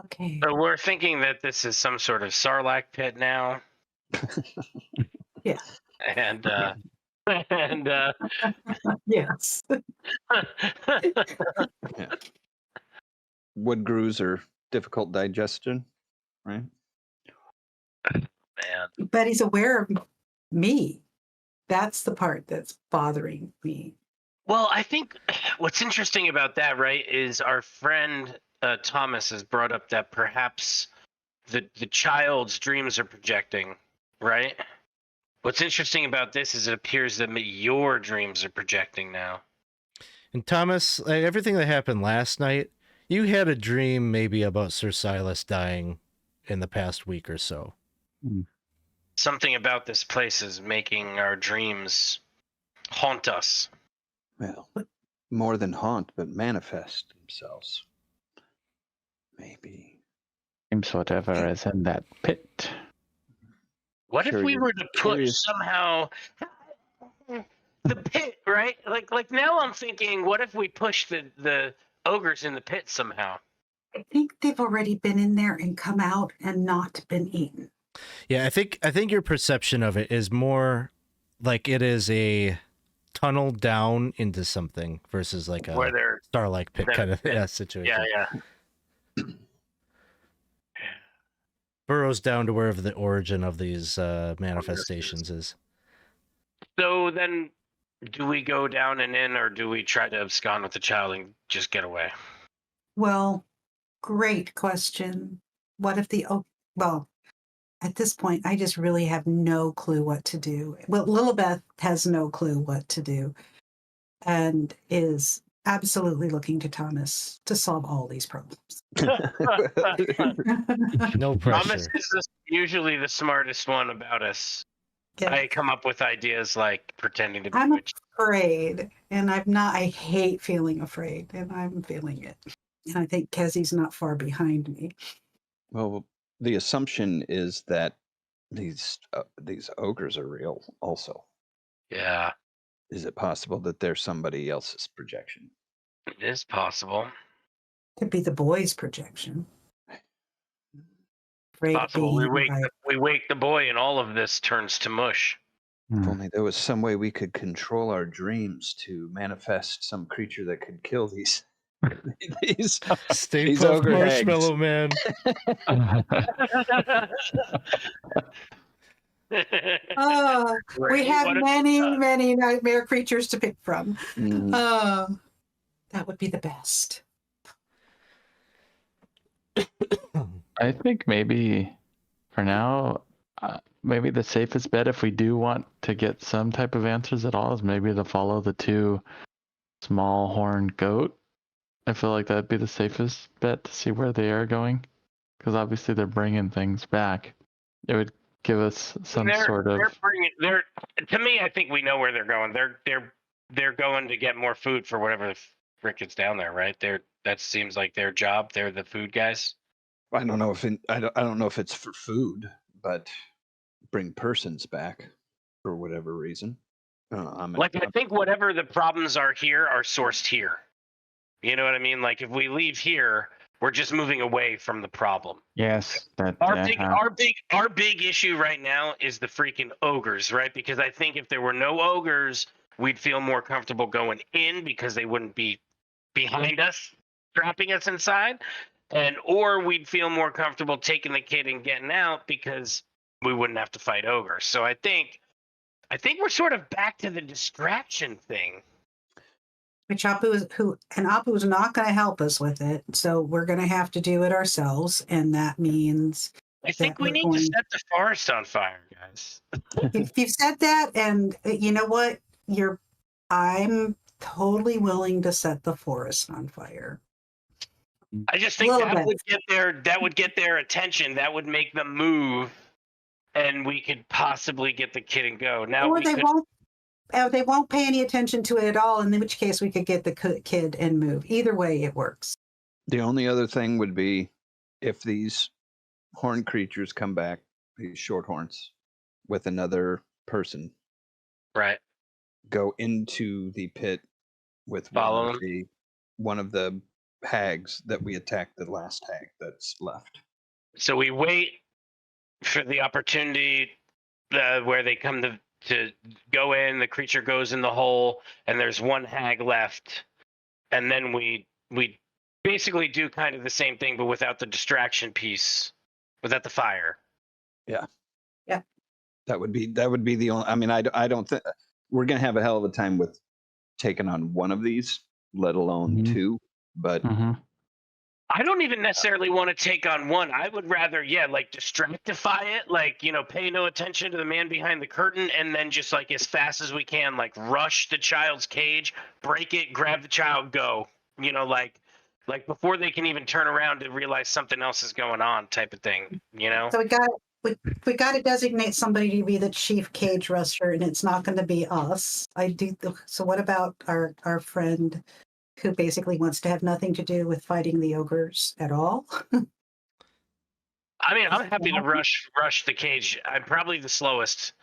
Okay. So we're thinking that this is some sort of Sarlacc pit now. Yeah. And Yes. Yeah. Wood grews are difficult digestion, right? man. But he's aware of me. That's the part that's bothering me. Well, I think what's interesting about that, right, is our friend Thomas has brought up that perhaps the child's dreams are projecting, right? What's interesting about this is it appears that your dreams are projecting now. And Thomas, everything that happened last night, you had a dream maybe about Sir Silas dying in the past week or so. Something about this place is making our dreams haunt us. Well, more than haunt, but manifest themselves. Maybe. Seems whatever is in that pit. What if Sure, we you're were to push curious. somehow the pit, right? Like now I'm thinking, what if we push the ogres in the pit somehow? I think they've already been in there and come out and not been eaten. Yeah, I think your perception of it is more like it is a tunnel down into something versus like a Where they're Starlight pit kind of situation. yeah. Burrows down to wherever the origin of these manifestations is. So then, do we go down and in, or do we try to abscond with the child and just get away? Well, great question. What if well, at this point, I just really have no clue what to do. Well, Lillibeth has no clue what to do and is absolutely looking to Thomas to solve all these problems. No Thomas pressure. is usually the smartest one about us. Yeah. I come up with ideas like pretending to be I'm witch. afraid, and I'm not. I hate feeling afraid, and I'm feeling it. And I think Kezi's not far behind me. Well, the assumption is that these ogres are real also. Yeah, Is it possible that they're somebody else's projection? it is possible. Could be the boy's projection. Afraid of Possible. being eaten by We wake the boy, and all of this turns to mush. If only there was some way we could control our dreams to manifest some creature that could kill these these Stay These puft ogre hags. marshmallow man. Oh, we Right, have what if- many nightmare creatures to pick from. Mm, That would be the best. I think maybe for now, maybe the safest bet if we do want to get some type of answers at all is maybe to follow the two small horned goat. I feel like that'd be the safest bet to see where they are going, because obviously they're bringing things back. It would give us some sort of. To me, I think we know where they're going. They're going to get more food for whatever the frick is down there, right? That seems like their job. They're the food guys. I don't know if I don't know if it's for food, but bring persons back for whatever reason. I think whatever the problems are here are sourced here. You know what I mean? Like if we leave here, we're just moving away from the problem. Yes, that. Our big issue right now is the freaking ogres, right? Because I think if there were no ogres, we'd feel more comfortable going in because they wouldn't be behind us, trapping us inside, or we'd feel more comfortable taking the kid and getting out because we wouldn't have to fight ogres. So I think we're sort of back to the distraction thing. Which Apu is not going to help us with it, so we're going to have to do it ourselves, and that means I think we need to set the forest on fire, guys. if you've said that, and you know what, I'm totally willing to set the forest on fire. I just think that would get their attention. That would make them move, and we could possibly get the kid and go. Now Or they won't pay any attention to it at all, in which case we could get the kid and move. Either way, it works. The only other thing would be if these horned creatures come back, these short horns, with another person. Right. Go into the pit with one of the hags that we attacked the last hag that's left. So we wait for the opportunity where they come to go in, the creature goes in the hole, and there's one hag left. And then we basically do kind of the same thing, but without the distraction piece, without the fire. Yeah. Yeah. That would be the only, I mean, I don't think we're going to have a hell of a time with taking on one of these, let alone two, but I don't even necessarily want to take on one. I would rather, distractify it, pay no attention to the man behind the curtain, and then just as fast as we can, rush the child's cage, break it, grab the child, go. Before they can even turn around to realize something else is going on, type of thing. So we got to designate somebody to be the chief cage rusher, and it's not going to be us. So what about our friend who basically wants to have nothing to do with fighting the ogres at all? I mean, I'm happy to rush the cage. I'm probably the slowest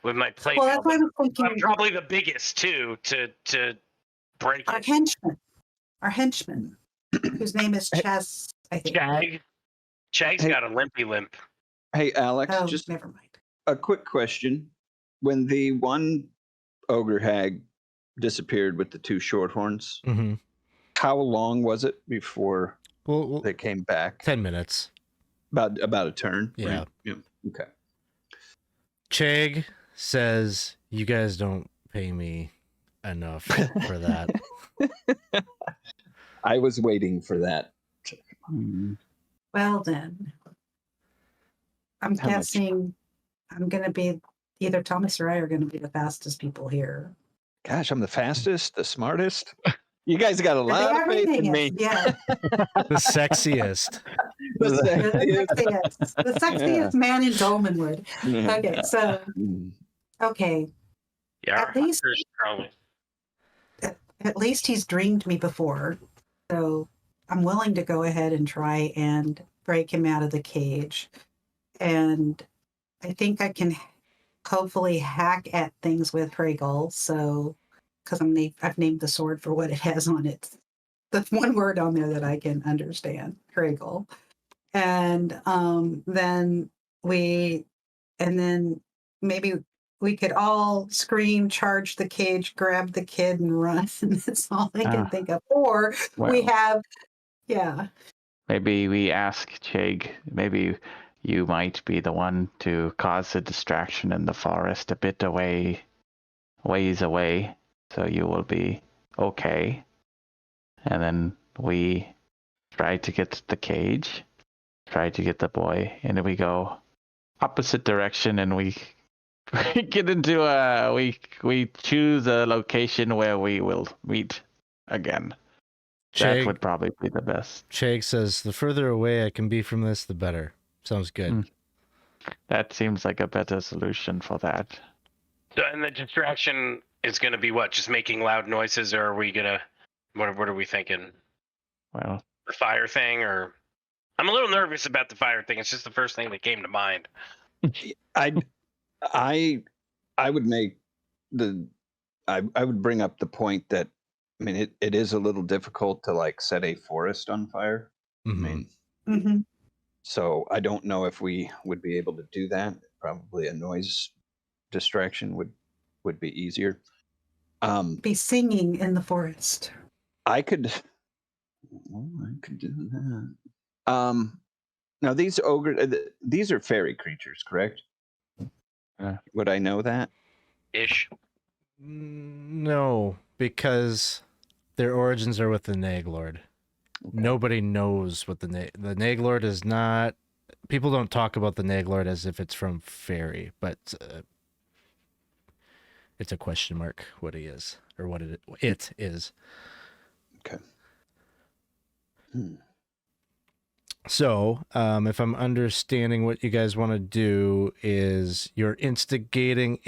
with my plate. Well, that's why I'm thinking. I'm probably the biggest too to break our it. henchman, whose name is Chaz, I think. Chag's got a limpy limp. Hey, Alex, Oh, just never mind. a quick question. When the one ogre hag disappeared with the two short horns, how long was it before they came back? 10 minutes. About a turn? Yeah. Right? Yeah. Okay. Chag says, "You guys don't pay me enough for that." I was waiting for that. Well then, I'm How much? guessing I'm gonna be either Thomas or I are gonna be the fastest people here. Gosh, I'm the fastest, the smartest. You guys got a The lot of faith in everything me. is, yeah. The sexiest. You're the sexiest man in Dolmenwood. Okay, so okay. Yeah, At least- Harper's probably. At least he's dreamed me before. So I'm willing to go ahead and try and break him out of the cage. And I think I can hopefully hack at things with breggle. So, because I've named the sword for what it has on it. That's one word on there that I can understand, breggle. And then maybe we could all scream, charge the cage, grab the kid, and run. That's all I can think of. Or we have, yeah. Maybe we ask Chig. Maybe you might be the one to cause a distraction in the forest a bit ways away, so you will be okay. And then we try to get the cage, try to get the boy, and then we go opposite direction, and we get into we choose a location where we will meet again. That Chag, would probably be the best. Chag says, the further away I can be from this, the better. Sounds good. That seems like a better solution for that. So, and the distraction is going to be what? Just making loud noises, or are we gonna? What are we thinking? Well, The fire thing, or? I'm a little nervous about the fire thing. It's just the first thing that came to mind. I would make I would bring up the point that I mean it is a little difficult to like set a forest on fire. Mhm. I mean, Mm-hmm. so I don't know if we would be able to do that. Probably a noise distraction would be easier. Be singing in the forest. I could do that. Now these these are fairy creatures, correct? Would I know that? Ish. No, because their origins are with the Naglord. Okay. Nobody knows what the Naglord is not. People don't talk about the Naglord as if it's from fairy, but it's a question mark what he is or what it is. Okay. So, if I'm understanding what you guys want to do is you're instigating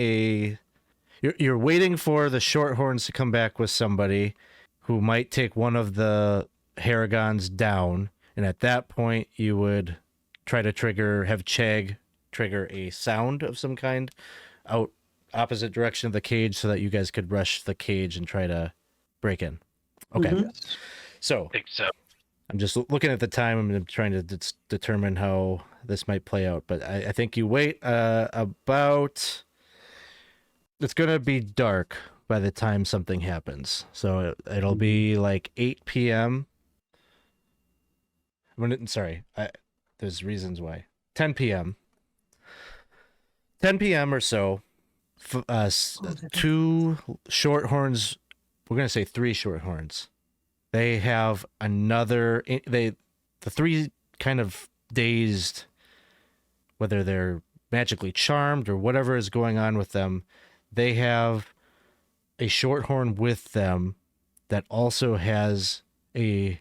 you're waiting for the Shorthorns to come back with somebody who might take one of the Haragons down, and at that point you would try to have Chag trigger a sound of some kind out opposite direction of the cage so that you guys could rush the cage and try to break in. Okay. Mhm. So I think so. I'm just looking at the time. I'm trying to determine how this might play out. But I think you wait about... It's going to be dark by the time something happens. So it'll be like 8 p.m. There's reasons why. 10 p.m. 10 p.m. or so. Two Shorthorns... We're going to say 3 Shorthorns. They have the 3 kind of dazed, whether they're magically charmed or whatever is going on with them. They have a Shorthorn with them that also has a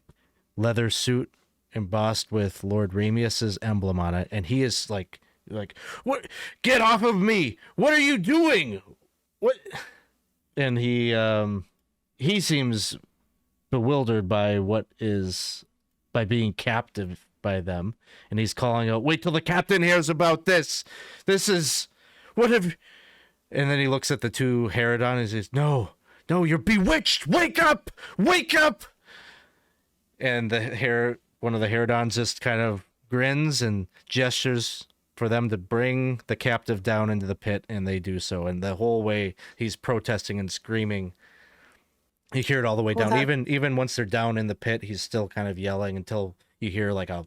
leather suit embossed with Lord Ramius's emblem on it. And he is like, what? Get off of me. What are you doing? What? And he seems bewildered by by being captive by them, and he's calling out, wait till the captain hears about this. This is and then he looks at the 2 Herodon and says, no, you're bewitched. Wake up. And one of the Herodons just kind of grins and gestures for them to bring the captive down into the pit, and they do so. And the whole way he's protesting and screaming. You hear it all the way down. Even once they're down in the pit, he's still kind of yelling until you hear like a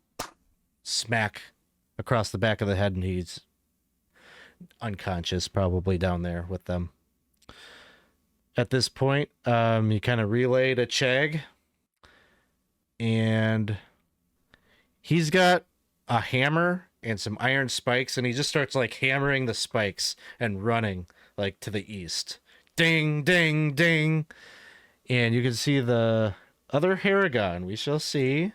smack across the back of the head, and he's unconscious, probably down there with them. At this point, you kind of relay to Chag, and He's got a hammer and some iron spikes, and he just starts like hammering the spikes and running like to the east. Ding, ding, ding. And you can see the other Haragon. We shall see.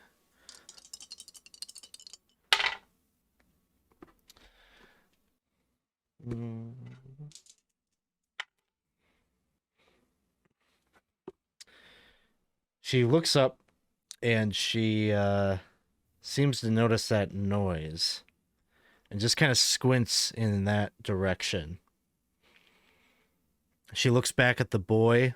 She looks up and she seems to notice that noise and just kind of squints in that direction. She looks back at the boy.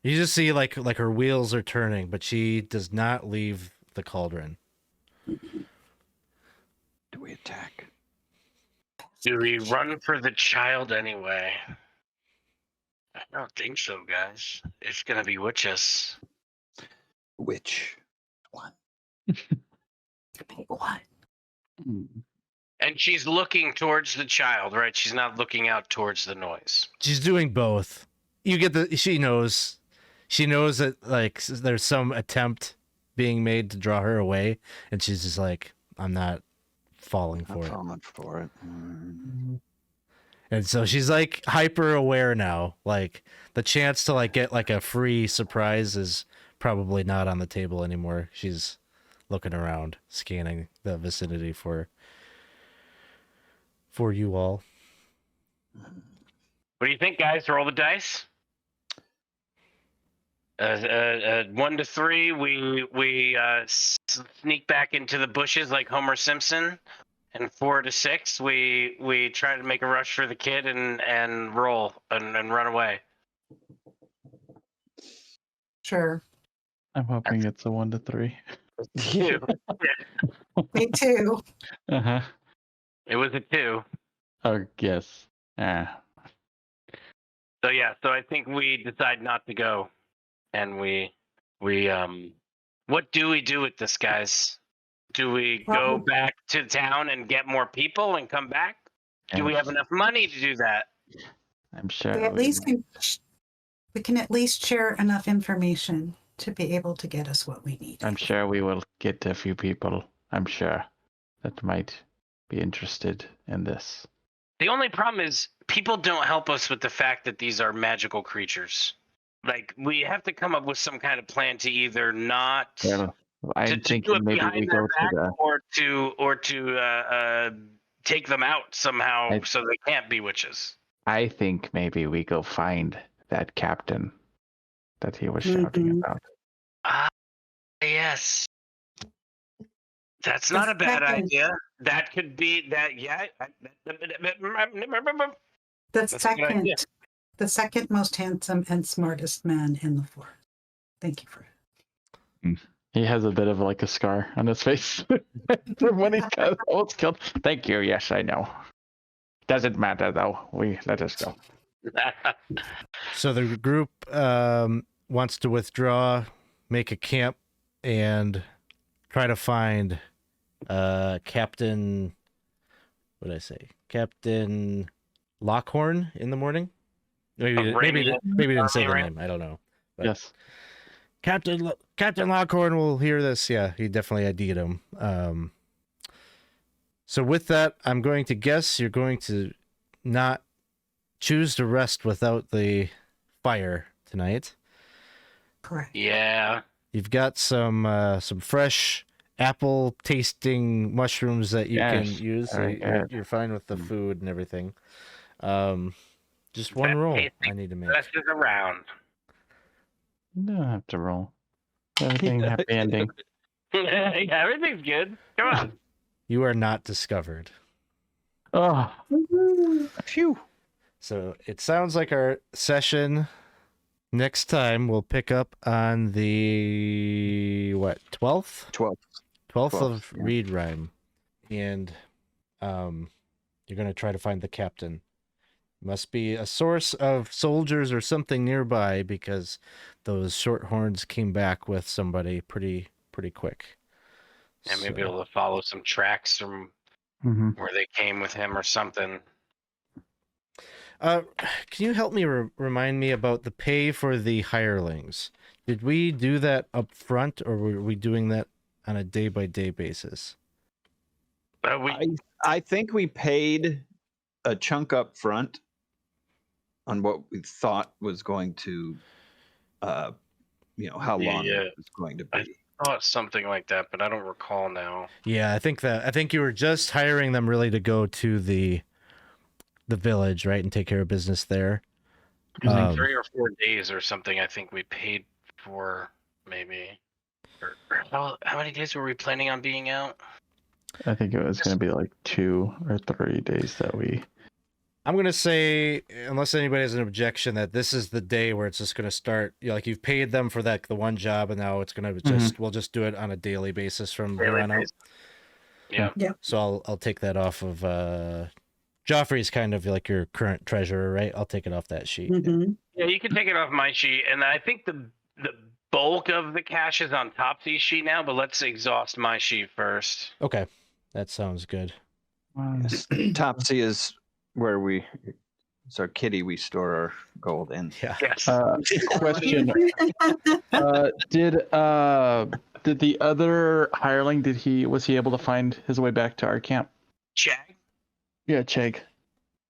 You just see like her wheels are turning, but she does not leave the cauldron. Do we attack? Do we run for the child anyway? I don't think so, guys. It's gonna be witches. Which one? Pick one. And she's looking towards the child, right? She's not looking out towards the noise. She's doing both. You get she knows that like there's some attempt being made to draw her away, and she's just like, I'm not falling for it. Falling for it. And so she's like hyper aware now. Like the chance to like get like a free surprise is probably not on the table anymore. She's looking around, scanning the vicinity for you all. What do you think, guys? Roll the dice. 1 to 3, we sneak back into the bushes like Homer Simpson, and 4 to 6, we try to make a rush for the kid and roll and run away. Sure. I'm hoping it's a 1 to 3. Two. Me too. Uh-huh. It was a 2. Oh, yes. Ah. So yeah, so I think we decide not to go, and we what do we do with this, guys? Do we go back to town and get more people and come back? Do we have enough money to do that? I'm sure. We can at least share enough information to be able to get us what we need. I'm sure we will get a few people, I'm sure, that might be interested in this. The only problem is people don't help us with the fact that these are magical creatures. Like, we have to come up with some kind of plan to either not Well, I'm to thinking do it maybe behind we their go back, to or to take them out somehow so they can't be witches. I think maybe we go find that captain that he was shouting about. Yes. That's not a bad idea. That could be that. Yeah. The second most handsome and smartest man in the forest. Thank you for it. He has a bit of like a scar on his face from when he got almost killed. Thank you. Yes, I know. Doesn't matter though. Let us go. So the group wants to withdraw, make a camp, and try to find Captain. What did I say? Captain Lockhorn in the morning. Maybe didn't say the name. I don't know. But Yes. Captain Lockhorn will hear this. Yeah, he definitely ID'd him. So with that, I'm going to guess you're going to not choose to rest without the fire tonight. Correct. Yeah. You've got some fresh apple tasting mushrooms that you can use. So you're fine with the food and everything. Just one roll I need to make. Rest is around. You don't have to roll. Everything happy ending. Yeah, everything's good. Come on. You are not discovered. Oh, Phew. So it sounds like our session next time will pick up on the 12th? 12th of yeah. Reed Rhyme. And you're going to try to find the captain. Must be a source of soldiers or something nearby, because those shorthorns came back with somebody pretty quick. Yeah, maybe able to follow some tracks from where they came with him or something. Can you help me remind me about the pay for the hirelings? Did we do that up front, or were we doing that on a day-by-day basis? I think we paid a chunk up front on what we thought was going to, how long it was going to be. I thought something like that, but I don't recall now. Yeah, I think you were just hiring them really to go to the village, right, and take care of business there. It was like 3 or 4 days or something. I think we paid for maybe. How many days were we planning on being out? I think it was going to be like 2 or 3 days that we. I'm going to say, unless anybody has an objection, that this is the day where it's just going to start. Like you've paid them for the one job, and now it's going to just we'll just do it on a daily basis from here on out. Yeah. So I'll take that off of. Geoffrey's kind of like your current treasurer, right? I'll take it off that sheet. Mm-hmm. Yeah, you can take it off my sheet, and I think the bulk of the cash is on Topsy's sheet now. But let's exhaust my sheet first. Okay, that sounds good. Yes. Topsy is where it's our kitty we store our gold in. Yeah. Yes. Question: Did the other hireling was he able to find his way back to our camp? Chag? Yeah, Chag.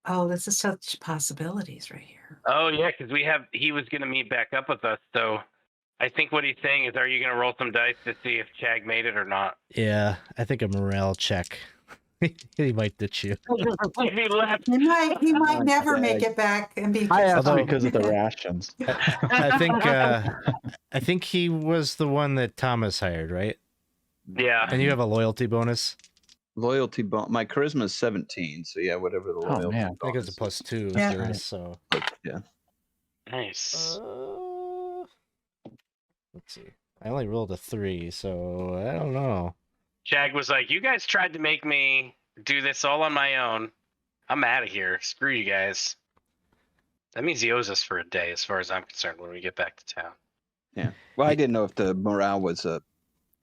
Oh, this is such possibilities right here. Oh yeah, because he was going to meet back up with us. So I think what he's saying is, are you going to roll some dice to see if Chag made it or not? Yeah, I think a morale check. He might ditch you. He left. He might never make it back and be. I asked Although- because of the rations. I think he was the one that Thomas hired, right? Yeah. And you have a loyalty bonus. Loyalty bonus. My charisma is 17, so yeah, whatever the loyalty man. I think it's a bonus +2. Yeah. There is, so. Yeah. Nice. Let's see. I only rolled a 3, so I don't know. Chag was like, "You guys tried to make me do this all on my own. I'm out of here. Screw you guys." That means he owes us for a day, as far as I'm concerned, when we get back to town. Yeah. Well, I didn't know if the morale was a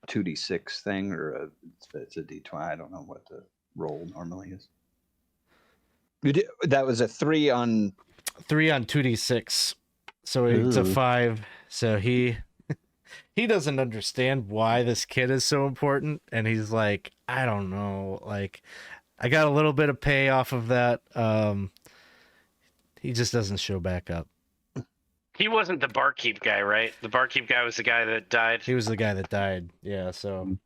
2d6 thing or it's a d20. I don't know what the roll normally is. That was a 3 on 2d6, so it's a Ooh. 5. So he doesn't understand why this kid is so important, and he's like, I don't know, like I got a little bit of pay off of that. He just doesn't show back up. He wasn't the barkeep guy, right? The barkeep guy was the guy that died. He was the guy that died. Yeah, so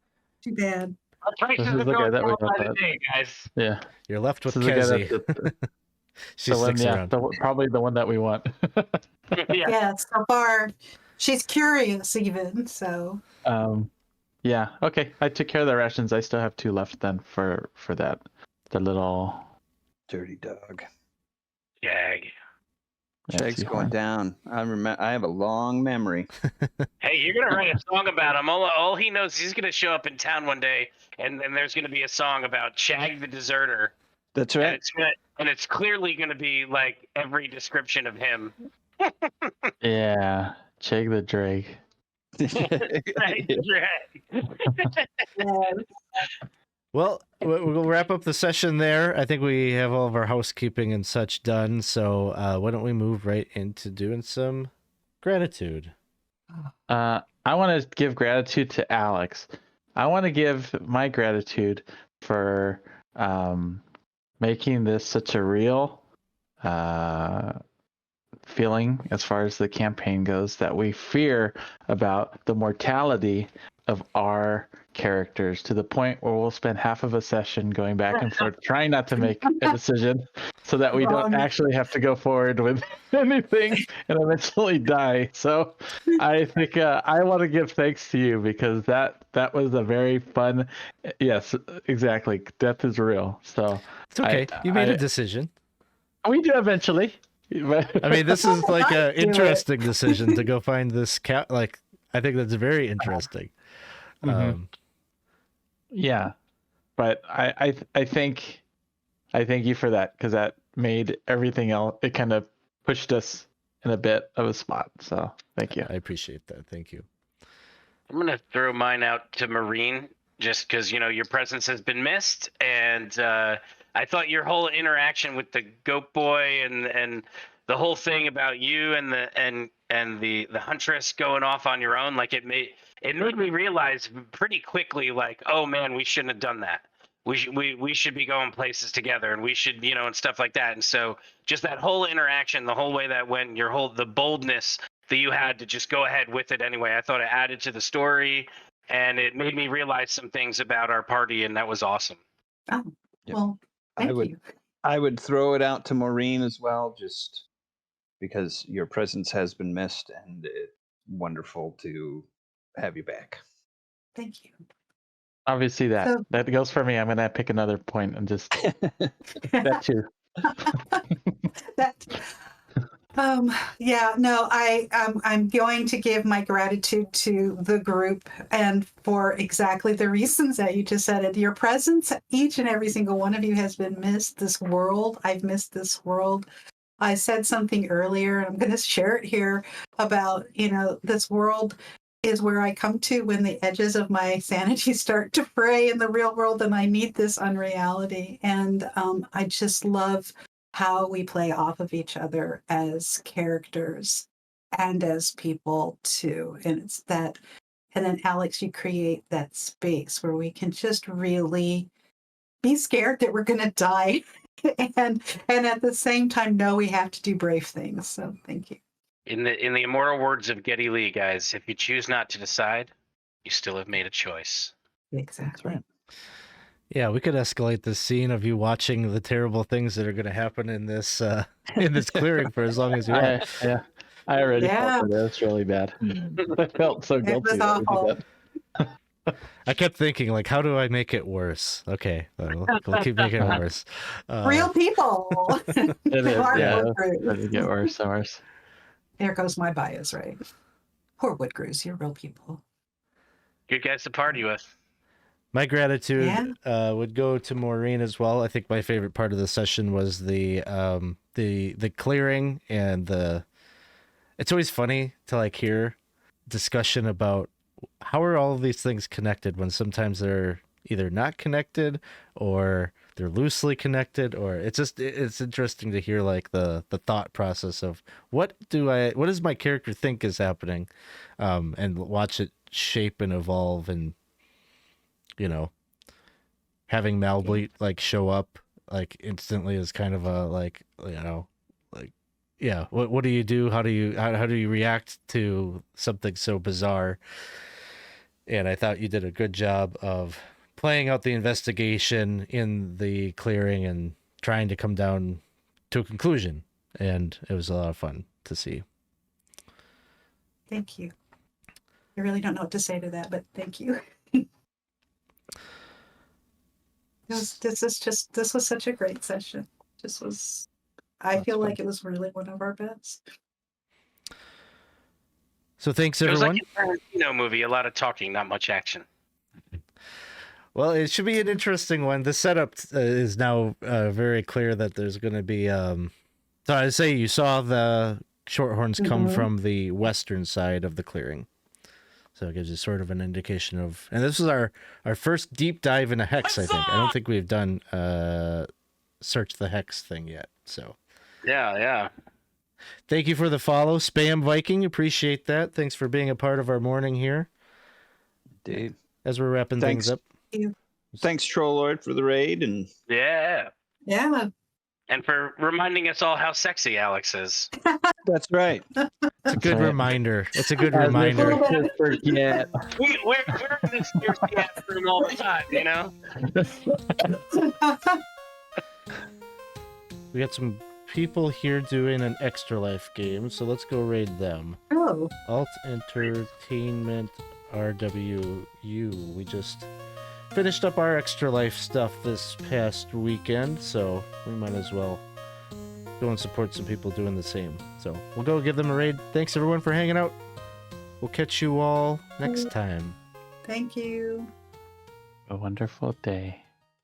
Too bad. Our prices This is are the guy going that we down by got the day, guys. Yeah. you're left with This is the guy Kezzy. She the one, sticks yeah, around. probably the one that we want. Yeah. Yeah, so far she's curious even, so Yeah. Okay. I took care of the rations. I still have 2 left then for that. The little. dirty dog. Jag. Cheg's going down. I have a long memory. Hey, you're gonna write a song about him. All he knows is he's gonna show up in town one day, and then there's gonna be a song about Chag the deserter. That's And right. it's clearly gonna be like every description of him. Yeah. Chag the Drake. Right? yeah. Well, we'll wrap up the session there. I think we have all of our housekeeping and such done. So why don't we move right into doing some gratitude? I want to give gratitude to Alex. I want to give my gratitude for making this such a real feeling as far as the campaign goes, that we fear about the mortality of our characters to the point where we'll spend half of a session going back and forth trying not to make a decision so that we don't actually have to go forward with anything and eventually die. So I think I want to give thanks to you because that was a very fun. Yes, exactly. Death is real. So It's okay. You made a decision. we do eventually. I mean, this is like an Do it. interesting decision to go find this cat. Like, I think that's very interesting. Yeah, but I thank you for that because that made everything else. It kind of pushed us in a bit of a spot. So thank you. I appreciate that. Thank you. I'm gonna throw mine out to Moreen just because your presence has been missed, and I thought your whole interaction with the goat boy and the whole thing about you and the huntress going off on your own, like it it made me realize pretty quickly, like, oh man, we shouldn't have done that. We should be going places together, and we should, and stuff like that. And so just that whole interaction, the whole way that went, the boldness that you had to just go ahead with it anyway, I thought it added to the story, and it made me realize some things about our party, and that was awesome. Oh, well, thank you. I would throw it out to Moreen as well, just because your presence has been missed, and it's wonderful to have you back. Thank you. Obviously, that So- that goes for me. I'm gonna pick another point and just that too. I'm going to give my gratitude to the group, and for exactly the reasons that you just said it. Your presence, each and every single one of you, has been missed. This world, I've missed this world. I said something earlier, and I'm going to share it here about, this world is where I come to when the edges of my sanity start to fray in the real world, and I need this unreality. And I just love how we play off of each other as characters and as people too. And it's that, and then Alex, you create that space where we can just really be scared that we're going to die and at the same time know we have to do brave things. So thank you. In the immortal words of Geddy Lee, guys, if you choose not to decide, you still have made a choice. Exactly. right. Yeah, we could escalate the scene of you watching the terrible things that are going to happen in this clearing for as long as you want. I already Yeah. felt that. That's really bad. I felt so guilty. was that we did awful. that. I kept thinking, like, how do I make it worse? Okay, we'll keep making it worse. Real people. It is, Hard yeah. work group. It get worse and worse. There goes my bias, right? Poor Woodgrews, you're real people. Good guys to party with. My gratitude Yeah. would go to Maureen as well. I think my favorite part of the session was the clearing and it's always funny to like hear discussion about how are all of these things connected when sometimes they're either not connected or they're loosely connected, or it's interesting to hear like the thought process of what does my character think is happening, and watch it shape and evolve. And having Malbleat like show up like instantly is kind of a like what do you do? How do you react to something so bizarre? And I thought you did a good job of playing out the investigation in the clearing and trying to come down to a conclusion. And it was a lot of fun to see. Thank you. I really don't know what to say to that, but thank you. This was such a great session. I feel like it was really one of our best. So thanks, It was everyone. like a Tarantino movie, a lot of talking, not much action. Well, it should be an interesting one. The setup is now very clear that there's going to be. So I say you saw the Shorthorns come from the western side of the clearing. So it gives you sort of an indication of, and this is our first deep dive into Hex, I think. I don't think we've done Search the Hex thing yet. So Yeah. thank you for the follow, Spam Viking. Appreciate that. Thanks for being a part of our morning here. Indeed. As we're wrapping things up. Thanks, Trollord, for the raid, and Yeah. Yeah. And for reminding us all how sexy Alex is. that's right. It's a good right. reminder. It's a good As if reminder. we could forget. We're in this year's room all the time, you know? We got some people here doing an Extra Life game, so let's go raid them. Oh. Alt Entertainment RWU. We just finished up our Extra Life stuff this past weekend, so we might as well go and support some people doing the same. So we'll go give them a raid. Thanks everyone for hanging out. We'll catch you all next time. Thank you. A wonderful day.